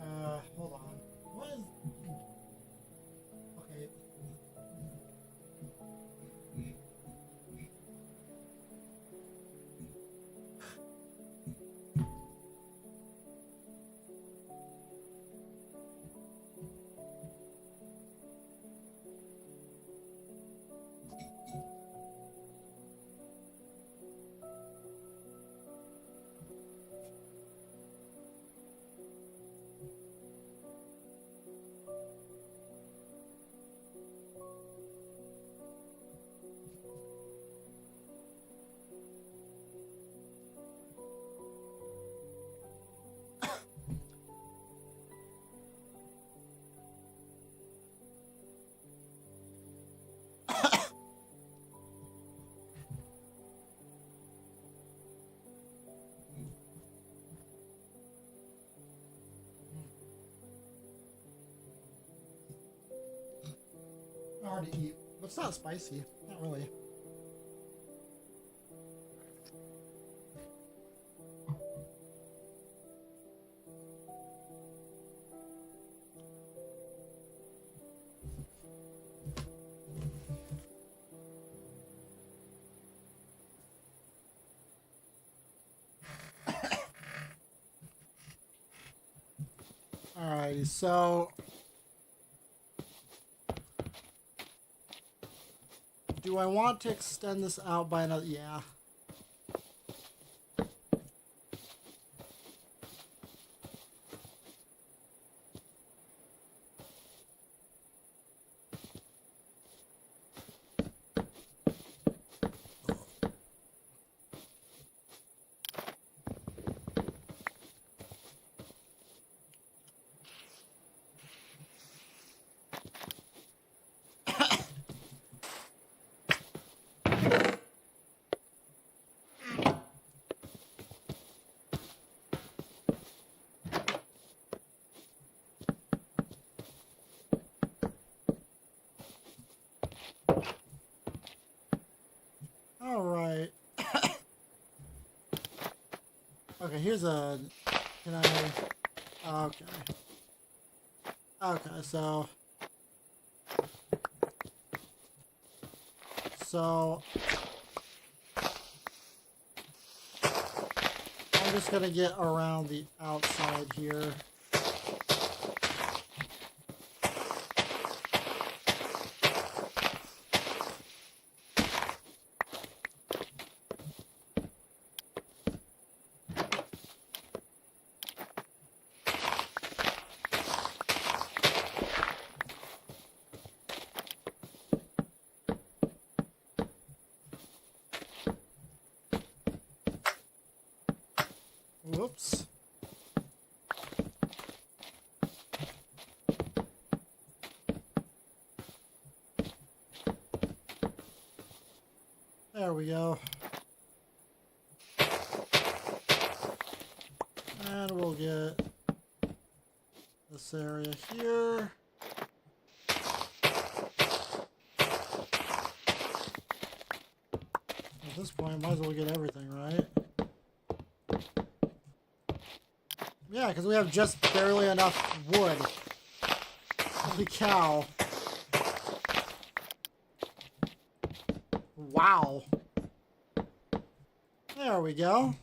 A: Yeah, hold on. Hold on. What is... Okay. hard to eat, but it's not spicy. Not really. Alrighty, so do I want to extend this out by another? Yeah. All right. Okay, here's a. Can I? Okay. Okay, so. I'm just gonna get around the outside here. Whoops. There we go. And we'll get this area here. At this point, might as well get everything, right? Yeah, because we have just barely enough wood. Holy cow. Wow. There we go.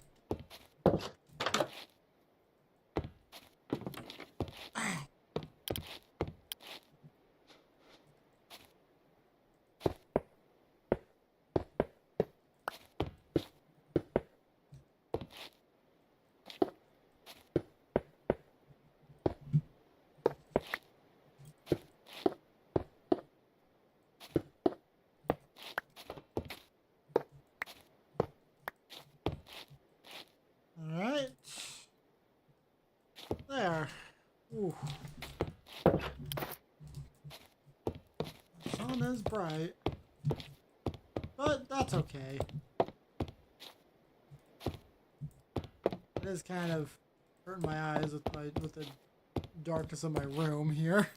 A: Alright. There. Ooh. The sun is bright. But that's okay. It is kind of hurting my eyes with the darkness of my room here.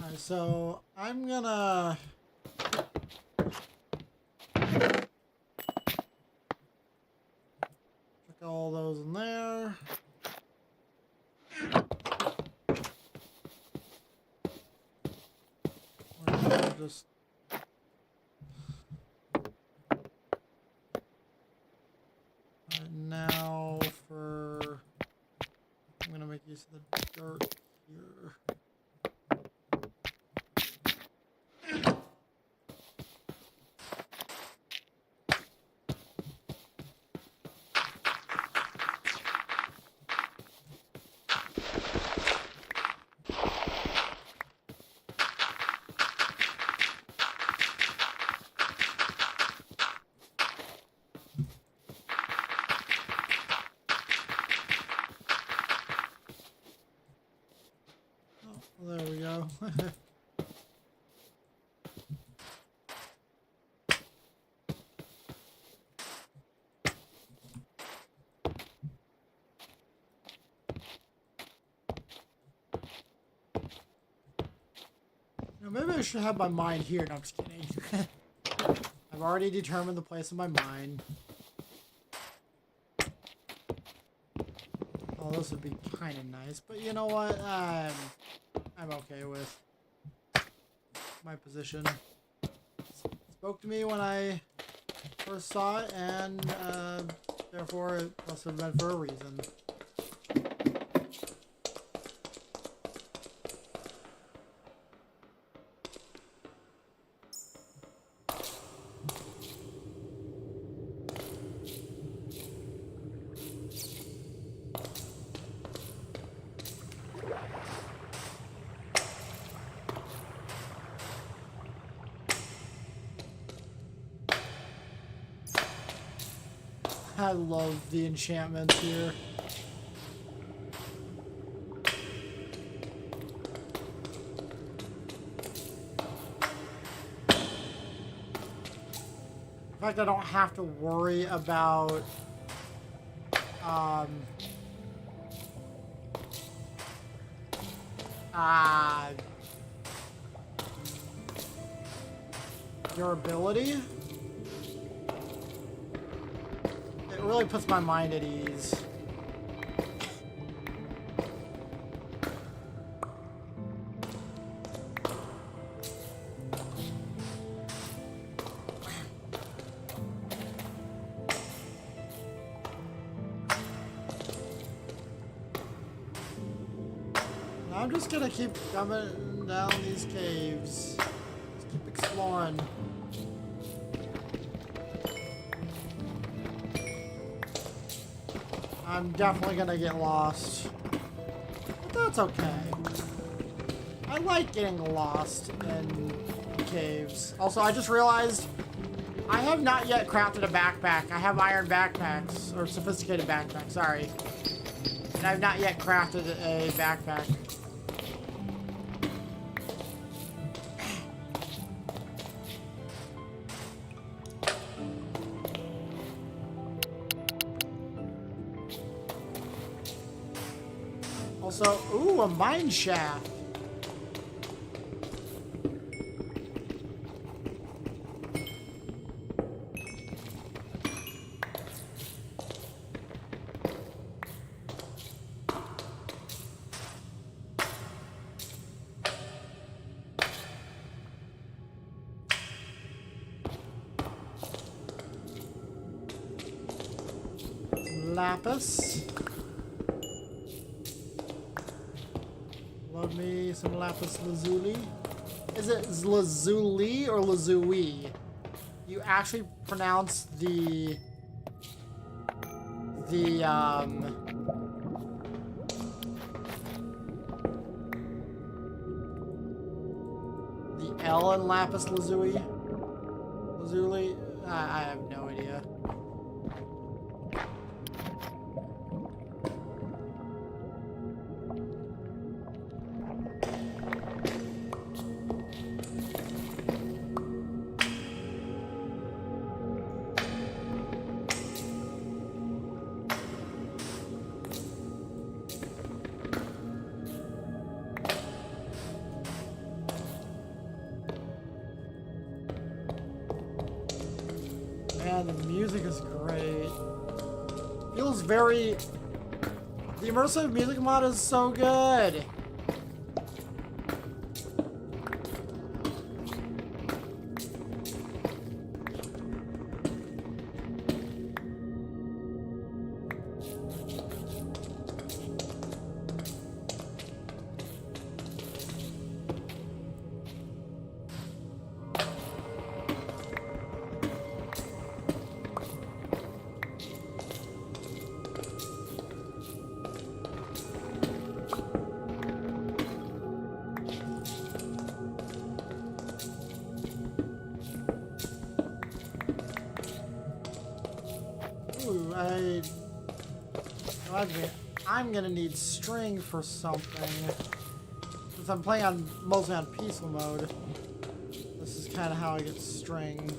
A: Alright, so I'm gonna check all those in there. Just now for I'm gonna make use of the dirt here. Well, there we go. Maybe I should have my mine here. No, I'm just kidding. I've already determined the place of my mine. Oh, this would be kind of nice, but you know what? I'm okay with my position. Spoke to me when I first saw it, and therefore it must have been for a reason. I love the enchantments here. In fact, I don't have to worry about durability. It really puts my mind at ease. I'm just gonna keep coming down these caves. Just keep exploring. I'm definitely gonna get lost. But that's okay. I like getting lost in caves. Also, I just realized I have not yet crafted a backpack. I have iron backpacks, or sophisticated backpacks, sorry. And I've not yet crafted a backpack. Also, ooh, a mine shaft. Lapis. Love me some lapis lazuli. Is it lazuli or lazuli? You actually pronounce the L in lapis lazuli? Lazuli? I have no idea. Man, the music is great. Feels very... The immersive music mod is so good. I'm gonna need string for something. Since I'm playing on mostly on peaceful mode, this is kind of how I get string.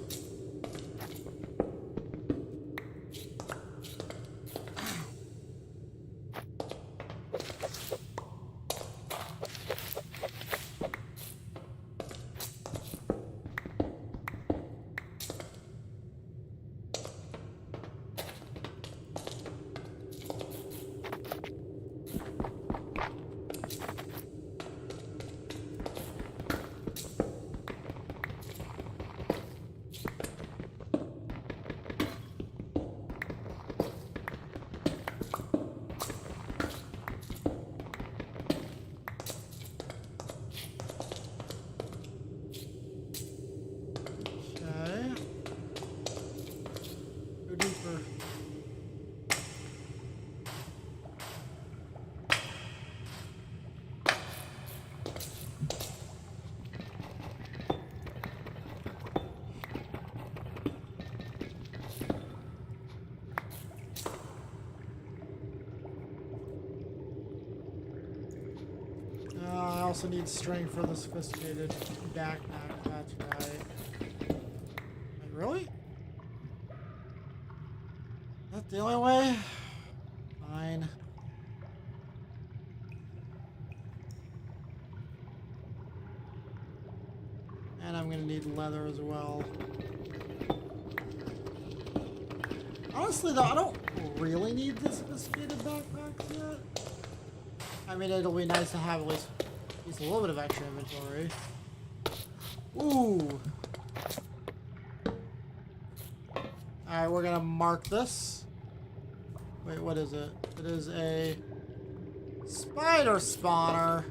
A: also need string for the sophisticated backpack. That's right. Wait, really? That's the only way? Fine. And I'm gonna need leather as well. Honestly though, I don't really need the sophisticated backpacks yet. I mean, it'll be nice to have at least a little bit of extra inventory. Ooh. Alright, we're gonna mark this. Wait, what is it? It is a spider spawner.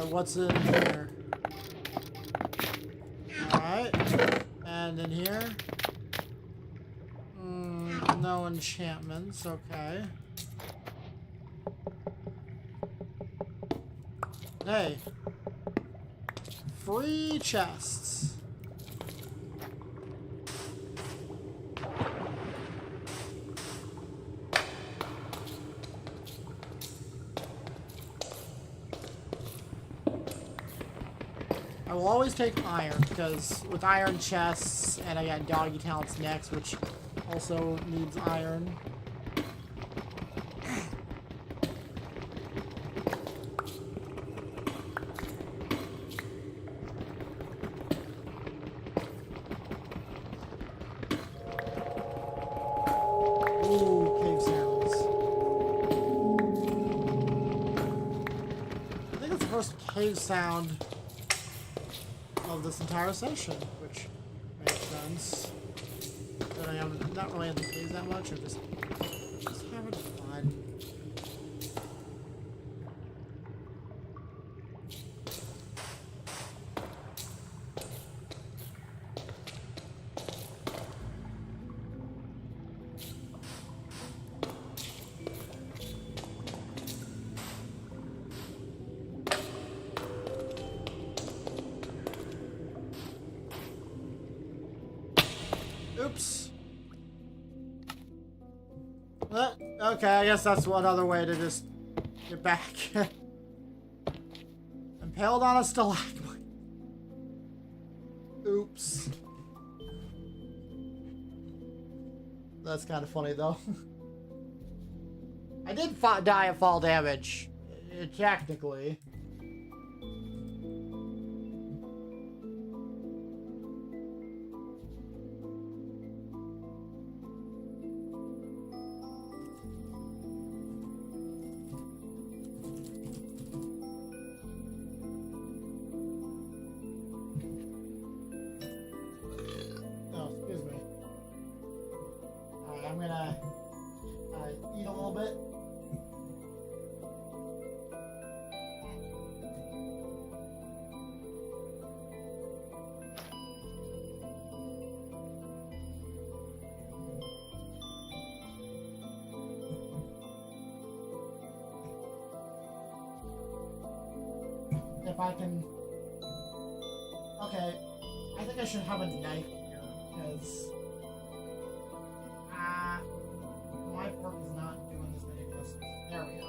A: What's in here? Alright. And in here? No enchantments, okay. Hey. Free chests. I will always take iron, because with iron chests, and I got doggy talents next, which also needs iron. Ooh, cave sounds. I think it's the first cave sound of this entire session, which makes sense. But I am not really in the caves that much, I'm just having fun. Oops. Okay, I guess that's one other way to just get back. Impaled on a stalagmite. Oops. That's kind of funny, though. I did die of fall damage, technically. I'm gonna eat a little bit. If I can... Okay, I think I should have a knife here, because... my fork is not doing this ridiculous. There we go.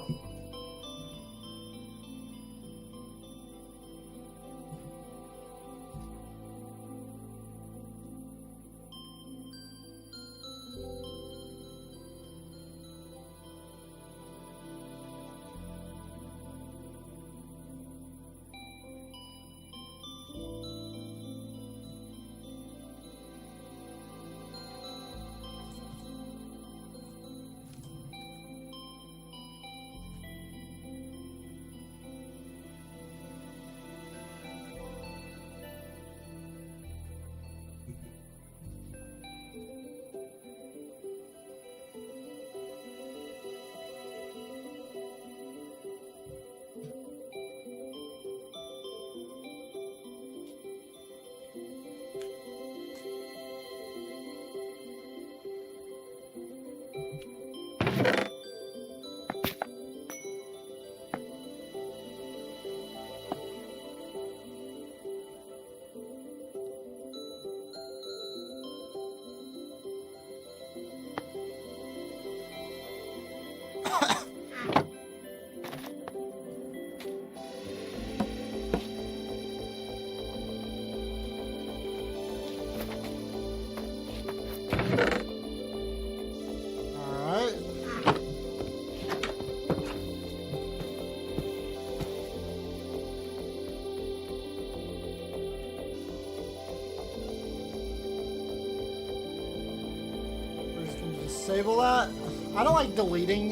A: disable that. I don't like deleting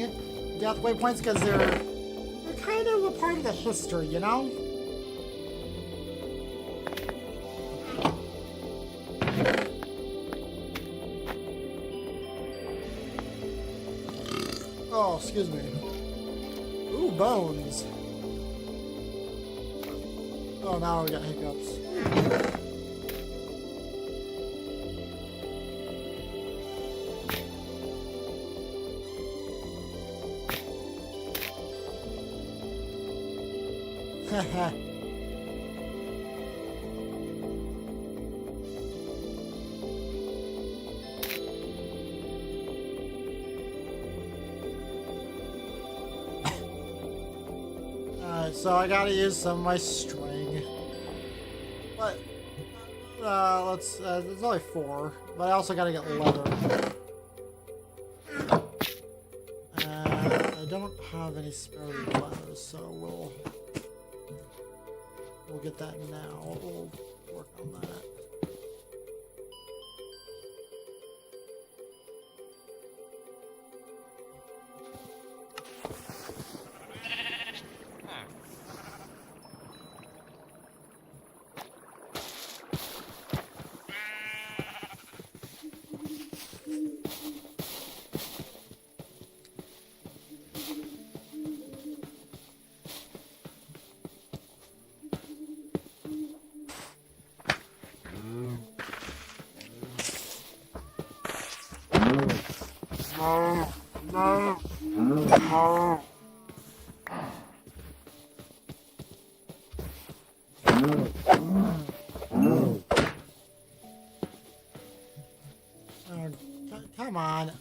A: death waypoints because they're kind of a part of the history, you know? Oh, excuse me. Ooh, bones. Oh, now we got hiccups. Haha. Alright, so I gotta use some of my string. But, there's only 4. But I also gotta get leather. I don't have any spare leather, so we'll get that now. We'll work on that. Come on.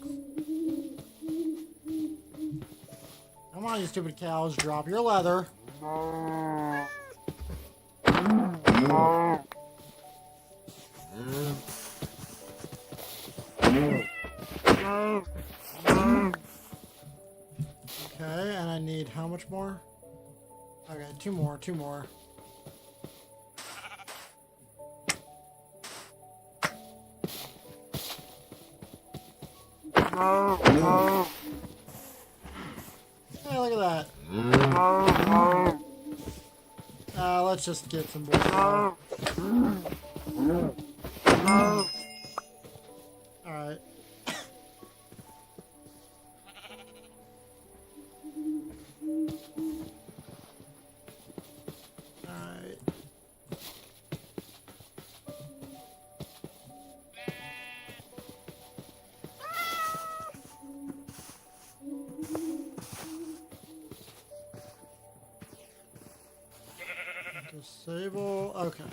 A: Come on, you stupid cows. Drop your leather. Okay, and I need how much more? Okay, two more. Hey, look at that. Let's just get some more. Alright. Alright. Disable. Okay.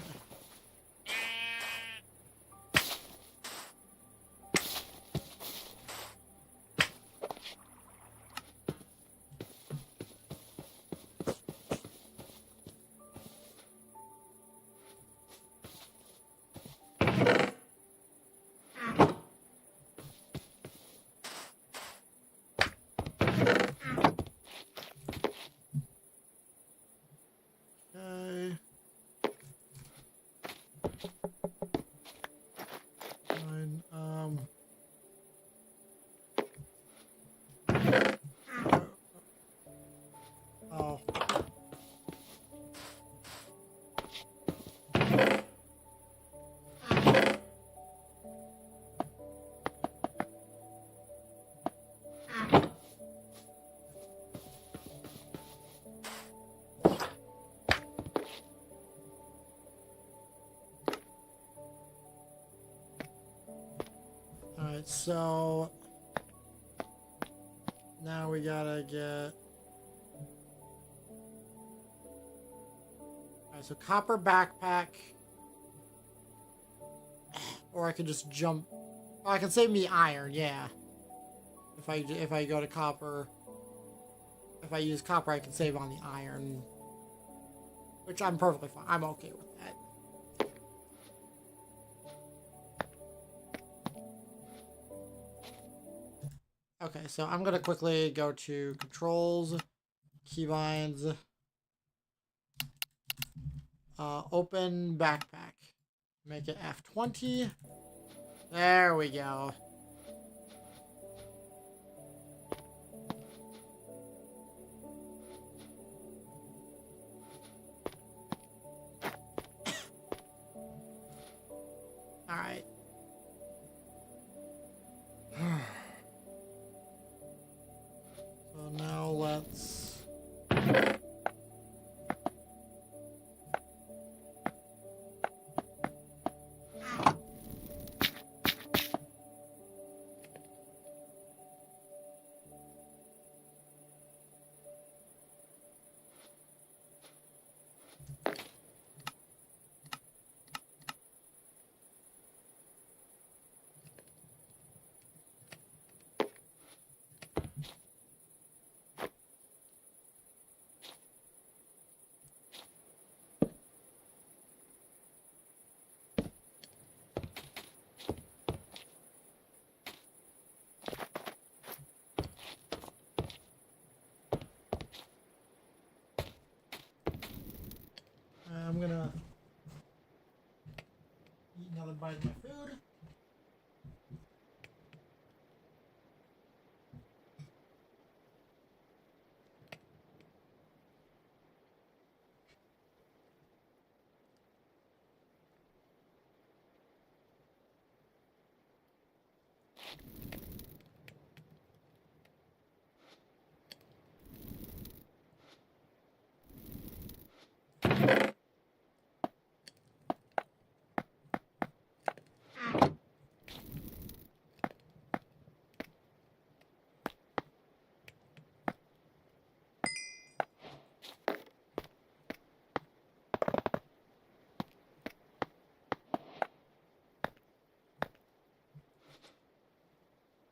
A: Okay. Fine. Oh. Alright, so now we gotta get. Alright, so copper backpack. Or I could just jump. Oh, I can save me iron, yeah. If I go to copper. If I use copper, I can save on the iron. Which I'm perfectly fine. I'm okay with that. Okay, so I'm gonna quickly go to controls, keybinds, open backpack. Make it F20. There we go. Alright. So now let's... I'm gonna eat another bite of my food.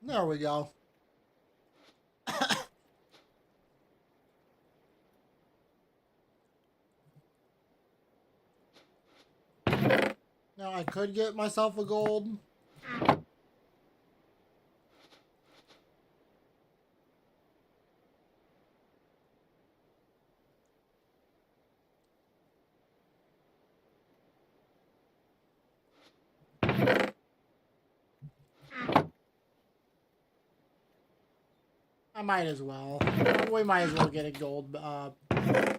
A: There we go. Now I could get myself a gold. I might as well. We might as well get a gold backpack.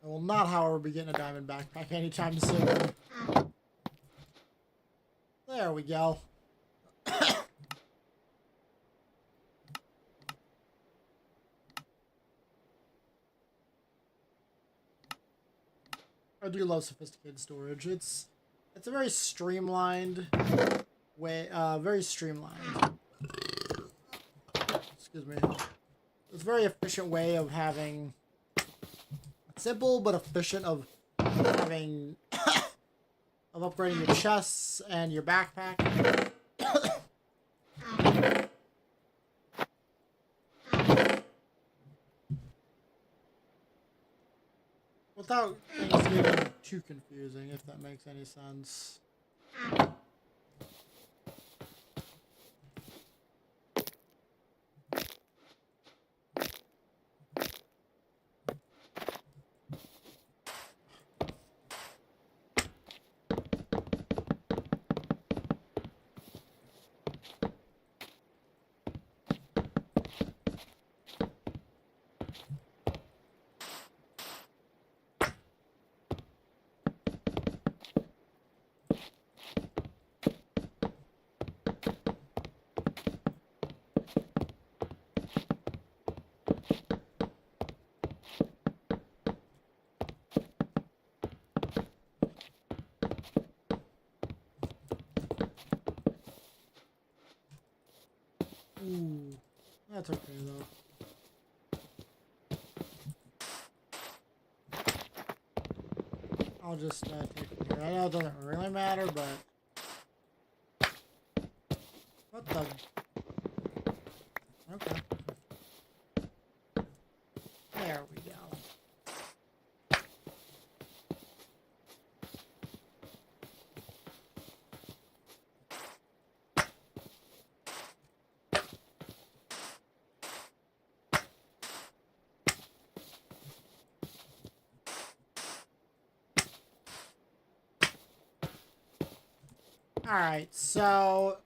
A: I will not, however, be getting a diamond backpack anytime soon. There we go. I do love sophisticated storage. It's a very streamlined way. Very streamlined. Excuse me. It's a very efficient way of having. Simple but efficient of having of upgrading your chests and your backpack. Without things getting too confusing, if that makes any sense. Ooh, that's okay though. I'll just take it here. I know it doesn't really matter, but what the? Okay. There we go. Alright, so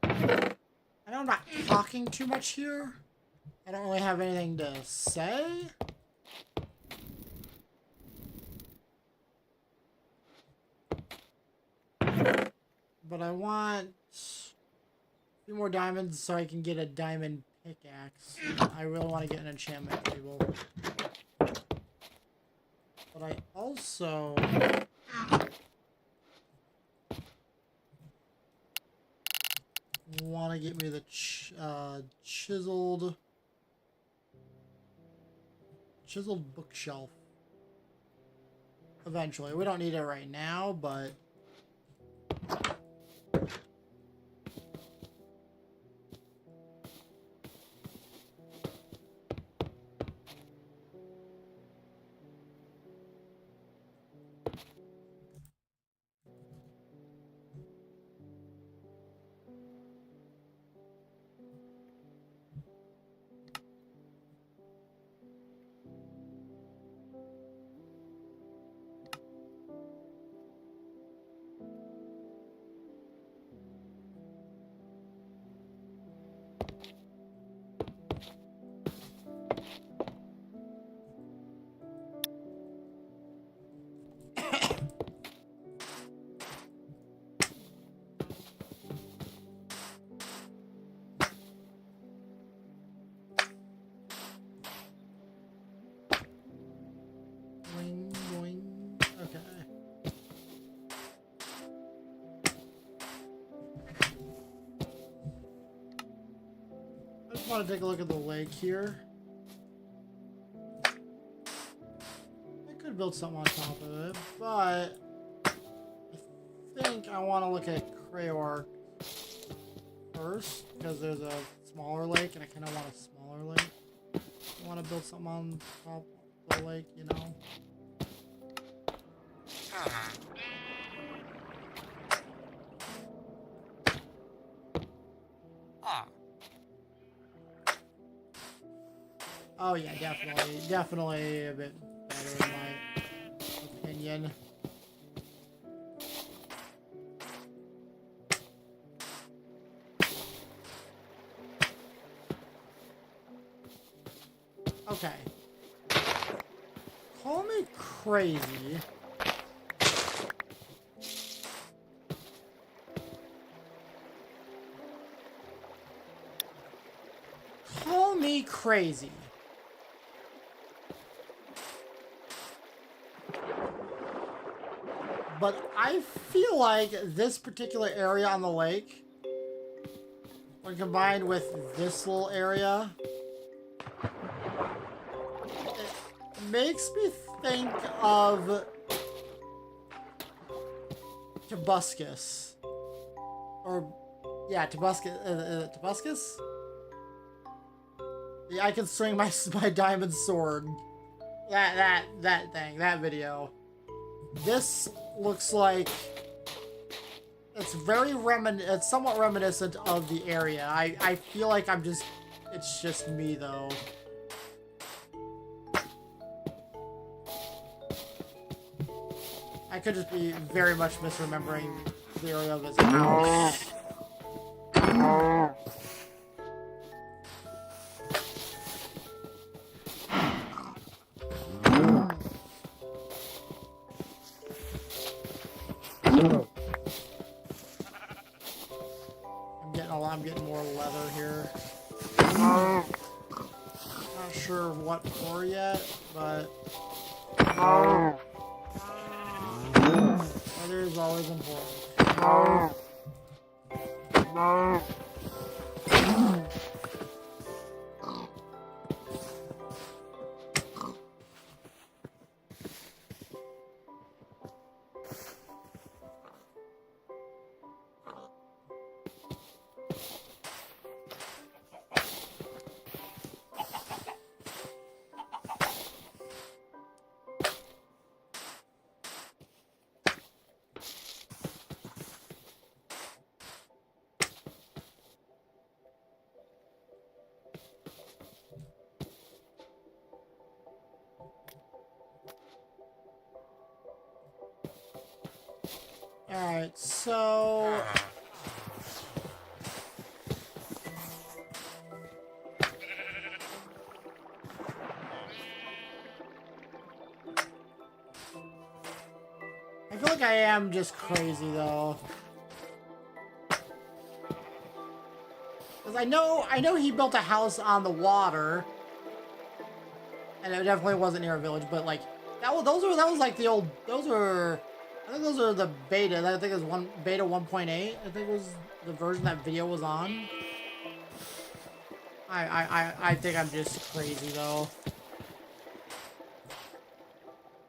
A: I don't I'm not talking too much here. I don't really have anything to say. But I want a few more diamonds so I can get a diamond pickaxe. I really want to get an enchantment table. But I also want to get me the chiseled bookshelf. Eventually. We don't need it right now, but okay. I just want to take a look at the lake here. I could build something on top of it, but I think I want to look at Crayork first, because there's a smaller lake, and I kind of want a smaller lake. I want to build something on top of the lake, you know? Oh yeah, definitely a bit better in my opinion. Okay. Call me crazy. Call me crazy. But I feel like this particular area on the lake, when combined with this little area, it makes me think of Tobuscus. Or, yeah, Tobuscus. Tobuscus? Yeah, I can swing my diamond sword. That thing, that video. This looks like it's it's somewhat reminiscent of the area. I feel like it's just me though. I could just be very much misremembering the area of his house. I'm getting more leather here. Not sure what for yet, but leather is always important. Alright, so I am just crazy though. Because I know he built a house on the water. And it definitely wasn't near a village, but like that was like the old, I think those are the beta. I think it was beta 1.8. I think it was the version that video was on. I think I'm just crazy though.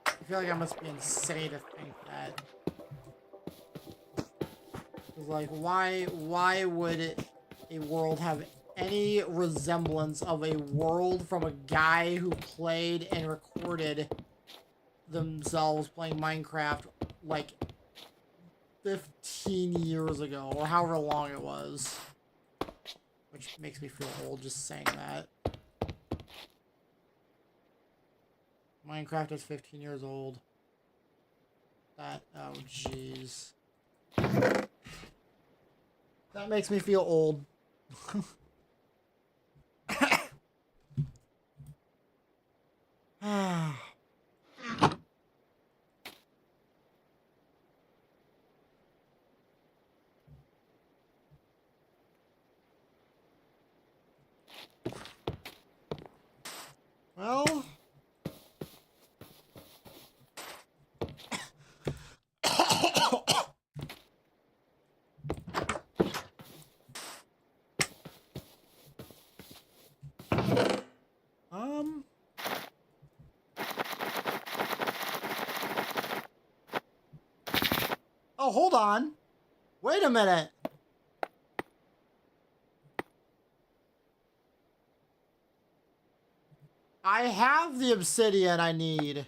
A: I feel like I must be insane to think that. Cause like why would a world have any resemblance of a world from a guy who played and recorded themselves playing Minecraft like 15 years ago, or however long it was. Which makes me feel old just saying that. Minecraft is 15 years old. That, oh jeez. That makes me feel old. Well... Oh, hold on. Wait a minute. I have the obsidian I need.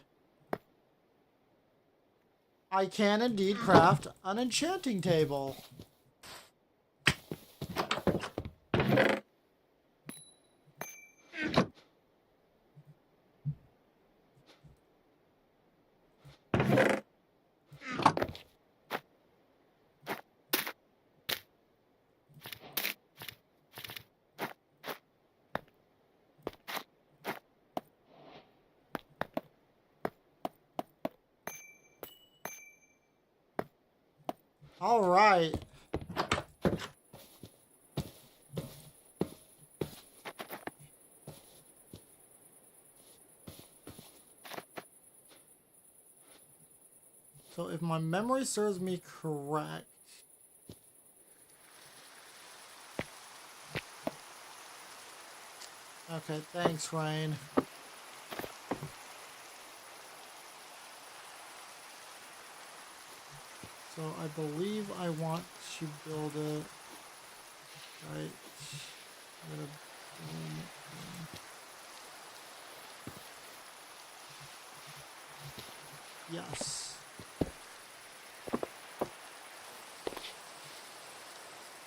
A: I can indeed craft an enchanting table. All right. So if my memory serves me correct, okay, thanks, Rain. So I believe I want to build it right. I'm gonna yes.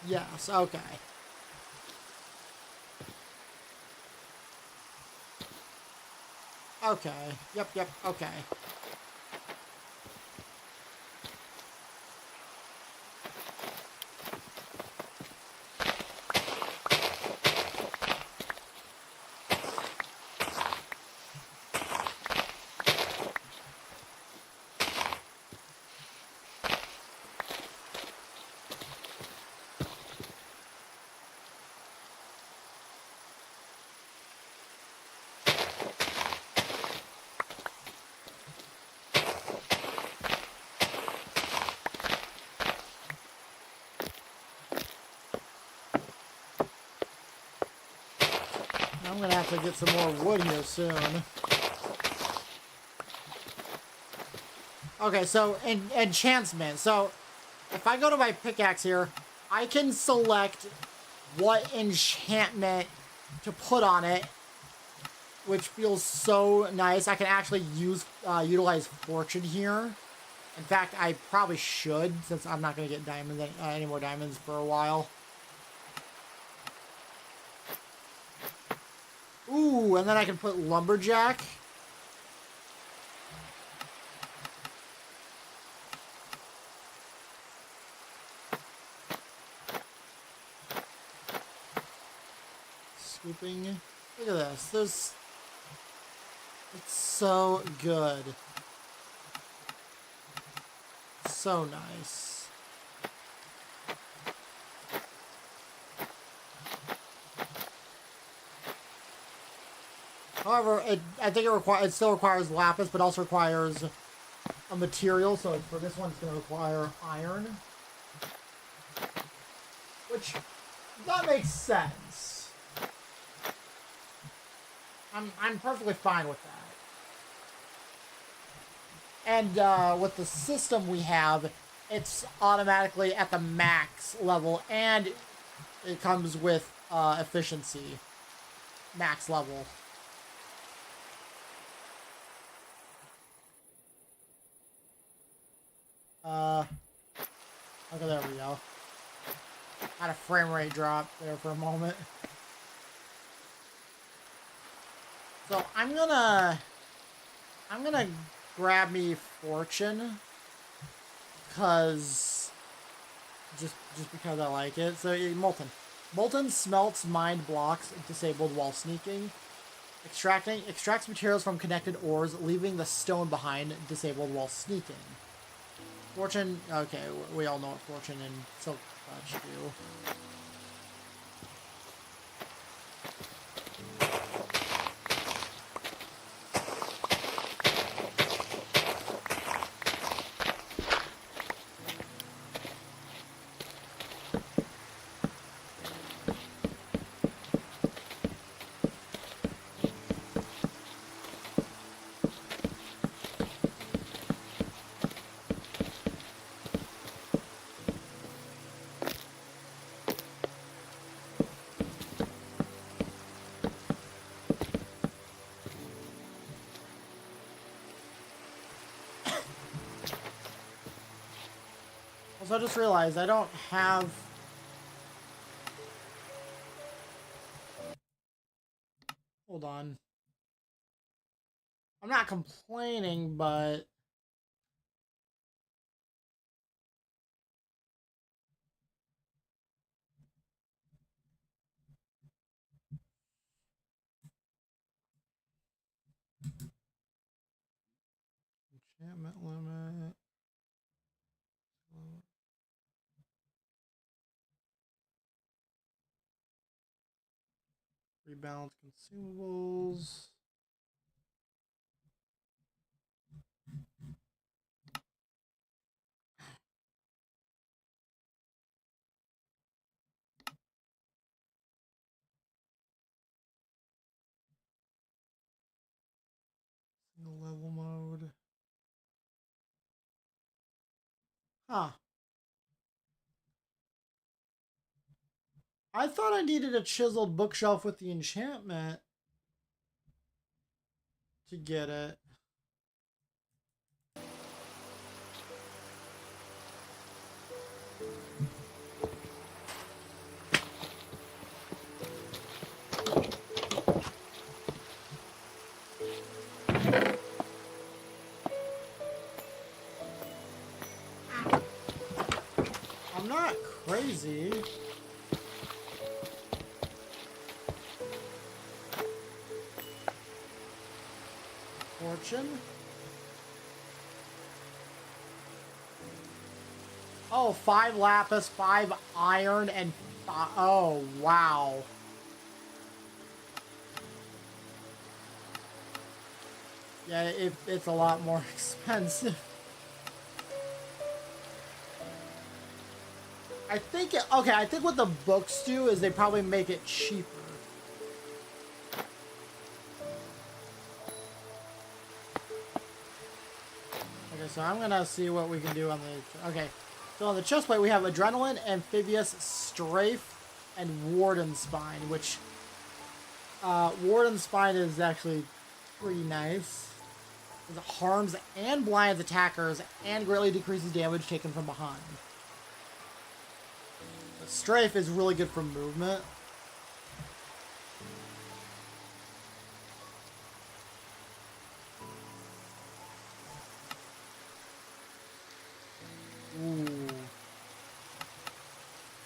A: Yes, okay. Okay. Yep, okay. I'm gonna have to get some more wood here soon. Okay, so enchantment. So if I go to my pickaxe here, I can select what enchantment to put on it, which feels so nice. I can actually utilize fortune here. In fact, I probably should, since I'm not gonna get diamonds any more diamonds for a while. Ooh, and then I can put lumberjack. Scooping. Look at this. It's so good. So nice. However, I think it still requires lapis, but also requires a material. So for this one, it's going to require iron, which that makes sense. I'm perfectly fine with that. And with the system we have, it's automatically at the max level, and it comes with efficiency, max level. Okay, there we go. Had a frame rate drop there for a moment. So I'm gonna grab me fortune, cause just because I like it. So molten smelts mind blocks disabled while sneaking. Extracts materials from connected ores, leaving the stone behind disabled while sneaking. Fortune, okay, we all know what fortune and silk touch do. Also, I just realized I don't have... Hold on. I'm not complaining, but... Enchantment limit... Rebalance consumables... Level mode... Huh. I thought I needed a chiseled bookshelf with the enchantment to get it. I'm not crazy. Fortune? Oh, 5 lapis, 5 iron, and oh, wow. Yeah, it's a lot more expensive. I think, okay, I think what the books do is they probably make it cheaper. Okay, so I'm gonna see what we can do on the, okay. So on the chest plate we have Adrenaline, Amphibious, Strafe, and Warden Spine, which, Warden Spine is actually pretty nice. It harms and blinds attackers and greatly decreases damage taken from behind. Strafe is really good for movement.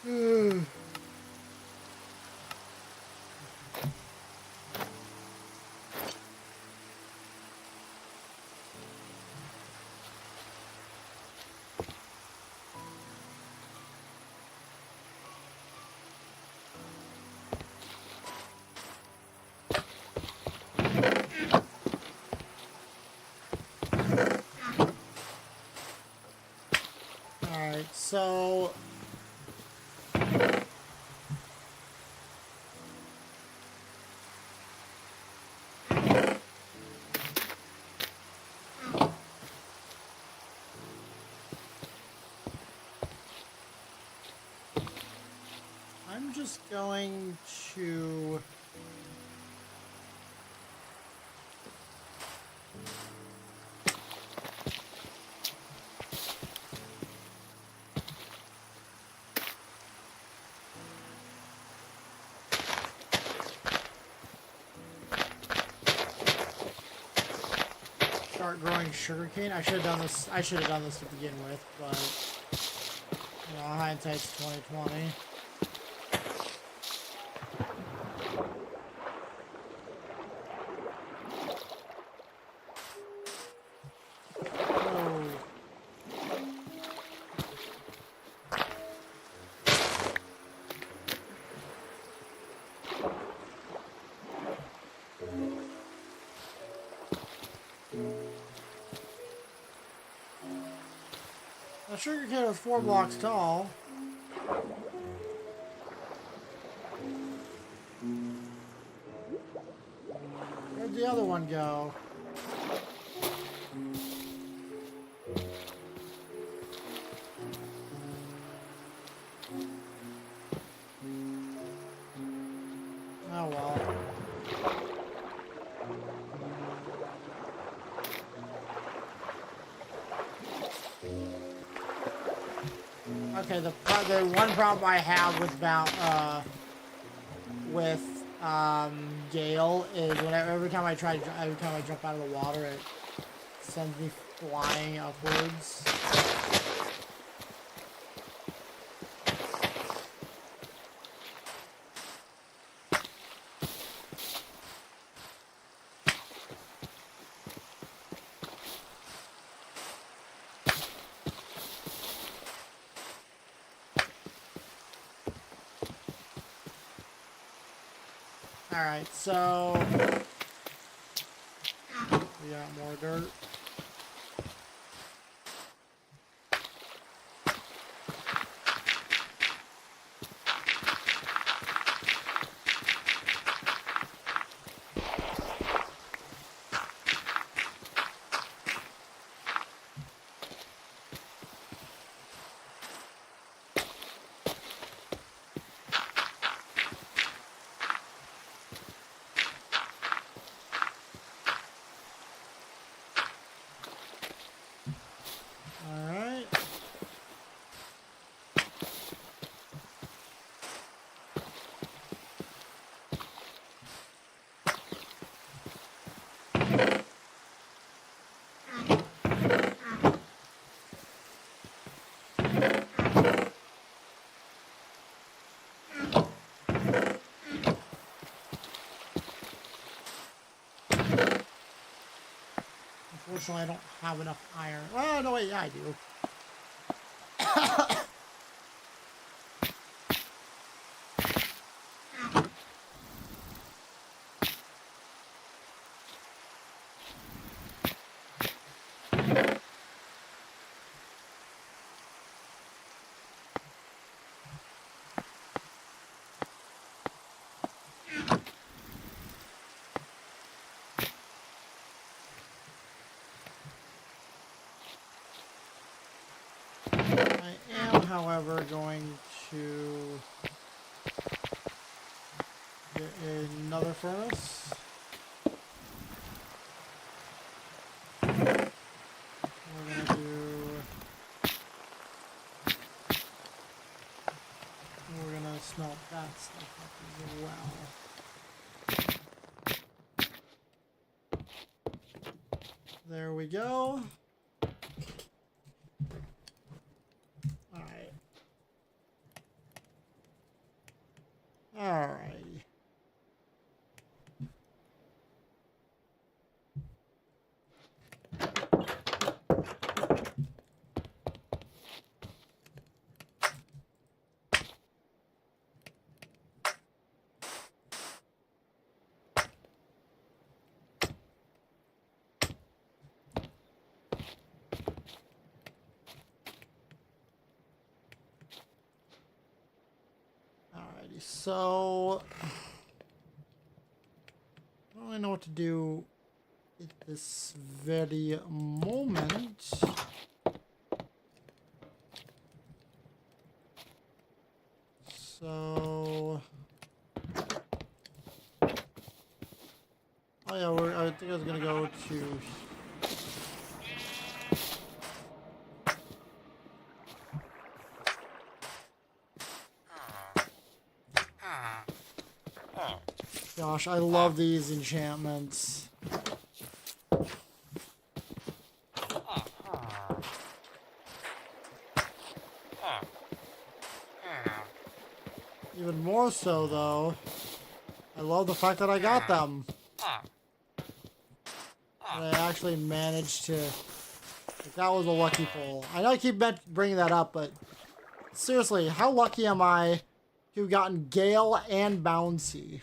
A: Ooh. so... I'm just going to... start growing sugarcane. I should have done this. I should have done this to begin with, but you know, hindsight's 20/20. The sugar cane was 4 blocks tall. Where'd the other one go? Oh well. Okay, the one problem I have with Gale is every time I jump out of the water, it sends me flying upwards. Alright, so we got more dirt. Alright. Unfortunately, I don't have enough iron. Well, no, wait, yeah, I do. I am, however, going to get another furnace. We're gonna smelt that stuff up as well. There we go. Alright. Alright. so I don't really know what to do at this very moment. So, oh yeah, I think I was gonna go to. Gosh, I love these enchantments. Even more so, though, I love the fact that I got them. That I actually managed to... Like, that was a lucky pull. I know I keep bringing that up, but seriously, how lucky am I to have gotten Gale and Bouncy?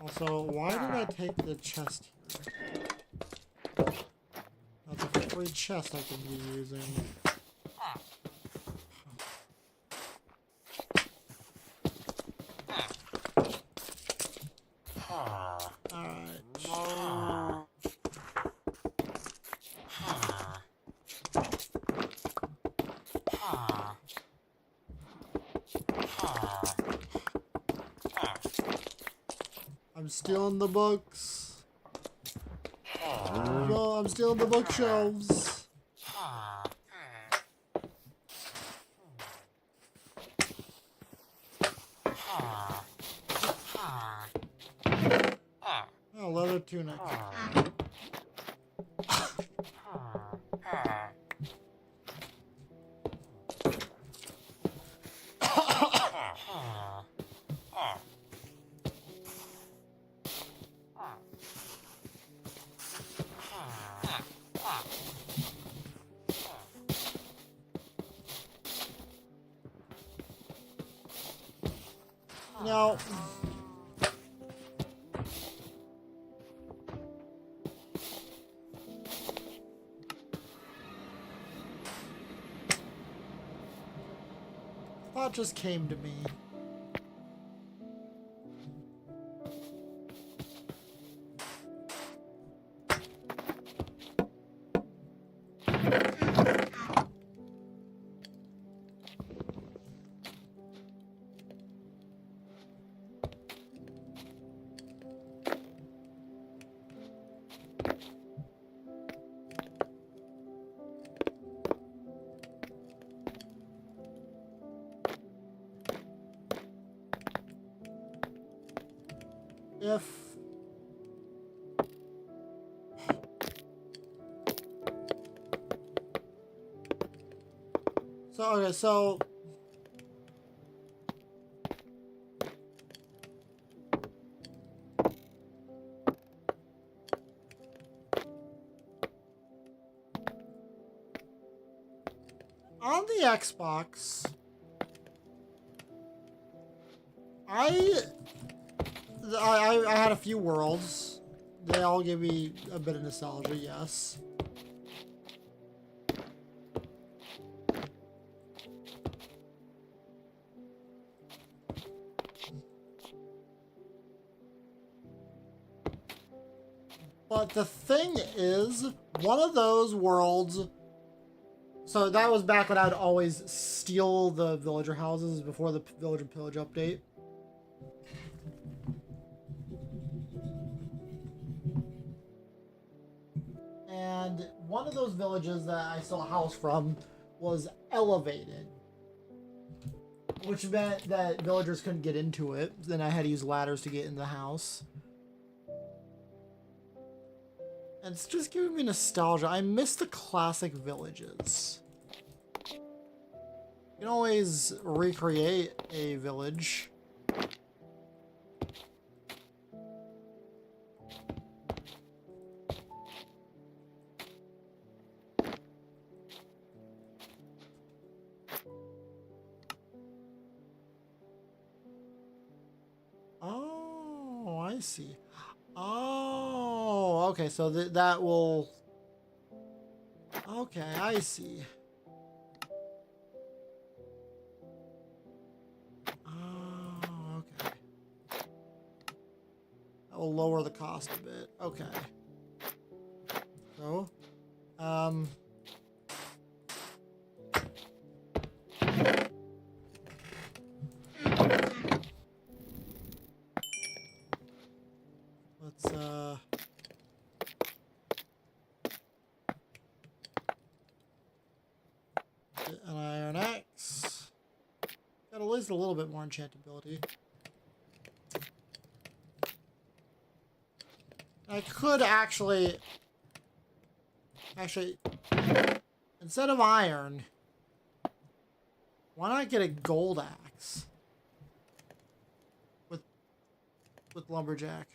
A: Also, why did I take the chest here? That's a free chest I could be using. Alright. I'm stealing the books. No, I'm stealing the bookshelves. Oh, leather tunic. No. Thought just came to me. If so, okay, so on the Xbox, I had a few worlds. They all give me a bit of nostalgia, yes. But the thing is, one of those worlds... So that was back when I would always steal the villager houses before the Village and Pillage update. And one of those villages that I stole a house from was elevated, which meant that villagers couldn't get into it. Then I had to use ladders to get in the house. And it's just giving me nostalgia. I miss the classic villages. You can always recreate a village. Oh, I see. Oh, okay, so that will... Okay, I see. Oh, okay. That will lower the cost a bit. Okay. So, let's, get an iron axe. Got at least a little bit more enchantability. I could actually, instead of iron, why not get a gold axe with lumberjack?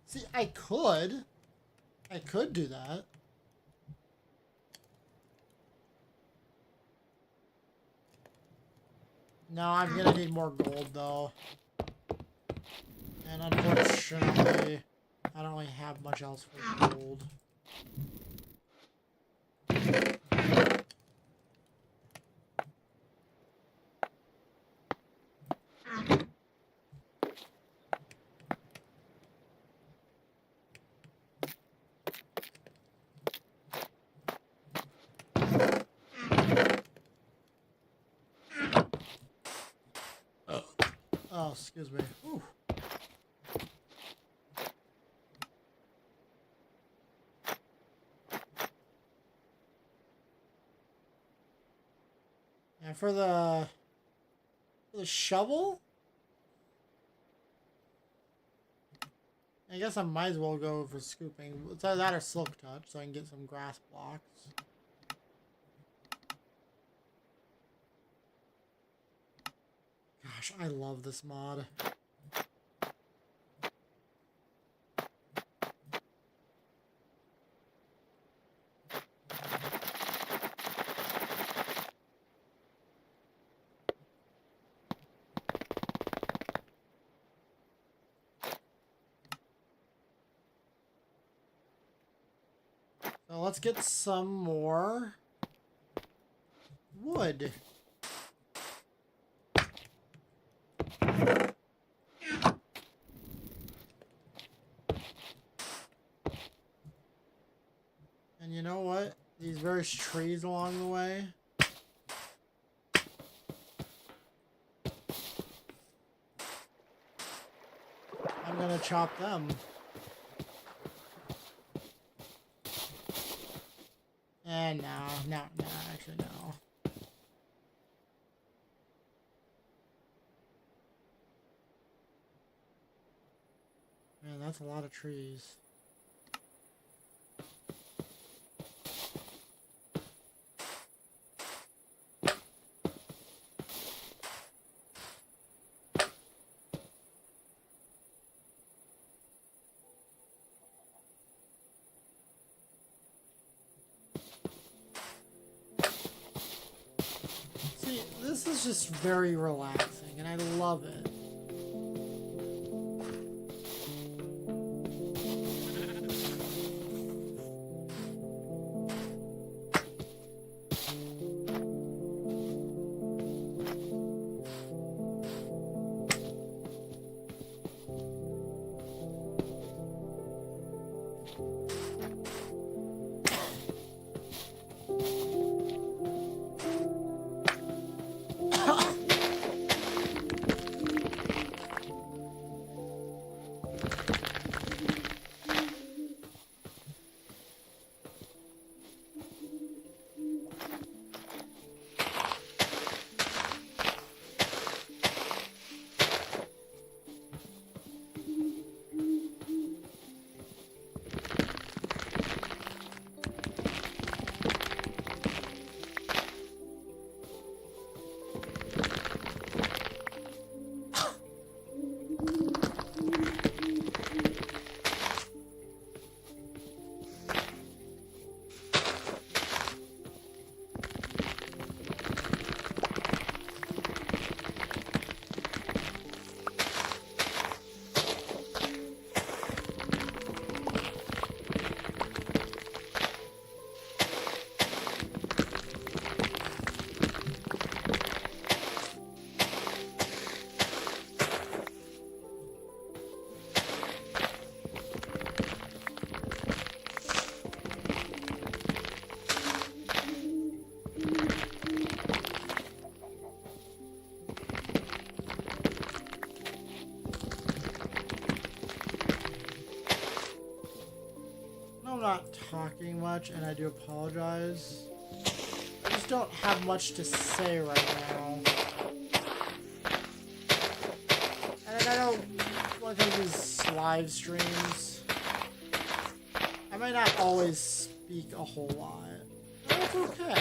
A: See, I could do that. No, I'm gonna need more gold though. And unfortunately, I don't really have much else for gold. Oh, excuse me. Ooh. And for the shovel, I guess I might as well go for scooping. It's either that or silk touch, so I can get some grass blocks. Gosh, I love this mod. So let's get some more wood. And you know what? These various trees along the way. I'm gonna chop them. And no, actually no. Man, that's a lot of trees. See, this is just very relaxing, and I love it. not talking much, and I do apologize. I just don't have much to say right now. And I know like on these live streams, I might not always speak a whole lot. But that's okay.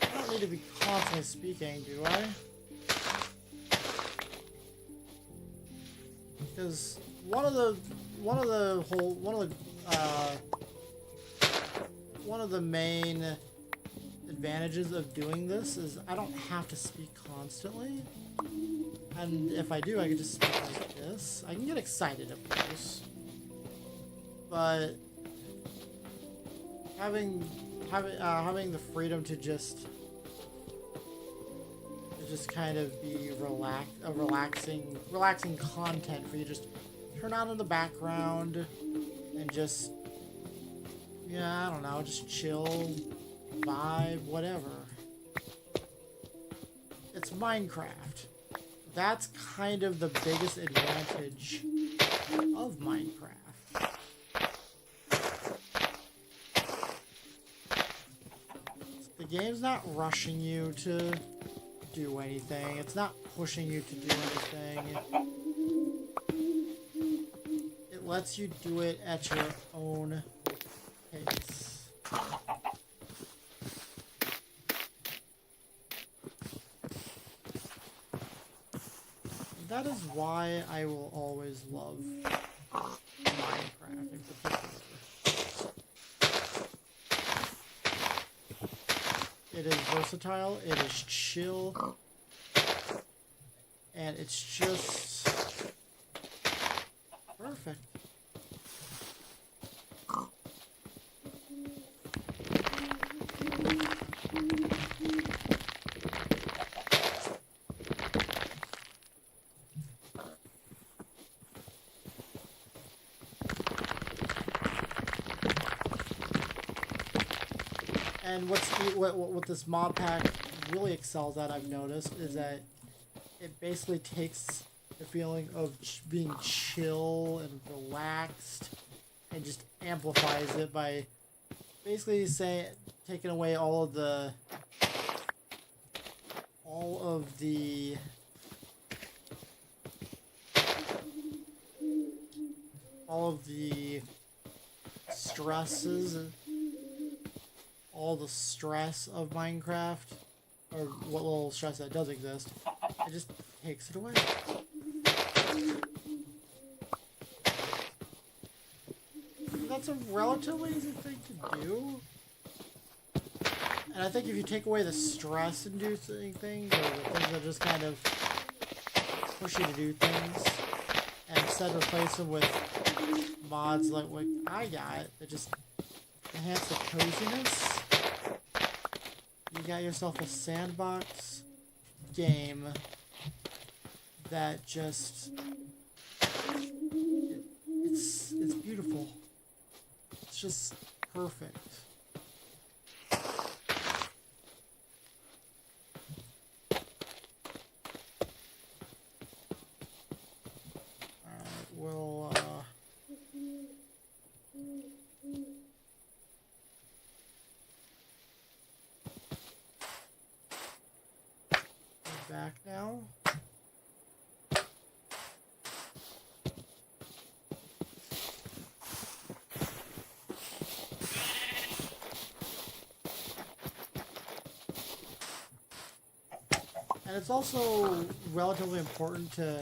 A: I don't need to be constantly speaking, do I? Because one of the main advantages of doing this is I don't have to speak constantly, and if I do, I can just speak like this. I can get excited, of course, but having the freedom to just kind of be relaxing content for you to just turn on in the background and just, yeah, I don't know, just chill, vibe, whatever. It's Minecraft. That's kind of the biggest advantage of Minecraft. The game's not rushing you to do anything. It's not pushing you to do anything. It lets you do it at your own pace. That is why I will always love Minecraft in particular. It is versatile, it is chill, and it's just perfect. And what this mod pack really excels at, I've noticed, is that it basically takes the feeling of being chill and relaxed and just amplifies it by basically taking away all of the stresses, all the stress of Minecraft, or what little stress that does exist. It just takes it away. That's a relatively easy thing to do. And I think if you take away the stress-inducing things, or the things that just kind of push you to do things, and instead replace them with mods like what I got that just enhance the coziness, you got yourself a sandbox game that just it's beautiful. It's just perfect. Alright, we'll back now. And it's also relatively important to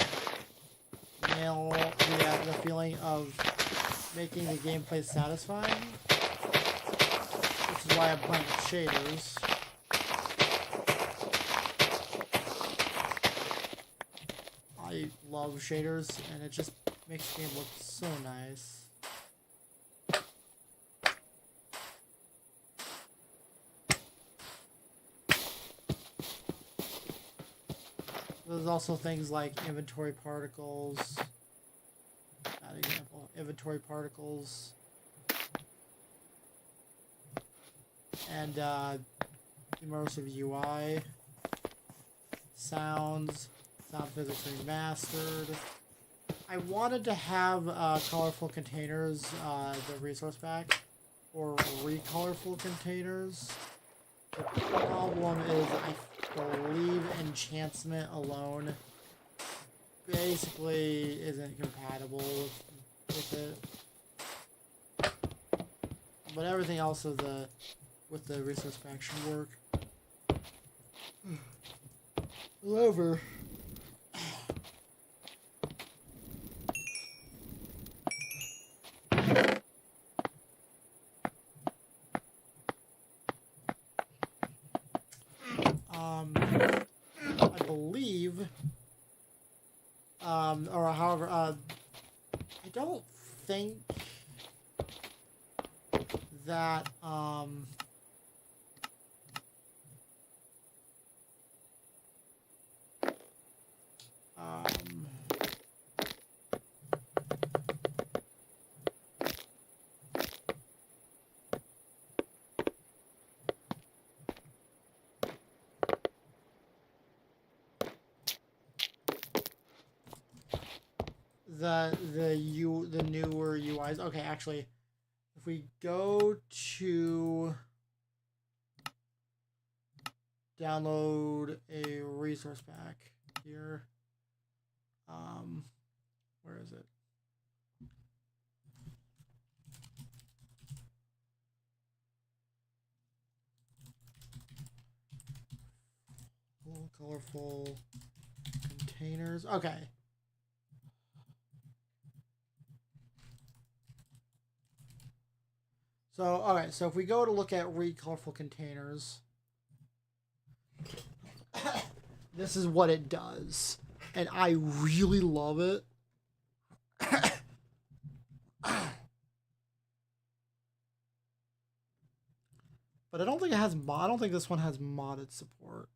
A: nail the feeling of making the gameplay satisfying, which is why I'm playing with shaders. I love shaders, and it just makes the game look so nice. There's also things like inventory particles. Bad example. Inventory particles. And immersive UI. Sound physics remastered. I wanted to have colorful containers, the resource pack, or recolorful containers. The problem is I believe enchantment alone basically isn't compatible with it. But everything else of with the resource pack should work. However, I believe, or however, I don't think that, the newer UIs. Okay, actually, if we go to download a resource pack here, where is it? Colorful containers. Okay. So, alright, so if we go to look at read colorful containers, this is what it does. And I really love it. But I don't think it has I don't think this one has modded support.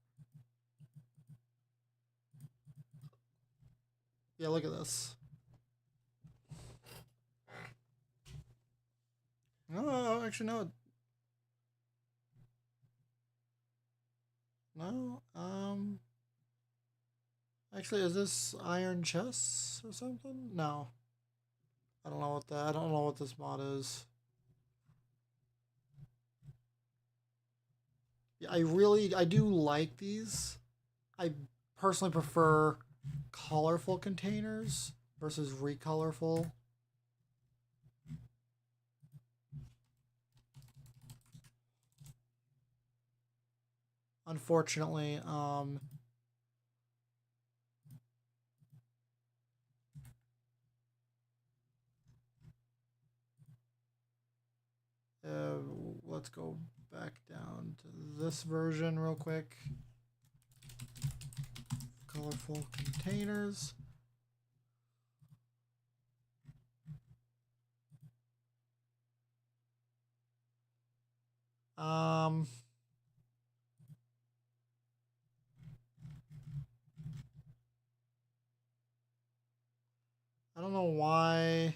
A: Yeah, look at this. Oh, actually, no. No, actually, is this iron chests or something? No. I don't know what that, I don't know what this mod is. Yeah, I do like these. I personally prefer colorful containers versus recolorful. Unfortunately, let's go back down to this version real quick. Colorful containers. I don't know why.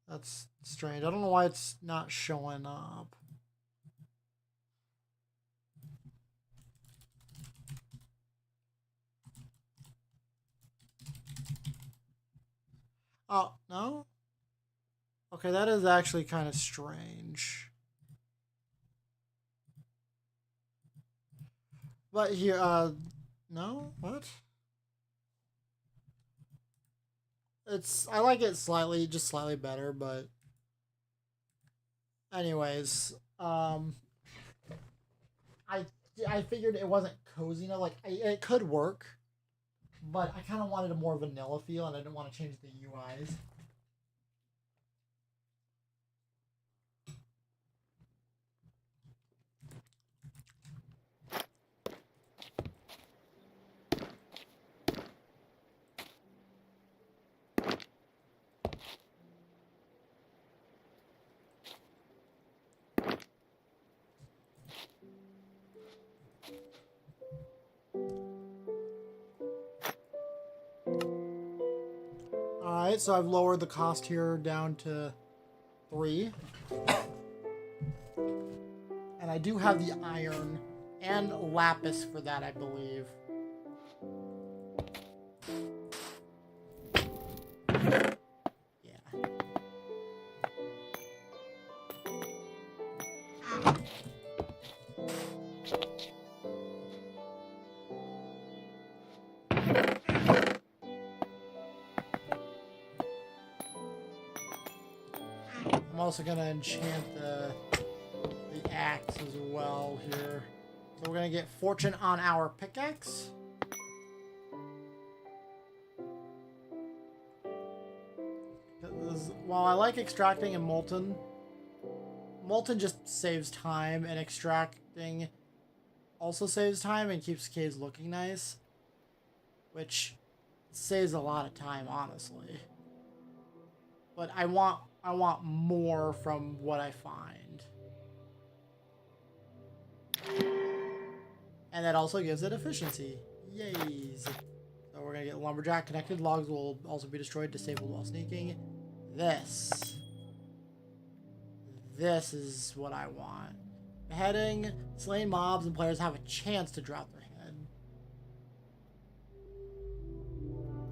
A: That's strange. I don't know why it's not showing up. Oh, no? Okay, that is actually kind of strange. But here, no? What? I like it slightly, just slightly better, but anyways, I figured it wasn't cozy enough. Like, it could work, but I kind of wanted a more vanilla feel, and I didn't want to change the UIs. Alright, so I've lowered the cost here down to 3. And I do have the iron And lapis for that, I believe. Yeah. I'm also gonna enchant the axe as well here. So we're gonna get fortune on our pickaxe. While I like extracting and molten just saves time, and extracting also saves time and keeps caves looking nice, which saves a lot of time, honestly. But I want more from what I find. And that also gives it efficiency. Yays. So we're gonna get lumberjack connected. Logs will also be destroyed, disabled while sneaking. This is what I want. Beheading, slain mobs, and players have a chance to drop their head.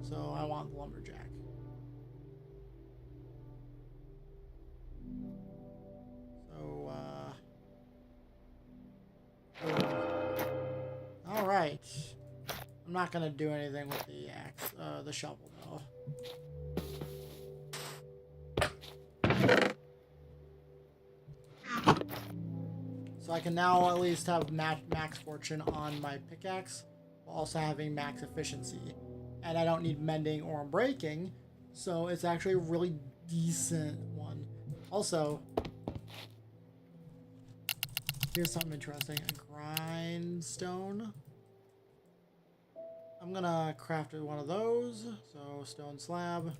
A: So I want the lumberjack. So, alright. I'm not gonna do anything with the axe, the shovel though. So I can now at least have max fortune on my pickaxe, while also having max efficiency. And I don't need mending or breaking, so it's actually a really decent one. Also, here's something interesting. A grindstone. I'm gonna craft one of those. So stone slab.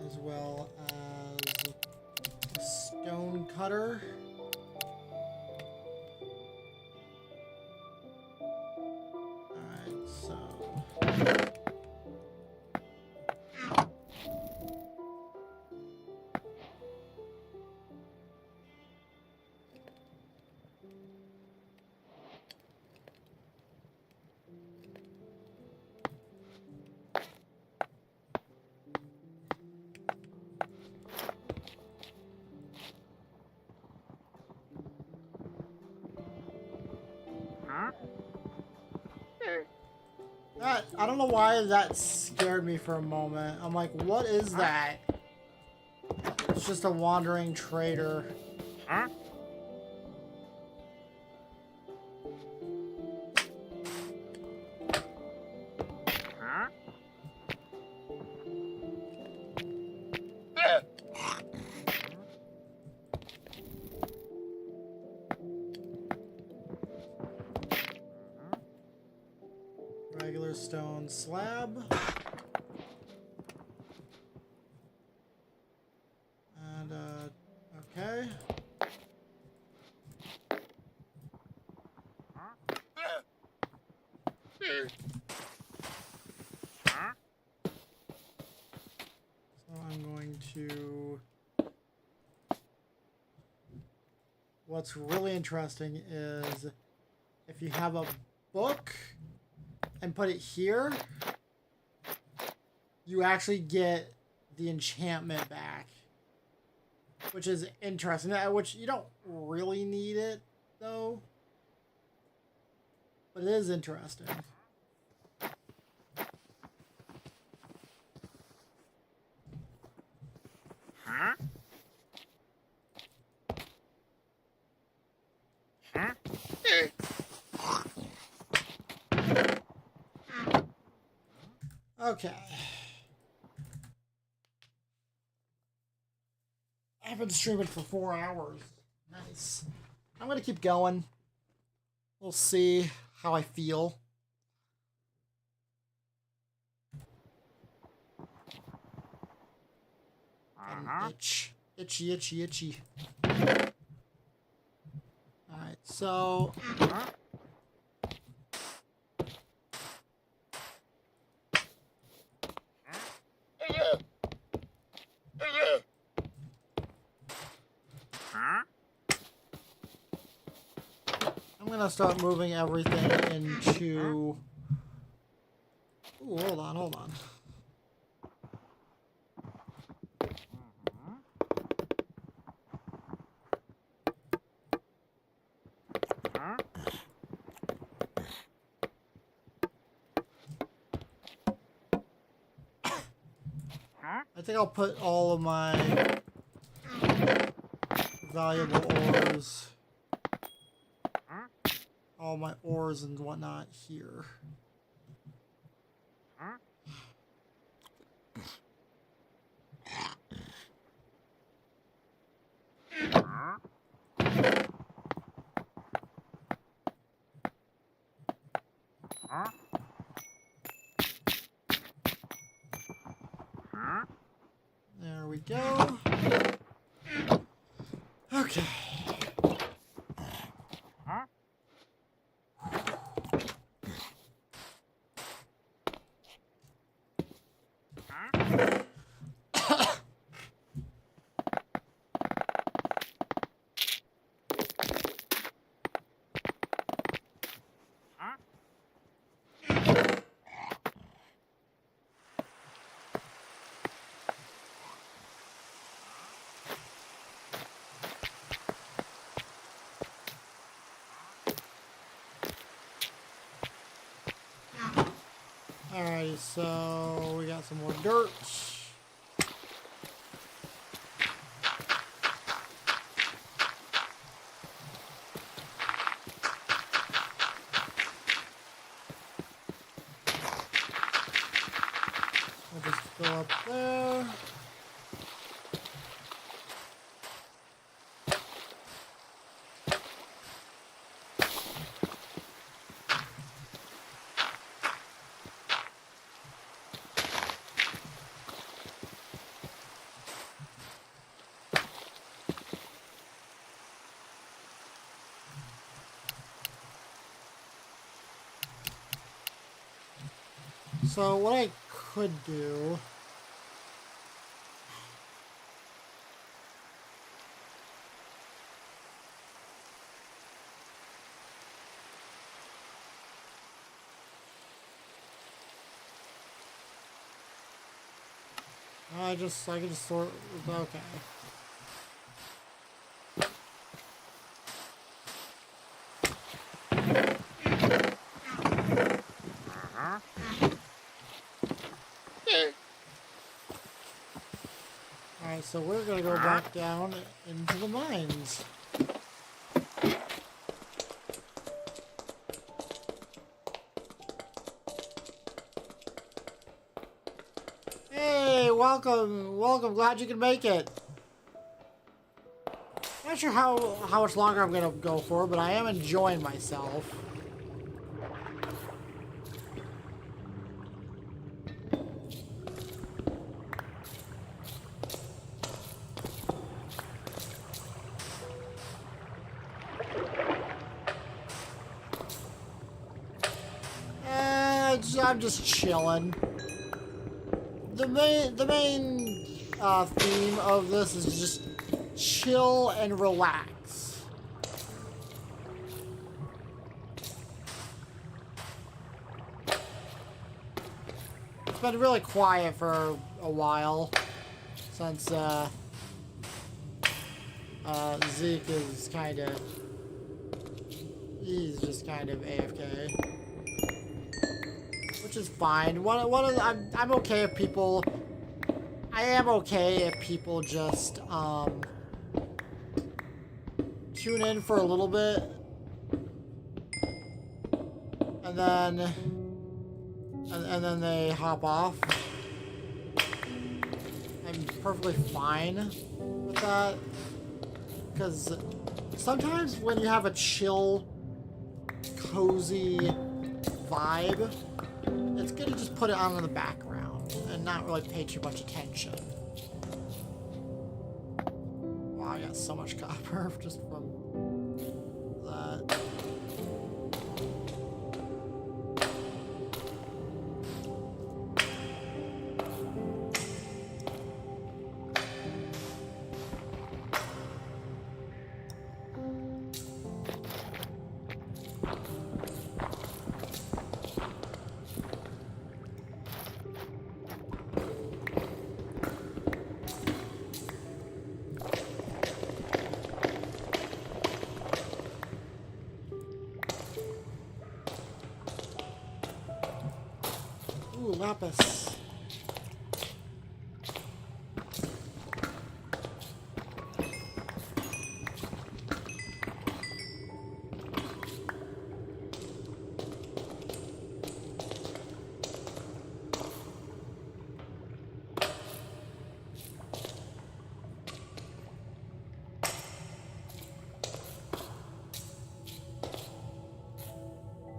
A: As well as a stone cutter. Alright, so that, I don't know why that scared me for a moment. I'm like, what is that? It's just a wandering trader. Regular stone slab. And, okay. So I'm going to... What's really interesting is if you have a book and put it here, you actually get the enchantment back, which is interesting. Which you don't really need it though, but it is interesting. Okay. I've been streaming for 4 hours. Nice. I'm gonna keep going. We'll see how I feel. And itchy. Alright, So... I'm gonna start moving everything into... Ooh, hold on, hold on. I think I'll put all of my valuable ores, all my ores and whatnot here. There we go. Okay. Alright, so we got some more dirt. We'll just go up there. So what I could do... I can just sort... Okay. Alright, so we're gonna go back down into the mines. Hey, welcome, welcome, glad you could make it. Not sure how much longer I'm gonna go for, but I am enjoying myself. I'm just chilling. The main theme of this is just chill and relax. It's been really quiet for a while since Zeke is he's just kind of AFK. Which is fine. I'm okay if people... I am okay if people just, tune in for a little bit. And then they hop off. I'm perfectly fine with that. Because sometimes when you have a chill, cozy vibe, it's good to just put it on in the background and not really pay too much attention. Wow, I got so much copper just from that. Ooh, lapis.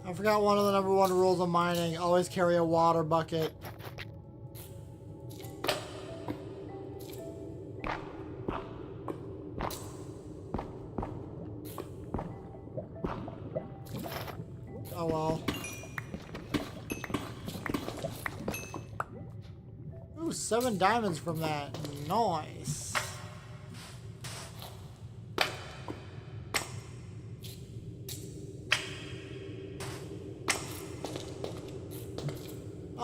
A: I forgot one of the #1 rules of mining. Always carry a water bucket. Oh well. Ooh, 7 diamonds from that. Nice.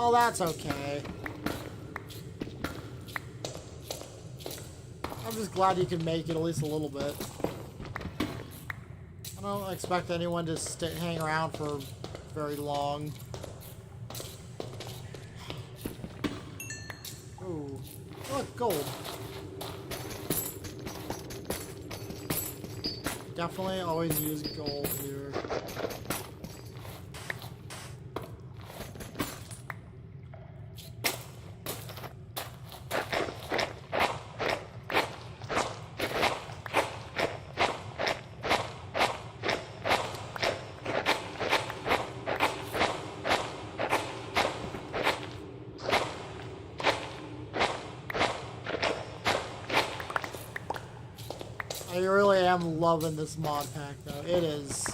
A: Oh, that's okay. I'm just glad you can make it at least a little bit. I don't expect anyone to hang around for very long. Ooh. Look, gold. Definitely always use gold here. I really am loving this mod pack though. It is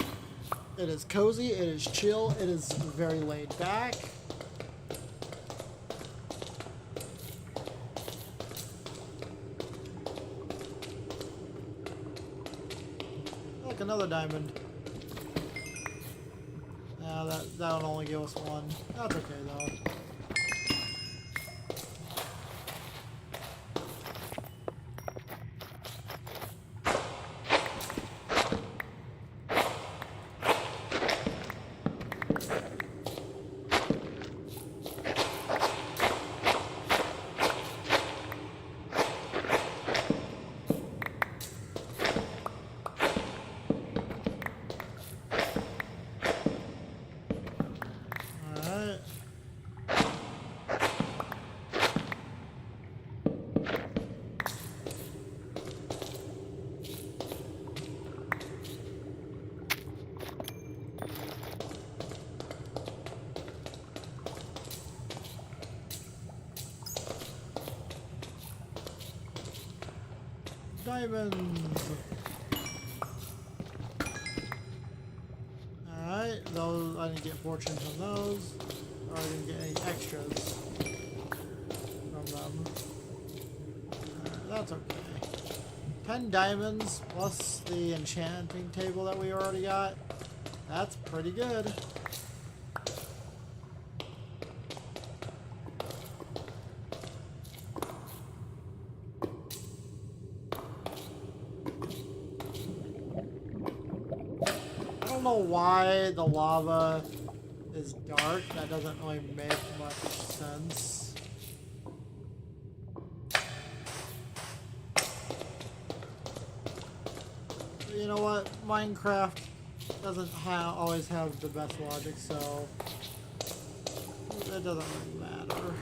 A: cozy, it is chill, it is very laid back. Look, another diamond. That'll only give us 1. That's okay though. Diamonds. Alright, those I didn't get fortunes from those. Or I didn't get any extras from them. That's okay. 10 diamonds plus the enchanting table that we already got. That's pretty good. I don't know why the lava is dark. That doesn't really make much sense. But you know what? Minecraft doesn't always have the best logic, so it doesn't really matter.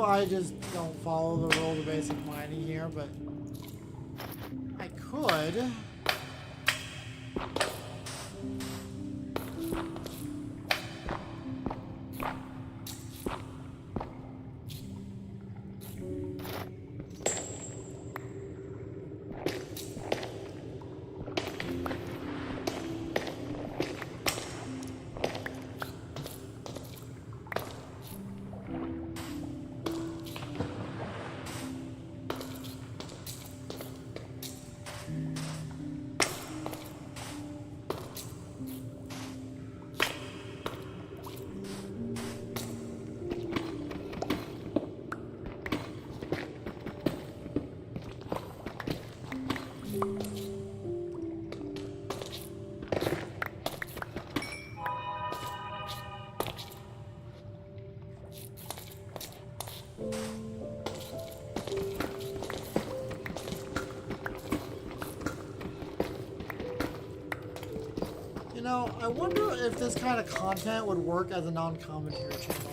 A: I just don't follow the rules of basic mining here, but I could. You know, I wonder if this kind of content would work as a non-commentary channel.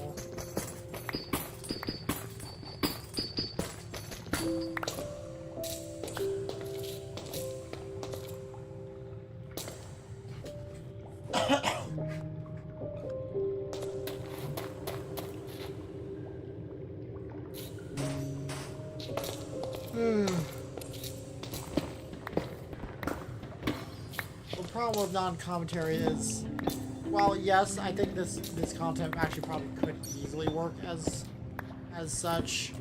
A: Problem with non-commentary is, well, yes, I think this content actually probably could easily work as such.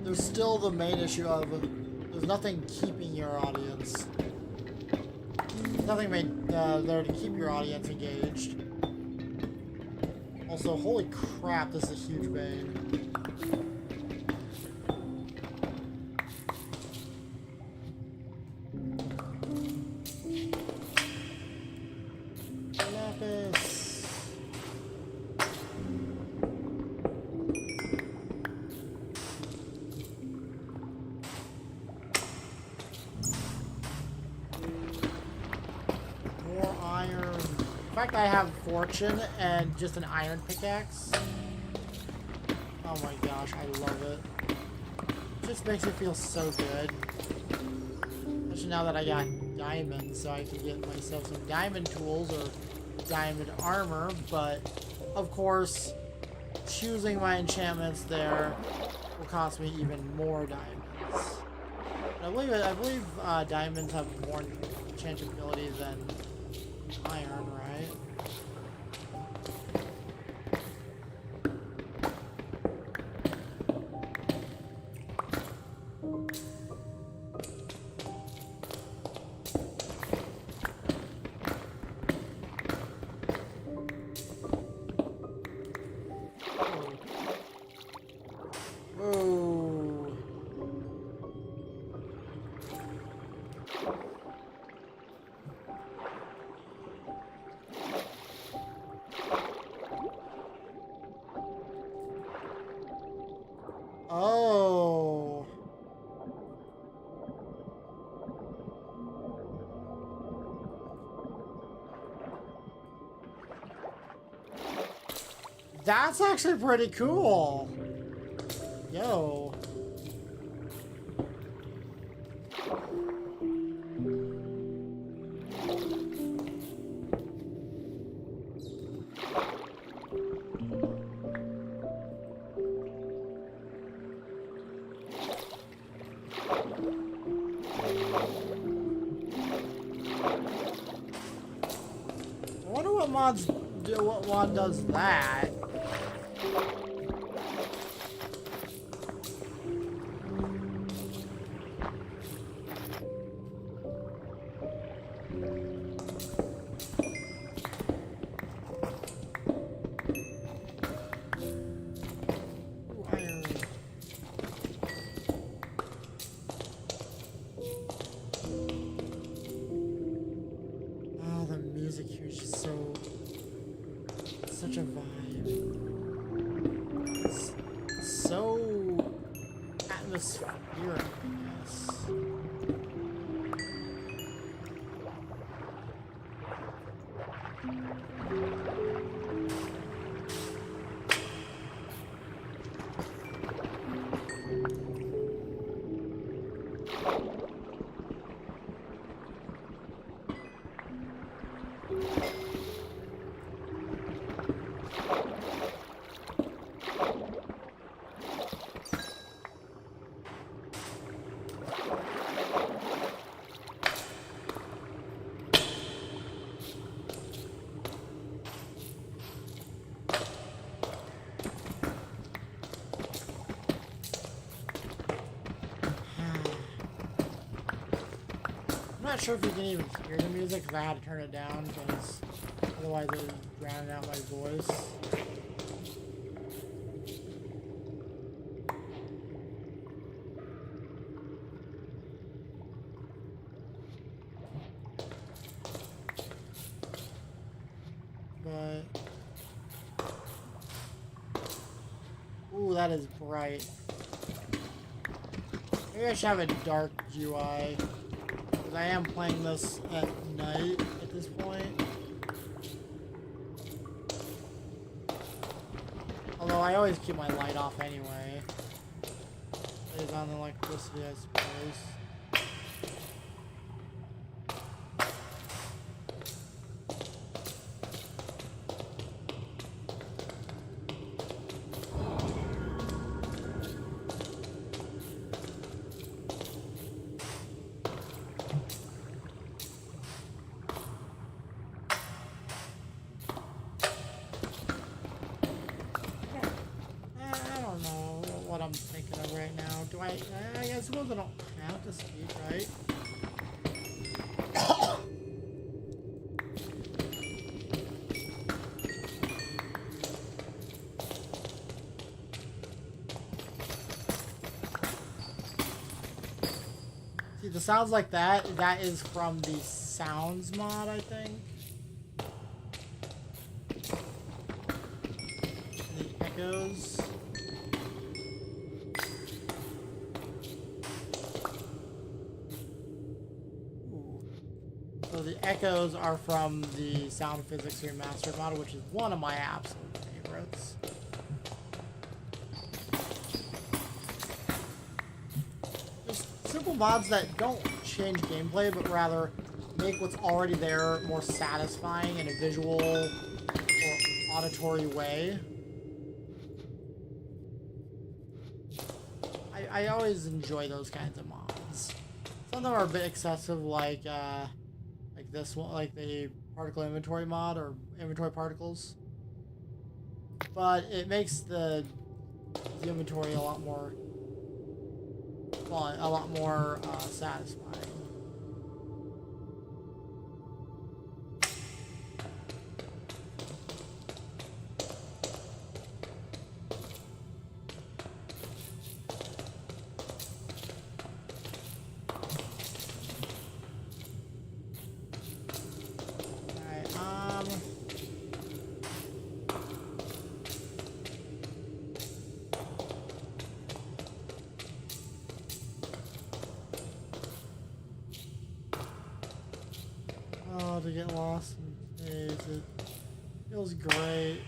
A: There's still the main issue of there's nothing keeping your audience. Nothing there to keep your audience engaged. Also, holy crap, this is a huge bane. In fact, I have fortune and just an iron pickaxe. Oh my gosh, I love it. It just makes me feel so good. Especially now that I got diamonds, so I can get myself some diamond tools or diamond armor. But of course, choosing my enchantments there will cost me even more diamonds. I believe diamonds have more enchantability than iron, right? Oh. That's actually pretty cool. Yo. I wonder what mods do, what mod does that. a vibe. It's so atmospheric, I guess. I'm not sure if you can even hear the music because I had to turn it down because otherwise it would drown out my voice. But ooh, that is bright. Maybe I should have a dark GUI. I am playing this at night at this point. Although I always keep my light off anyway. It's on the electricity, I suppose. I'm thinking of right now. Do I suppose I don't have to speak, right? See, the sounds like that is from the sounds mod, I think. The echoes. So the echoes are from the Sound Physics Remastered model, which is one of my absolute favorites. Just simple mods that don't change gameplay, but rather make what's already there more satisfying in a visual or auditory way. I always enjoy those kinds of mods. Some of them are a bit excessive, like this one, like the particle inventory mod or inventory particles, but it makes the inventory a lot more satisfying. To get lost in space, it feels great.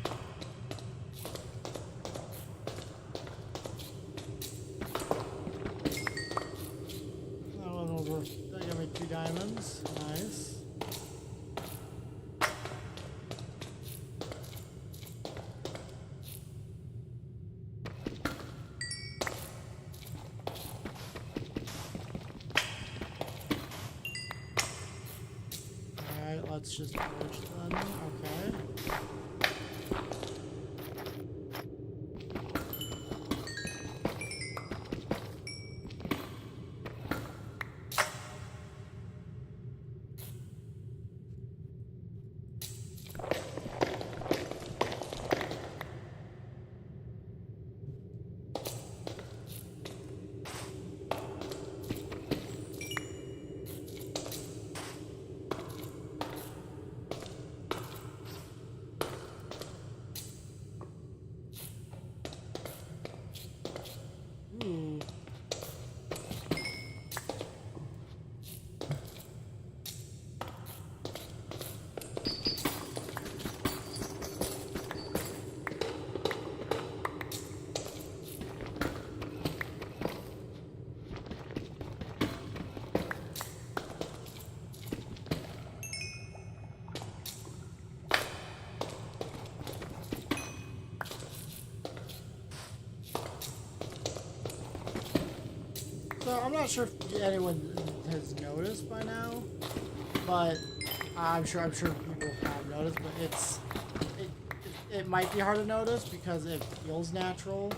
A: That one over. That got me 2 diamonds. Nice. Let's just approach then. Okay. I'm not sure if anyone has noticed by now, but I'm sure people have noticed, but it might be hard to notice because it feels natural.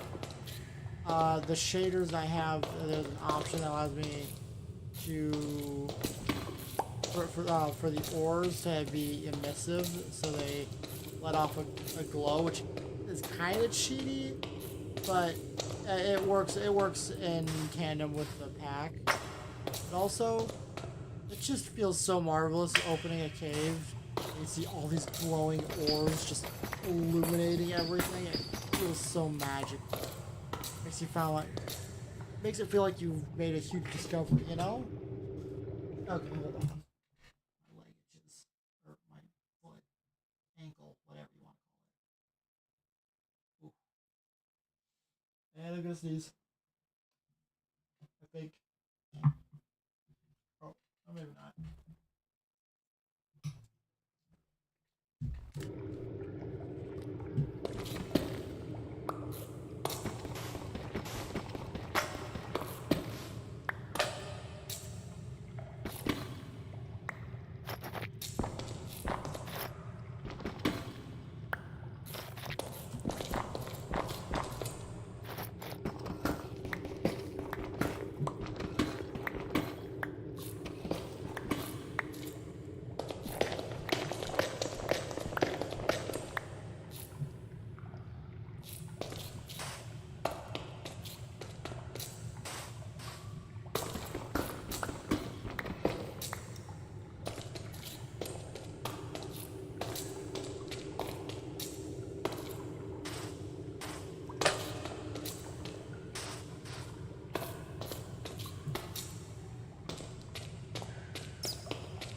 A: The shaders I have, there's an option that allows me to for the ores to be emissive, so they let off a glow, which is kind of cheaty, but it works. It works in tandem with the pack. But also, it just feels so marvelous opening a cave. You see all these glowing ores just illuminating everything. It feels so magical. Makes it feel like you've made a huge discovery, you know? Okay, hold on. My leg itches. Or my foot, ankle, whatever you want to call it. Ooh. And I'm gonna sneeze. I think. Oh, maybe not.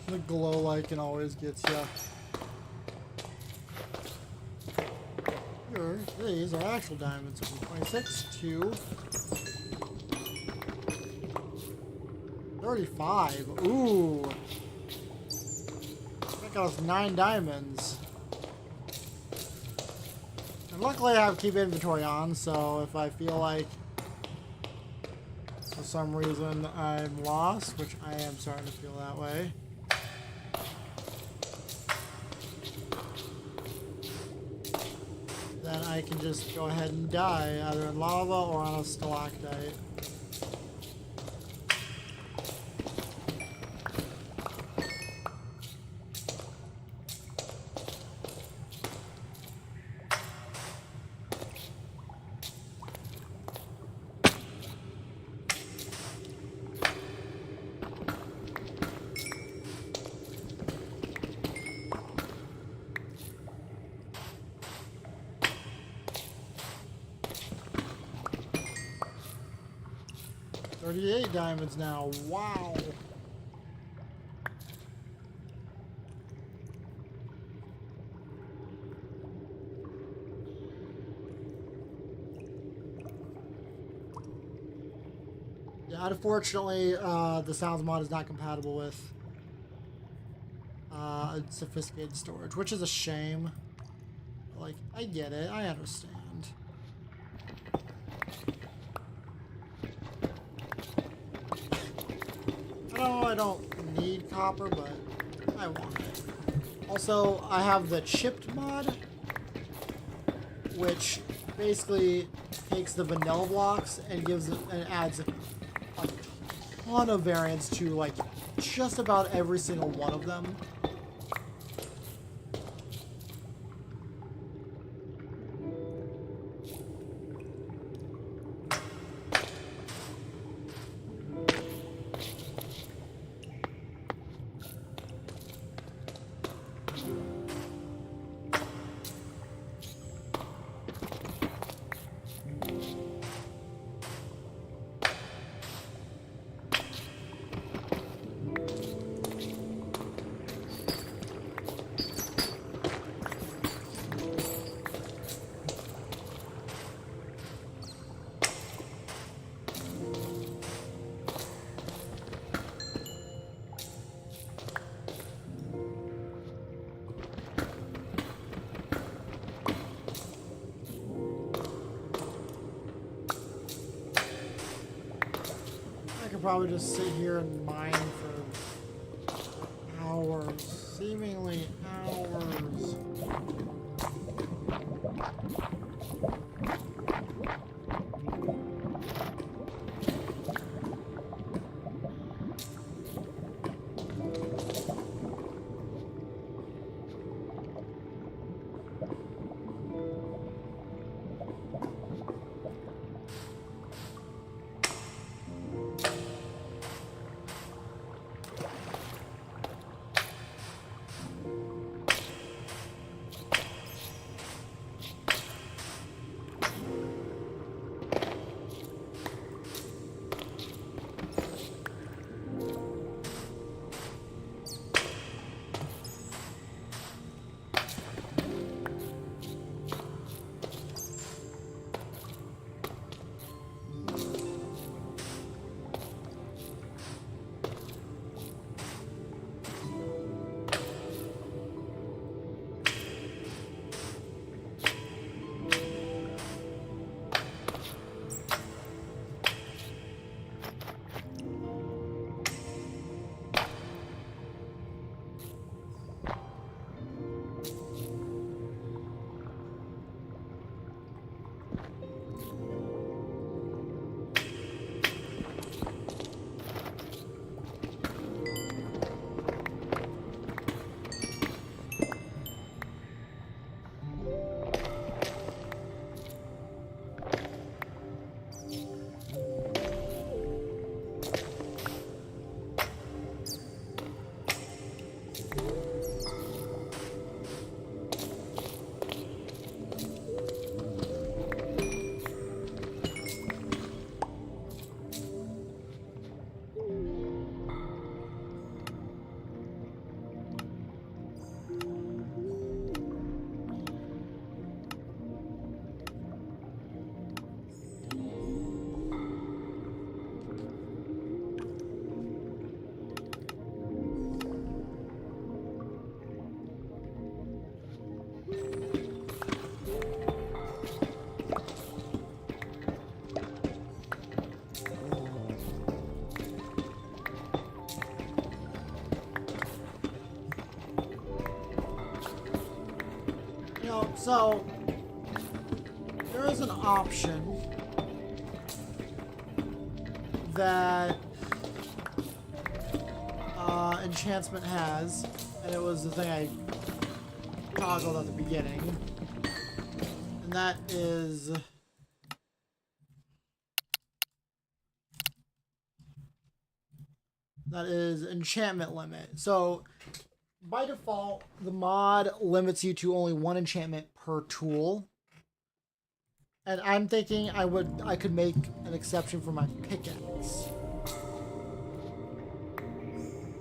A: The glow light can always get you. Here, these are actual diamonds from 26 to 35. Ooh. That got us 9 diamonds. And luckily I have keep inventory on, so if I feel like for some reason I'm lost, which I am starting to feel that way, then I can just go ahead and die, either in lava or on a stalactite. $38 diamonds now. Wow. Yeah, unfortunately, the sounds mod is not compatible with sophisticated storage, which is a shame. Like, I get it. I understand. I don't need copper, but I want it. Also, I have the chipped mod, which basically takes the vanilla blocks and adds a ton of variance to like just about every single one of them. probably just sit here and mine for hours, seemingly hours. So, there is an option that enchantment has, and it was the thing I toggled at the beginning, and that is enchantment limit. So by default, the mod limits you to only one enchantment per tool. And I'm thinking I could make an exception for my pickaxe.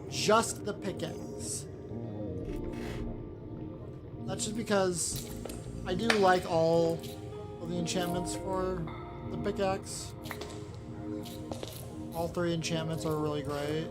A: Just the pickaxe. That's just because I do like all of the enchantments for the pickaxe. All three enchantments are really great.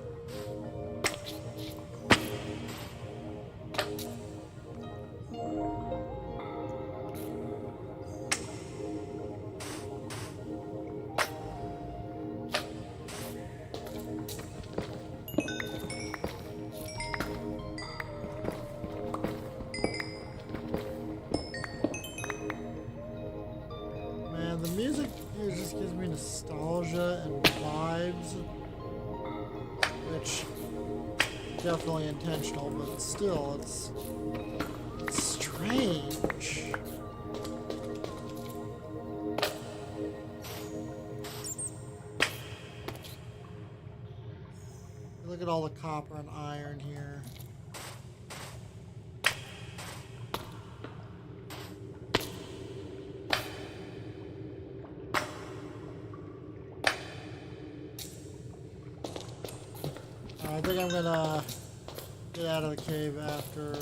A: The music here just gives me nostalgia and vibes, which definitely intentional, but still, it's strange. Look at all the copper and iron here. I think I'm gonna get out of the cave after.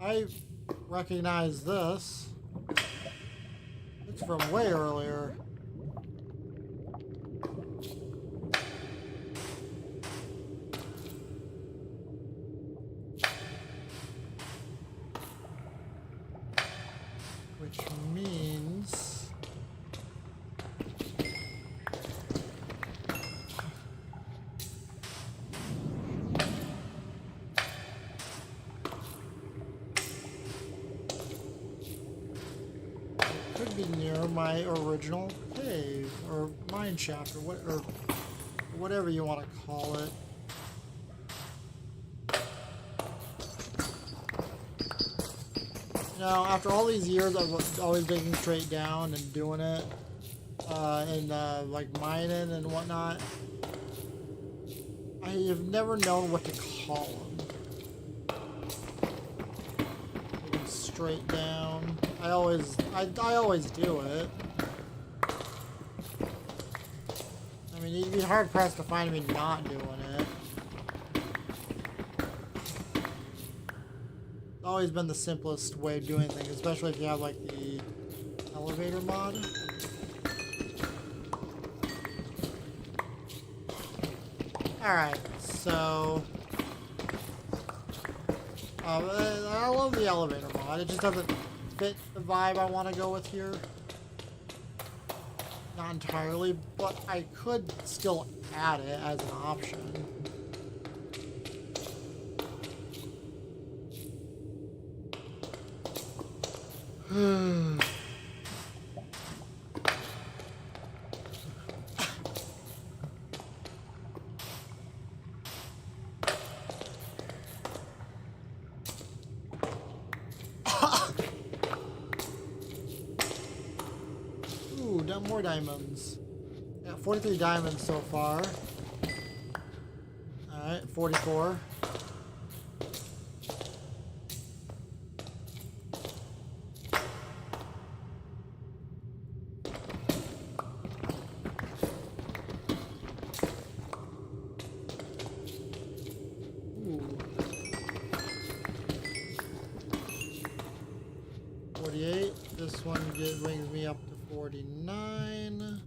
A: I recognize this. It's from way earlier. Which means... could be near my original cave, or mine shaft, or whatever you want to call it. You know, after all these years of always digging straight down and doing it, and like mining and whatnot, I have never known what to call them. Digging straight down. I always do it. I mean, you'd be hard pressed to find me not doing it. It's always been the simplest way of doing things, especially if you have like the elevator mod. Alright, so I love the elevator mod. It just doesn't fit the vibe I want to go with here. Not entirely, but I could still add it as an option. More diamonds. Got 43 diamonds so far. Alright, 44. Ooh. 48. This one brings me up to 49.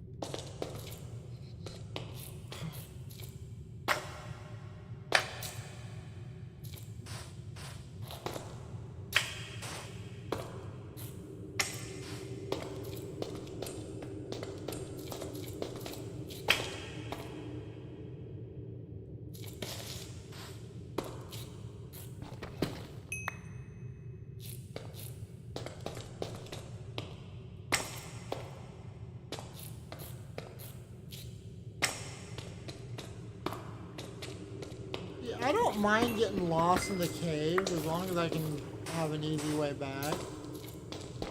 A: I don't mind getting lost in the cave as long as I can have an easy way back.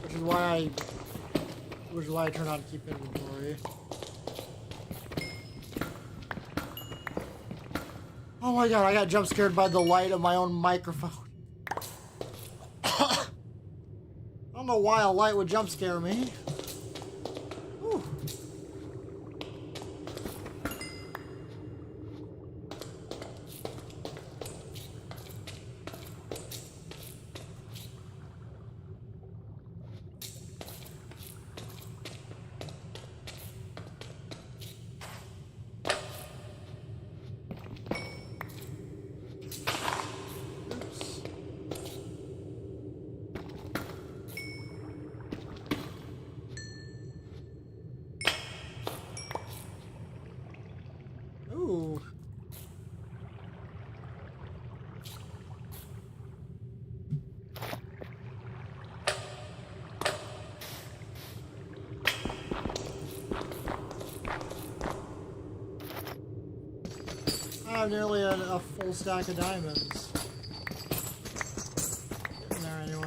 A: Which is why I turn on keep inventory. Oh my god, I got jump scared by the light of my own microphone. I don't know why a light would jump scare me. Whew. Ooh. I have nearly a full stack of diamonds. Getting there anyway.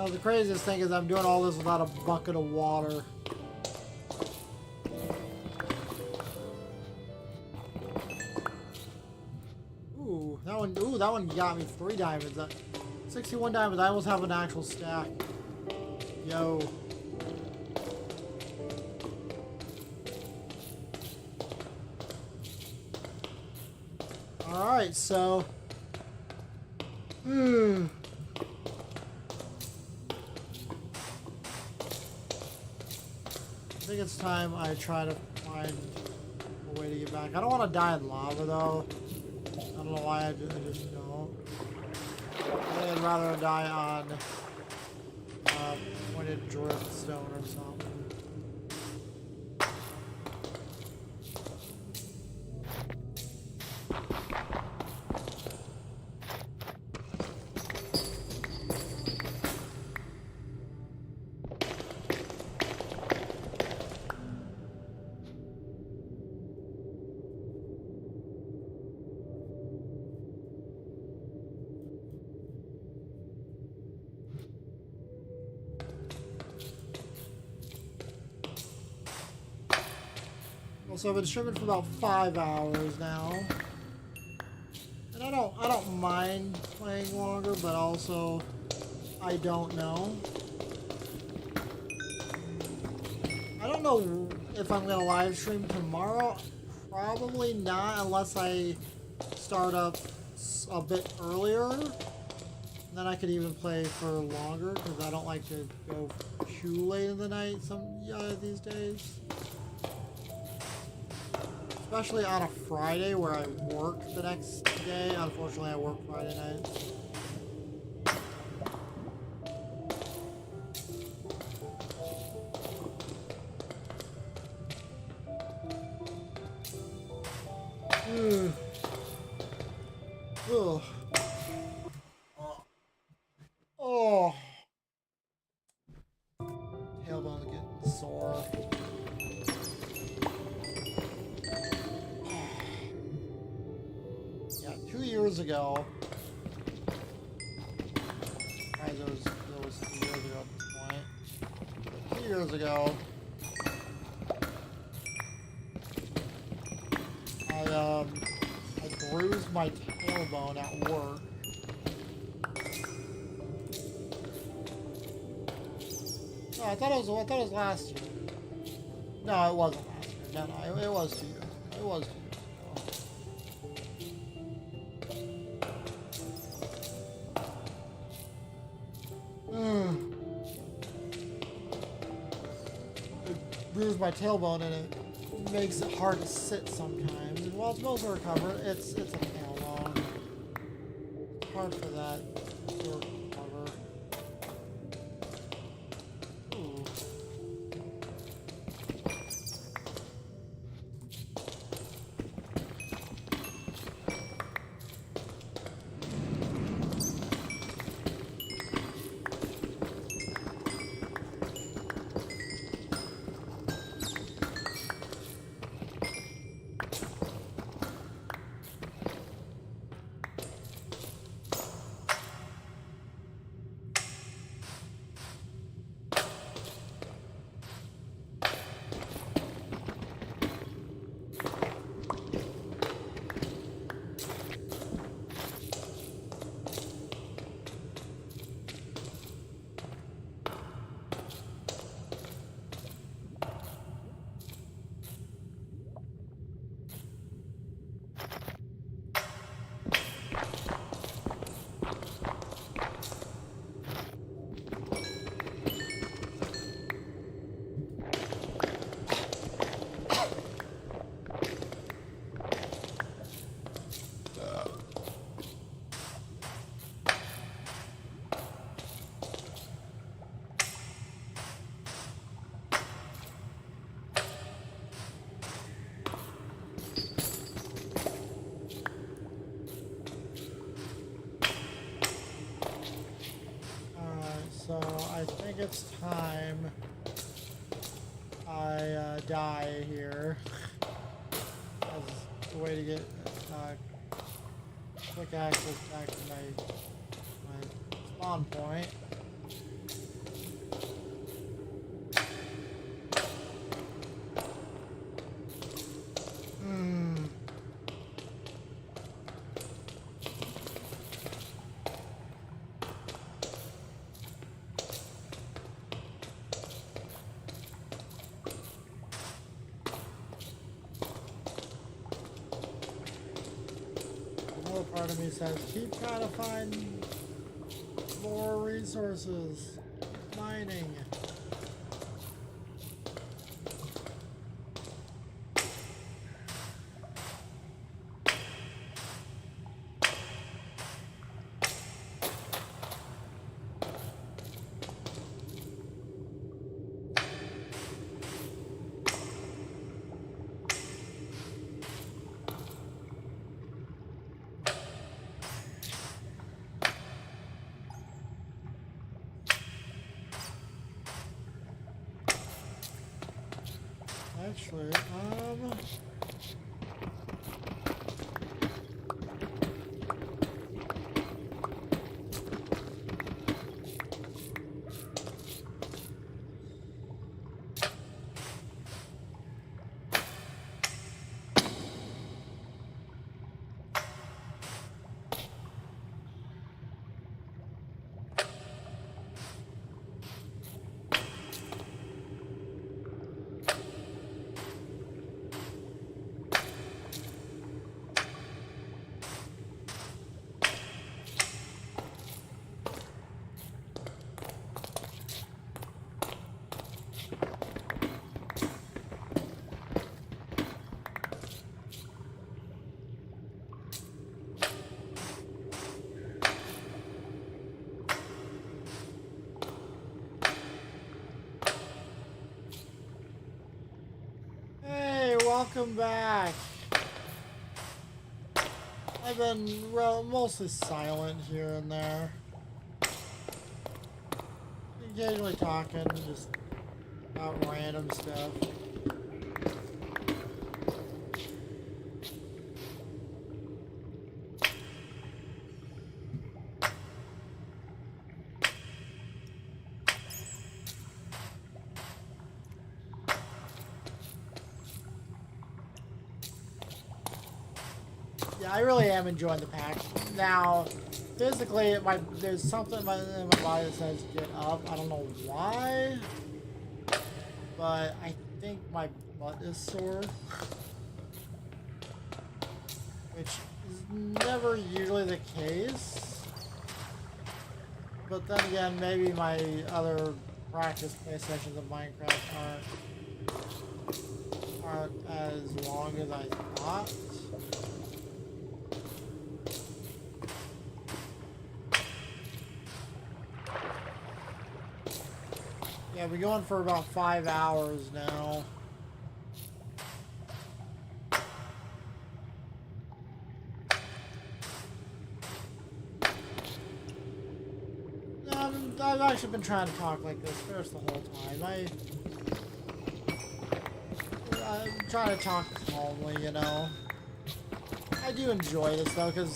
A: Well, the craziest thing is I'm doing all this without a bucket of water. Ooh, that one got me 3 diamonds. 61 diamonds. I almost have an actual stack. Yo. Alright, so... I think it's time I try to find a way to get back. I don't want to die in lava, though. I don't know why I just don't. I'd rather die on pointed driftstone or something. So I've been streaming for about 5 hours now, and I don't mind playing longer, but also I don't know. I don't know if I'm gonna live stream tomorrow. Probably not, unless I start up a bit earlier. Then I could even play for longer because I don't like to go too late in the night these days. Especially on a Friday where I work the next day. Unfortunately, I work Friday night. Ugh. Oh. Tailbone's getting sore. Yeah, 2 years ago. Guys, it was 2 years ago at this point. 2 years ago. I bruised my tailbone at work. No, I thought it was last year. No, it wasn't last year. No, it was 2 years ago. It was 2 years ago. It bruised my tailbone and it makes it hard to sit sometimes. And while it's mostly recovered, it's a tailbone. It's hard for that to recover. Ooh. So I think it's time I die here as a way to get quick access back to my spawn point. part of me says, keep trying to find more resources. Mining. Actually, hey, welcome back. I've been mostly silent here and there. Occasionally talking, just about random stuff. Yeah, I really am enjoying the pack. Now, physically, there's something in my body that says get up. I don't know why, but I think my butt is sore, which is never usually the case. But then again, maybe my other practice play sessions of Minecraft aren't as long as I thought. Yeah, we're going for about 5 hours now. I've actually been trying to talk like this first the whole time. I'm trying to talk calmly, you know. I do enjoy this though, because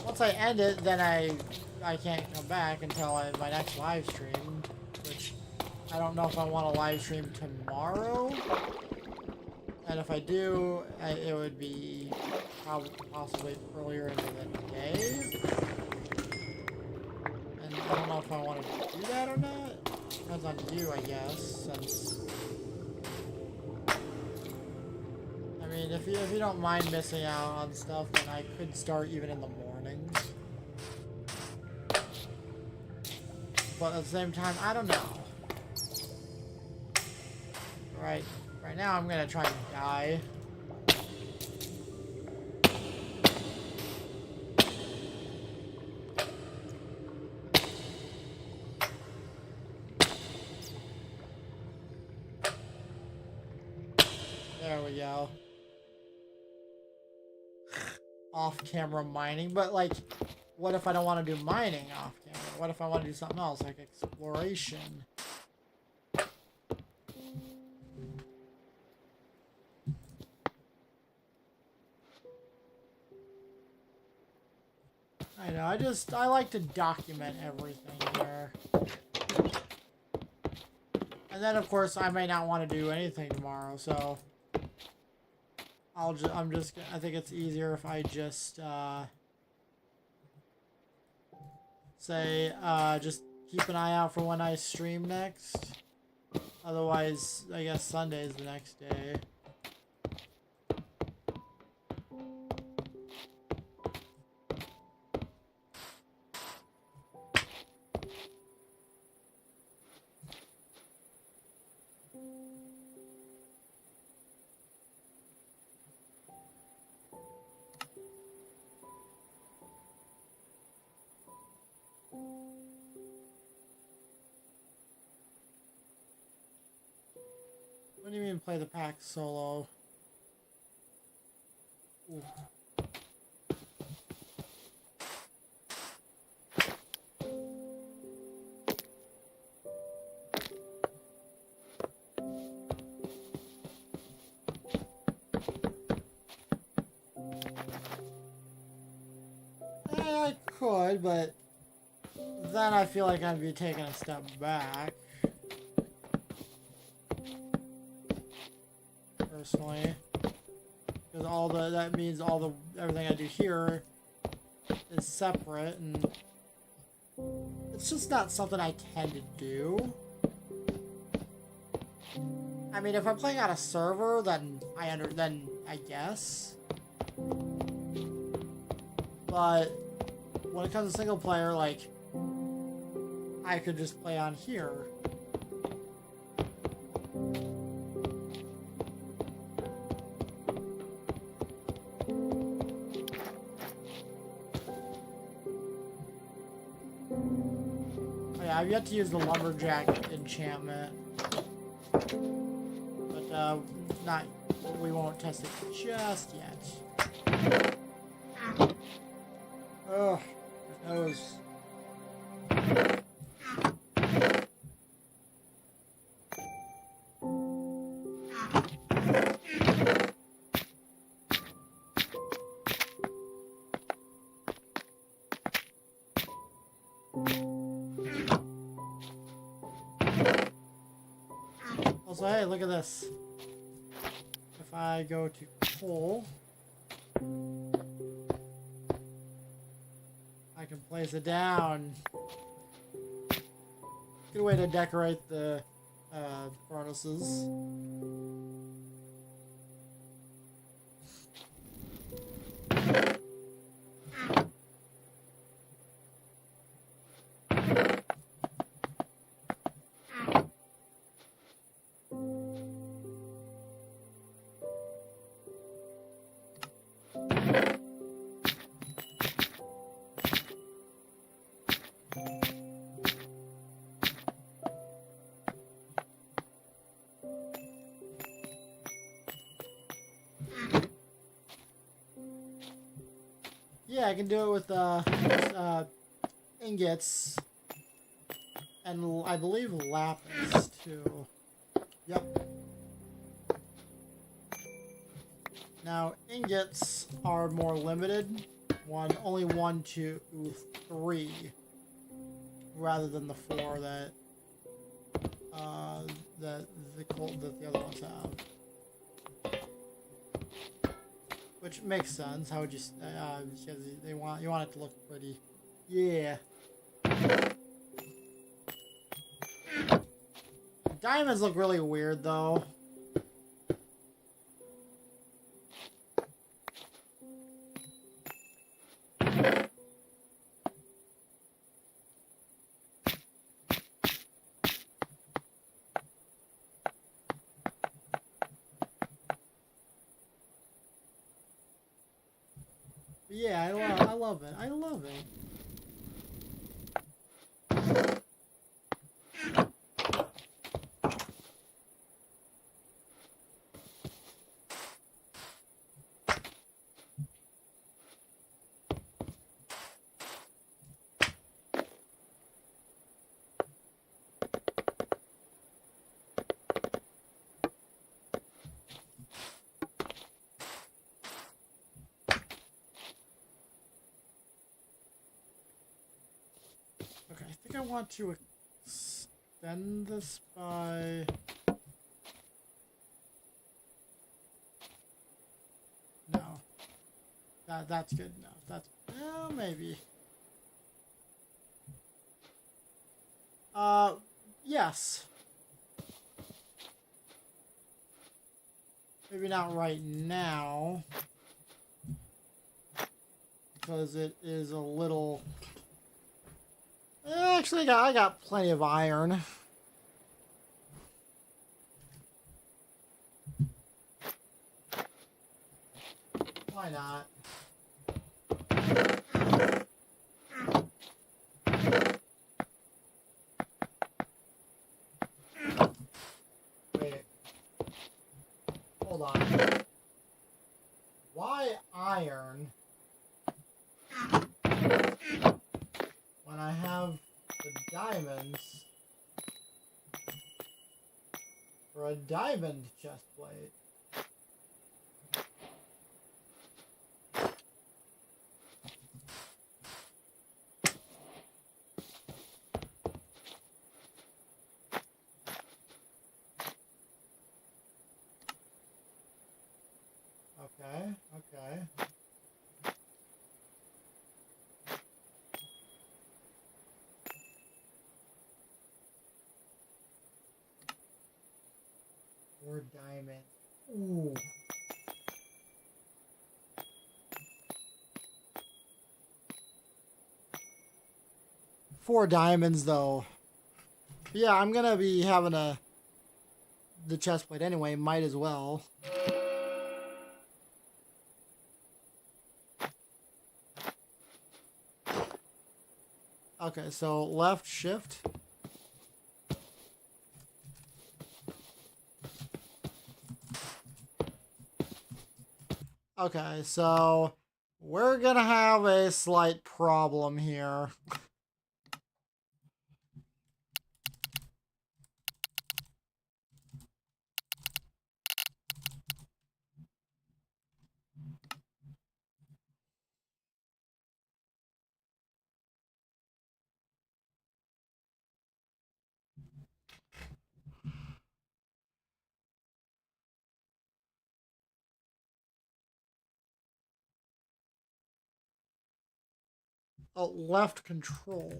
A: once I end it, then I can't come back until my next live stream, which I don't know if I want to live stream tomorrow. And if I do, it would be possibly earlier into the day. And I don't know if I want to do that or not. Depends on you, I guess, since... I mean, if you don't mind missing out on stuff, then I could start even in the mornings. But at the same time, I don't know. Right now I'm gonna try and die. There we go. Off-camera mining, but like, what if I don't want to do mining off-camera? What if I want to do something else, like exploration? I know, I like to document everything here. And then, of course, I may not want to do anything tomorrow, so... I think it's easier if I just, say, just keep an eye out for when I stream next. Otherwise, I guess Sunday is the next day. What do you mean play the pack solo? Ooh. I could, but then I feel like I'd be taking a step back. Personally. Because that means everything I do here is separate, and it's just not something I tend to do. I mean, if I'm playing on a server, then I guess. But when it comes to single player, like, I could just play on here. Oh yeah, I've yet to use the lumberjack enchantment, but we won't test it just yet. Ugh, my nose. Also, hey, look at this. If I go to coal, I can place it down. Good way to decorate the furnaces. Yeah, I can do it with ingots and I believe lapis too. Yep. Now ingots are more limited. Only 1, 2, 3, rather than the 4 that the other ones have. Which makes sense. How would you? Because you want it to look pretty. Yeah. Diamonds look really weird though. Yeah, I love it. I love it. Okay, I think I want to extend this by... No. That's good enough. That's... Well, maybe. Yes. Maybe not right now. Because it is a little... Actually, I got plenty of iron. Why not? Wait. hold on. Why iron when I have the diamonds for a diamond chest plate? Okay, okay. Four diamonds. Ooh. Four diamonds, though. Yeah, I'm gonna be having the chest plate anyway. Might as well. Okay, so left shift. Okay, so we're gonna have a slight problem here. Oh, left control.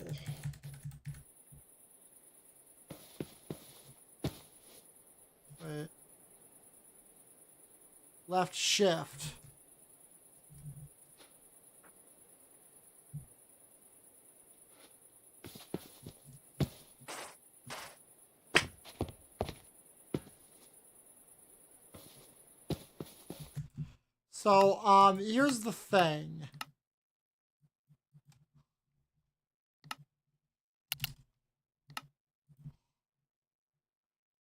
A: Wait. Left shift. So, here's the thing.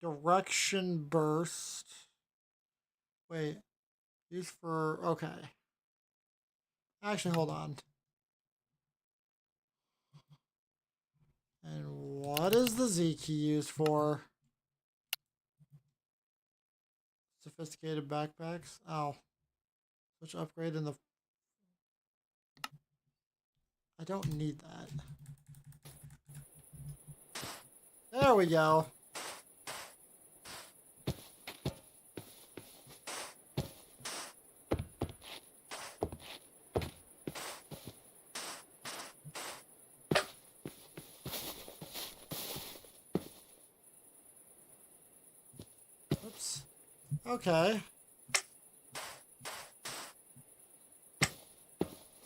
A: Direction burst. Wait. Use for... Okay. Actually, hold on. And what is the Z key used for? Sophisticated backpacks? Oh. Switch upgrade in the... I don't need that. There we go. Oops. Okay.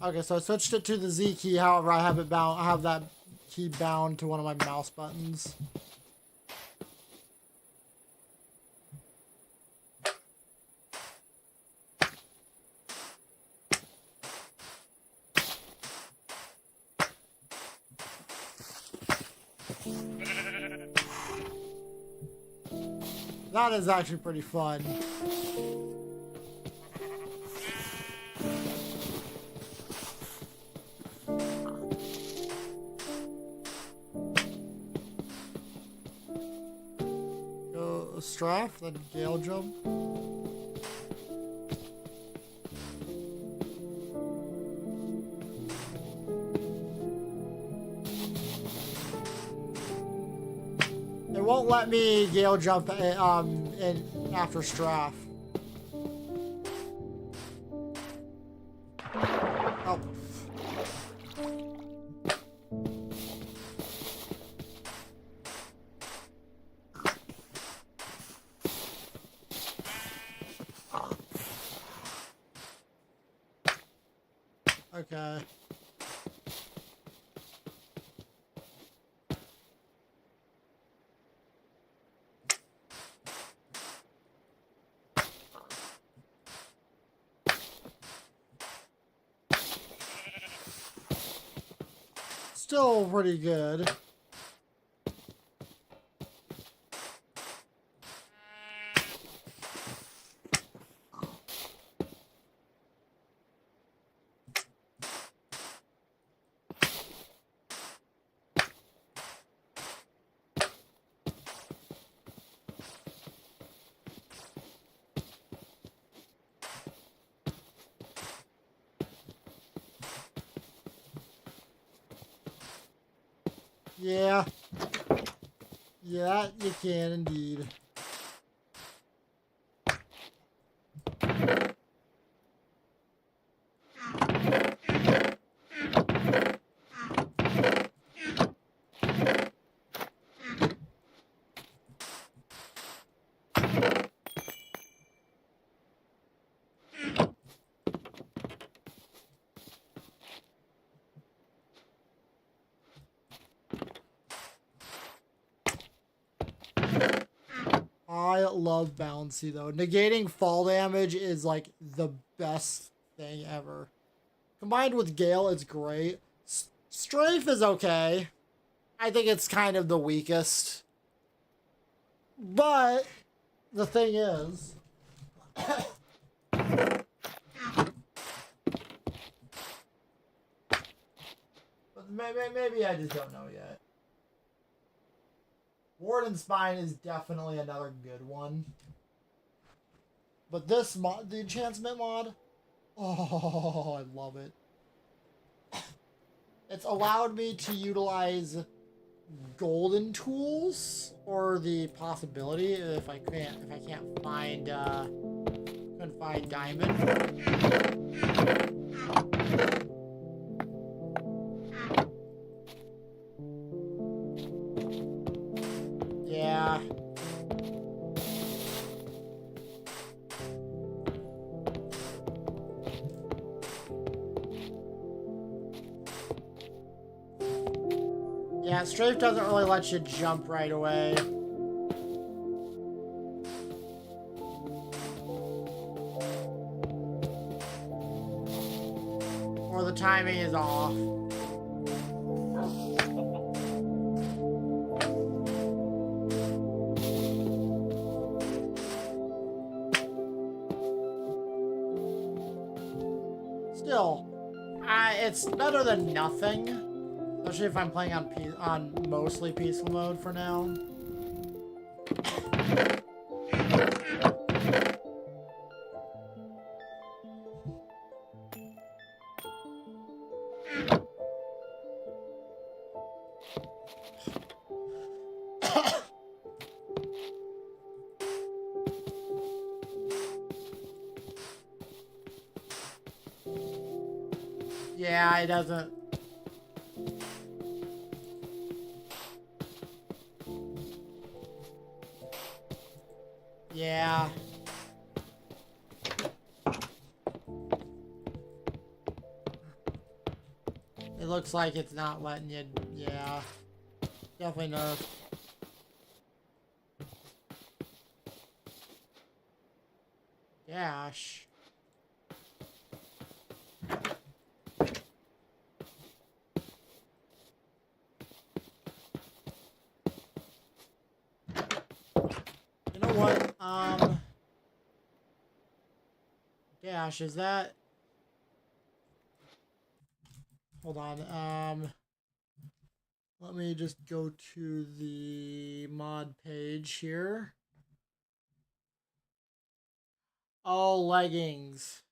A: Okay, so I switched it to the Z key. However, I have it bound. I have that key bound to one of my mouse buttons. That is actually pretty fun. Go strafe, then gale jump. It won't let me gale jump in after strafe. Oh. Okay. Still pretty good. Yeah. Yeah, you can indeed. I love bouncy though. Negating fall damage is like the best thing ever. Combined with Gale, it's great. Strafe is okay. I think it's kind of the weakest. But the thing is, but maybe I just don't know yet. Warden Spine is definitely another good one. But this mod, the enchantment mod, oh, I love it. It's allowed me to utilize golden tools, or the possibility if I can't find couldn't find diamond. Yeah. Yeah, strafe doesn't really let you jump right away. Or the timing is off. Still, it's better than nothing. Especially if I'm playing on mostly peaceful mode for now. Yeah, it doesn't. Yeah. It looks like it's not letting you. Yeah. Definitely no. Gosh. You know what? Dash, is that... Hold on, let me just go to the mod page here. Oh, leggings.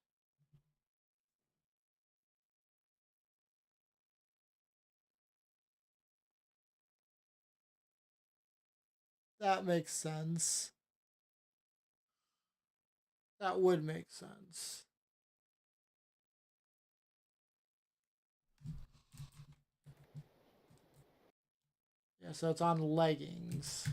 A: That makes sense. That would make sense. Yeah, so it's on leggings.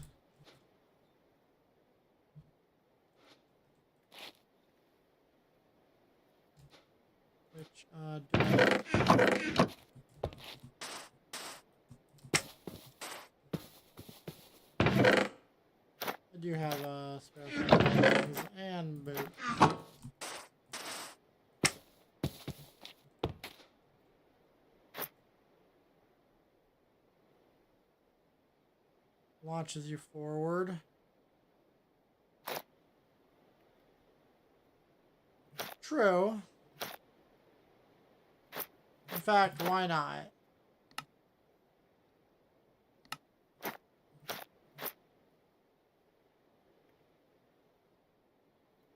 A: Which, I do have a spare pair of leggings and boots. Launches you forward. True. In fact, why not?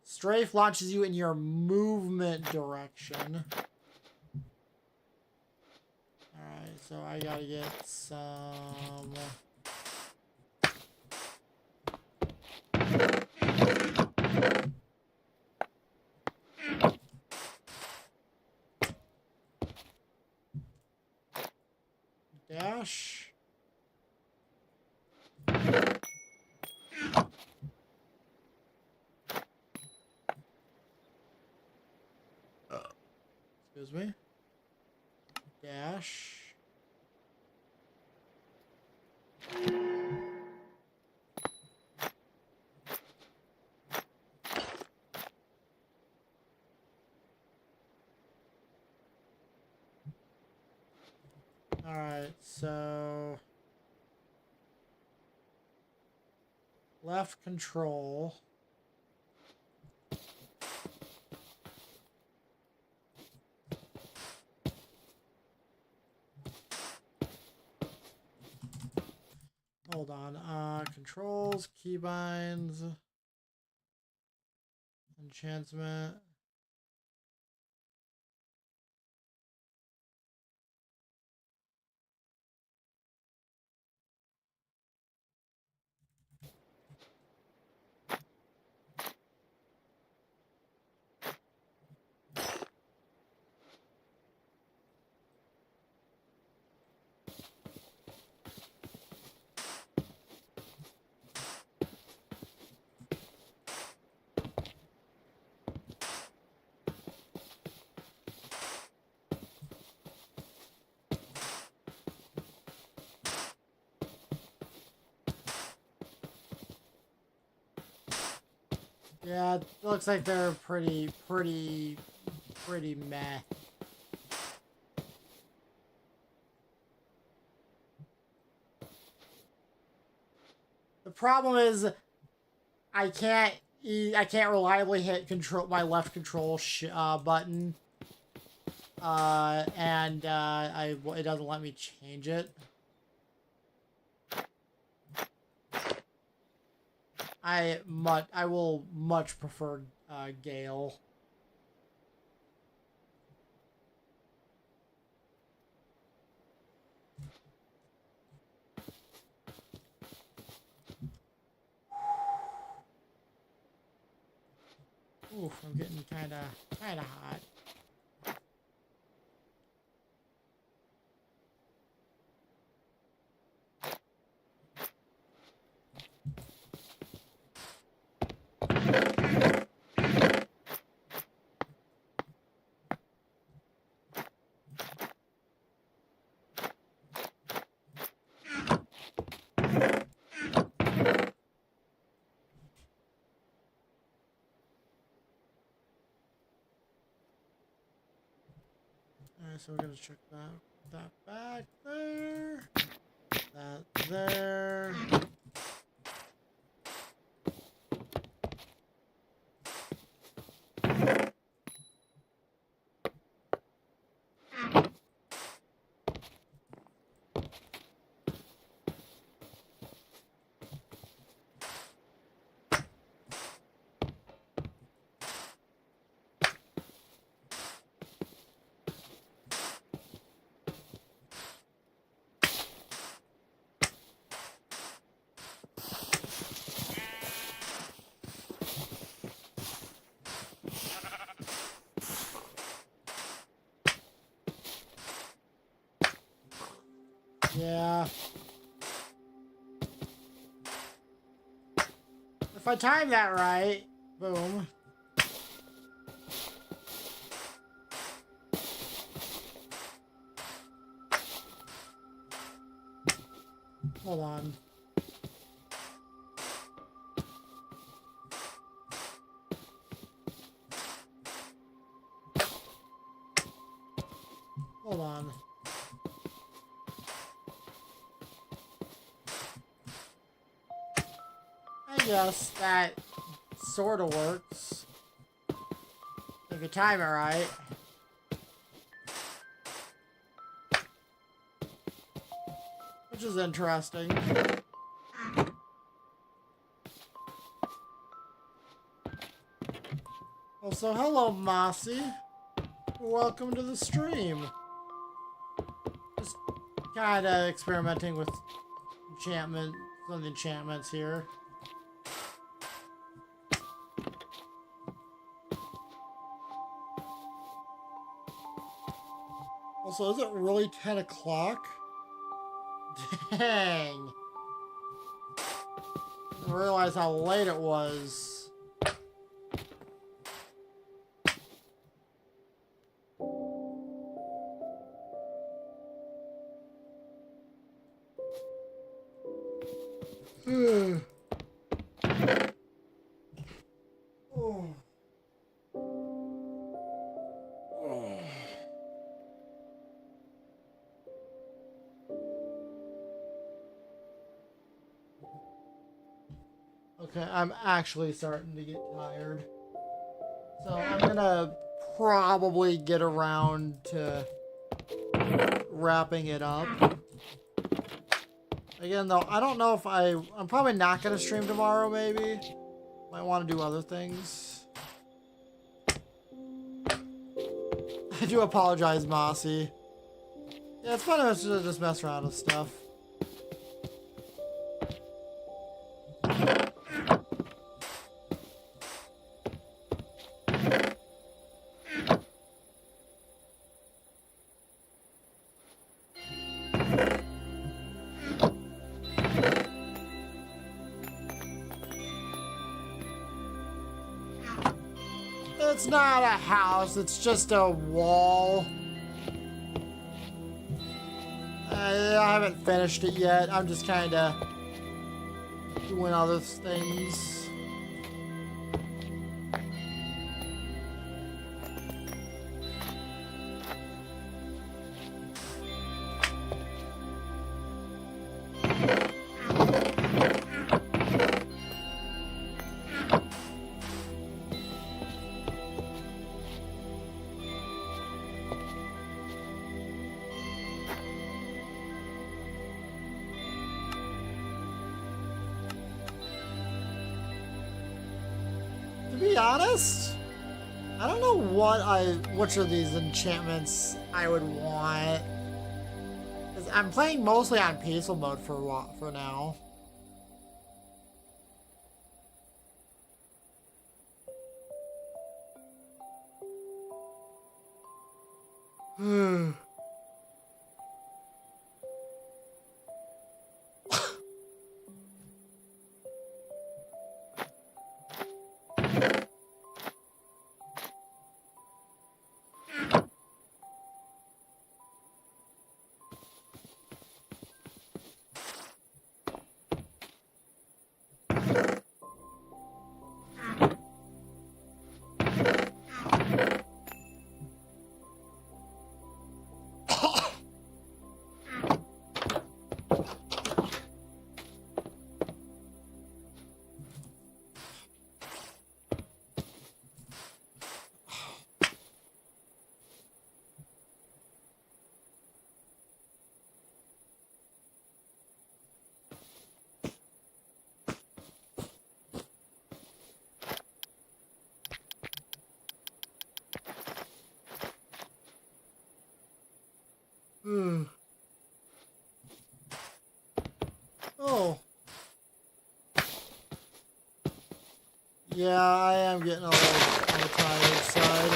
A: Strafe launches you in your movement direction. Alright, so I gotta get some... dash. Excuse me. Dash. Alright, so left control. Hold on. Controls, keybinds, enchantment. Yeah, it looks like they're pretty meh. The problem is I can't reliably hit my left control button. It doesn't let me change it. I will much prefer Gale. Oof, I'm getting kinda hot. Alright, so we're gonna check that back there. That there. Yeah. If I time that right, boom. Hold on. Hold on. I guess that sort of works. If you time it right. Which is interesting. Also, hello, Mossy. Welcome to the stream. kind of experimenting with enchantment, some of the enchantments here. Also, is it really 10 o'clock? Dang. I didn't realize how late it was. Oh. Okay, I'm actually starting to get tired. So I'm gonna probably get around to wrapping it up. Again, though, I don't know if I'm probably not gonna stream tomorrow, maybe. Might want to do other things. I do apologize, Mossy. Yeah, it's fun to just mess around with stuff. It's not a house, it's just a wall. I haven't finished it yet. I'm just kind of doing other things. To be honest, I don't know which of these enchantments I would want. 'Cause I'm playing mostly on peaceful mode for now. Oh. Yeah, I am getting a little on the tired side.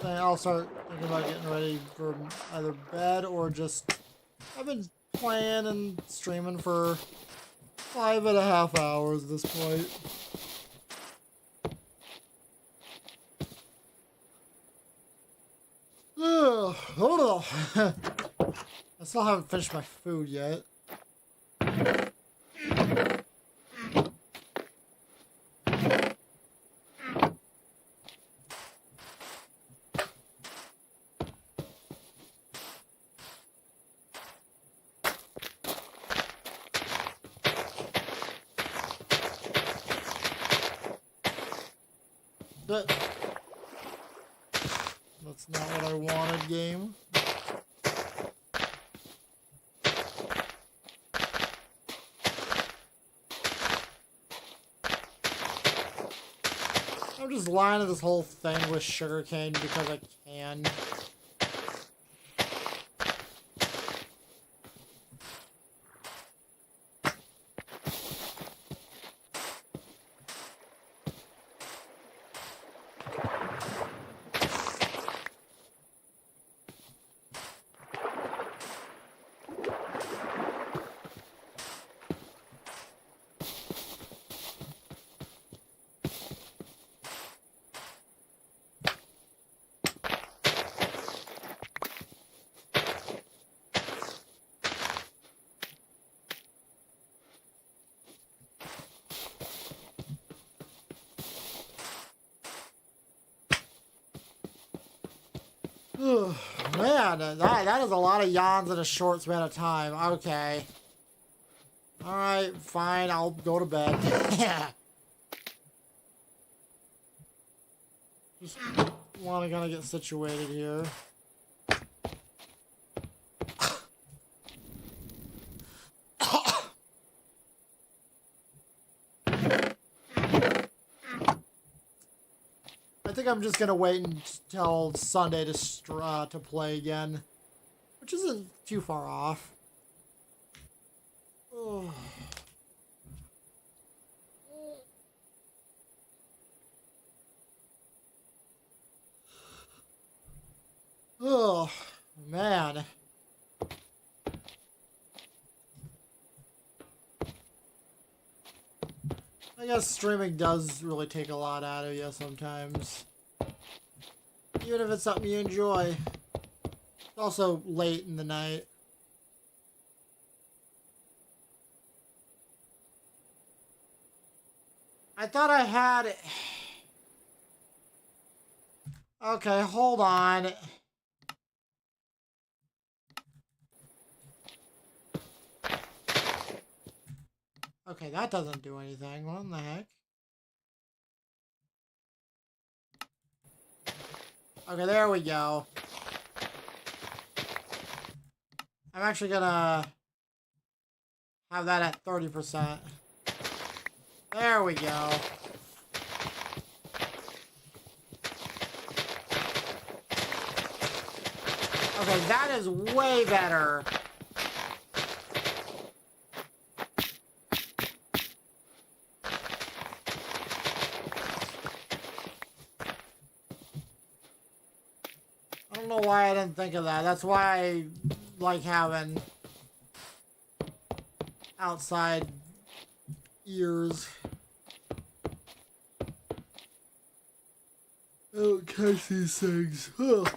A: I'll start thinking about getting ready for either bed or just... I've been playing and streaming for 5.5 hours at this point. Hold on. I still haven't finished my food yet. That's not what I wanted, game. I'm just lining this whole thing with sugarcane because I can. Man, that is a lot of yawns in a short span of time. Okay. Alright, fine, I'll go to bed. Yeah. Just want to kind of get situated here. I think I'm just gonna wait until Sunday to play again, which isn't too far off. Oh, oh man. I guess streaming does really take a lot out of you sometimes. Even if it's something you enjoy. It's also late in the night. I thought I had it. Okay, hold on. Okay, that doesn't do anything. What in the heck? Okay, there we go. I'm actually gonna have that at 30%. There we go. Okay, that is way better. I don't know why I didn't think of that. That's why I like having outside ears. I don't catch these things. Ugh.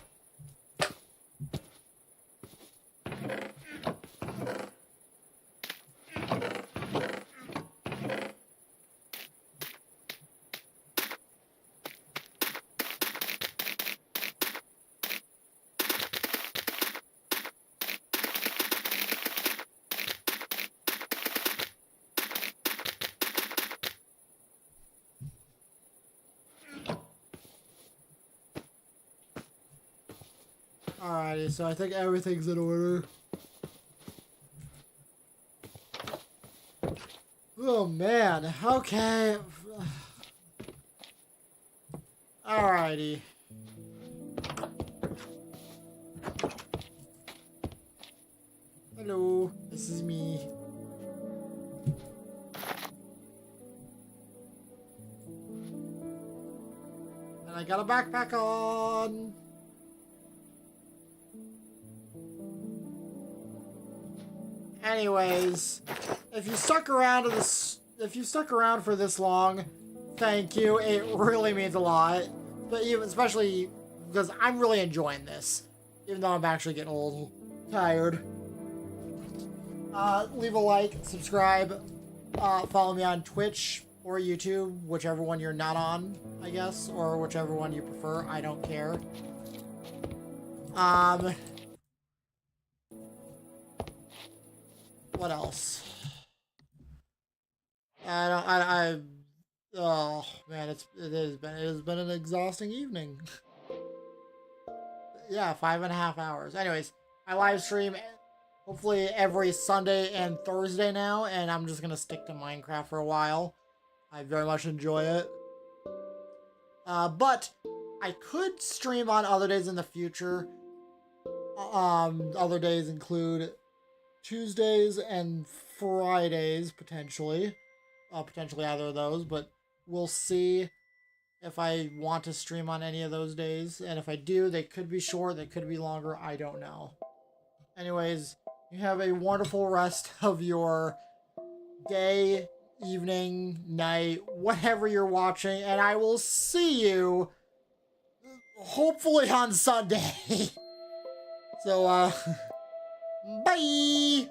A: Alrighty, so I think everything's in order. Oh man, okay. Alrighty. Hello, this is me. And I got a backpack on. Anyways, if you stuck around for this long, thank you. It really means a lot. But especially because I'm really enjoying this, even though I'm actually getting a little tired. Leave a like, subscribe, follow me on Twitch or YouTube, whichever one you're not on, I guess, or whichever one you prefer. I don't care. What else? Oh man, it has been an exhausting evening. Yeah, 5.5 hours. Anyways, I live stream hopefully every Sunday and Thursday now, and I'm just gonna stick to Minecraft for a while. I very much enjoy it. But I could stream on other days in the future. Other days include Tuesdays and Fridays, potentially. Potentially either of those, but we'll see if I want to stream on any of those days. And if I do, they could be short, they could be longer, I don't know. Anyways, you have a wonderful rest of your day, evening, night, whatever you're watching, and I will see you hopefully on Sunday. So, bye!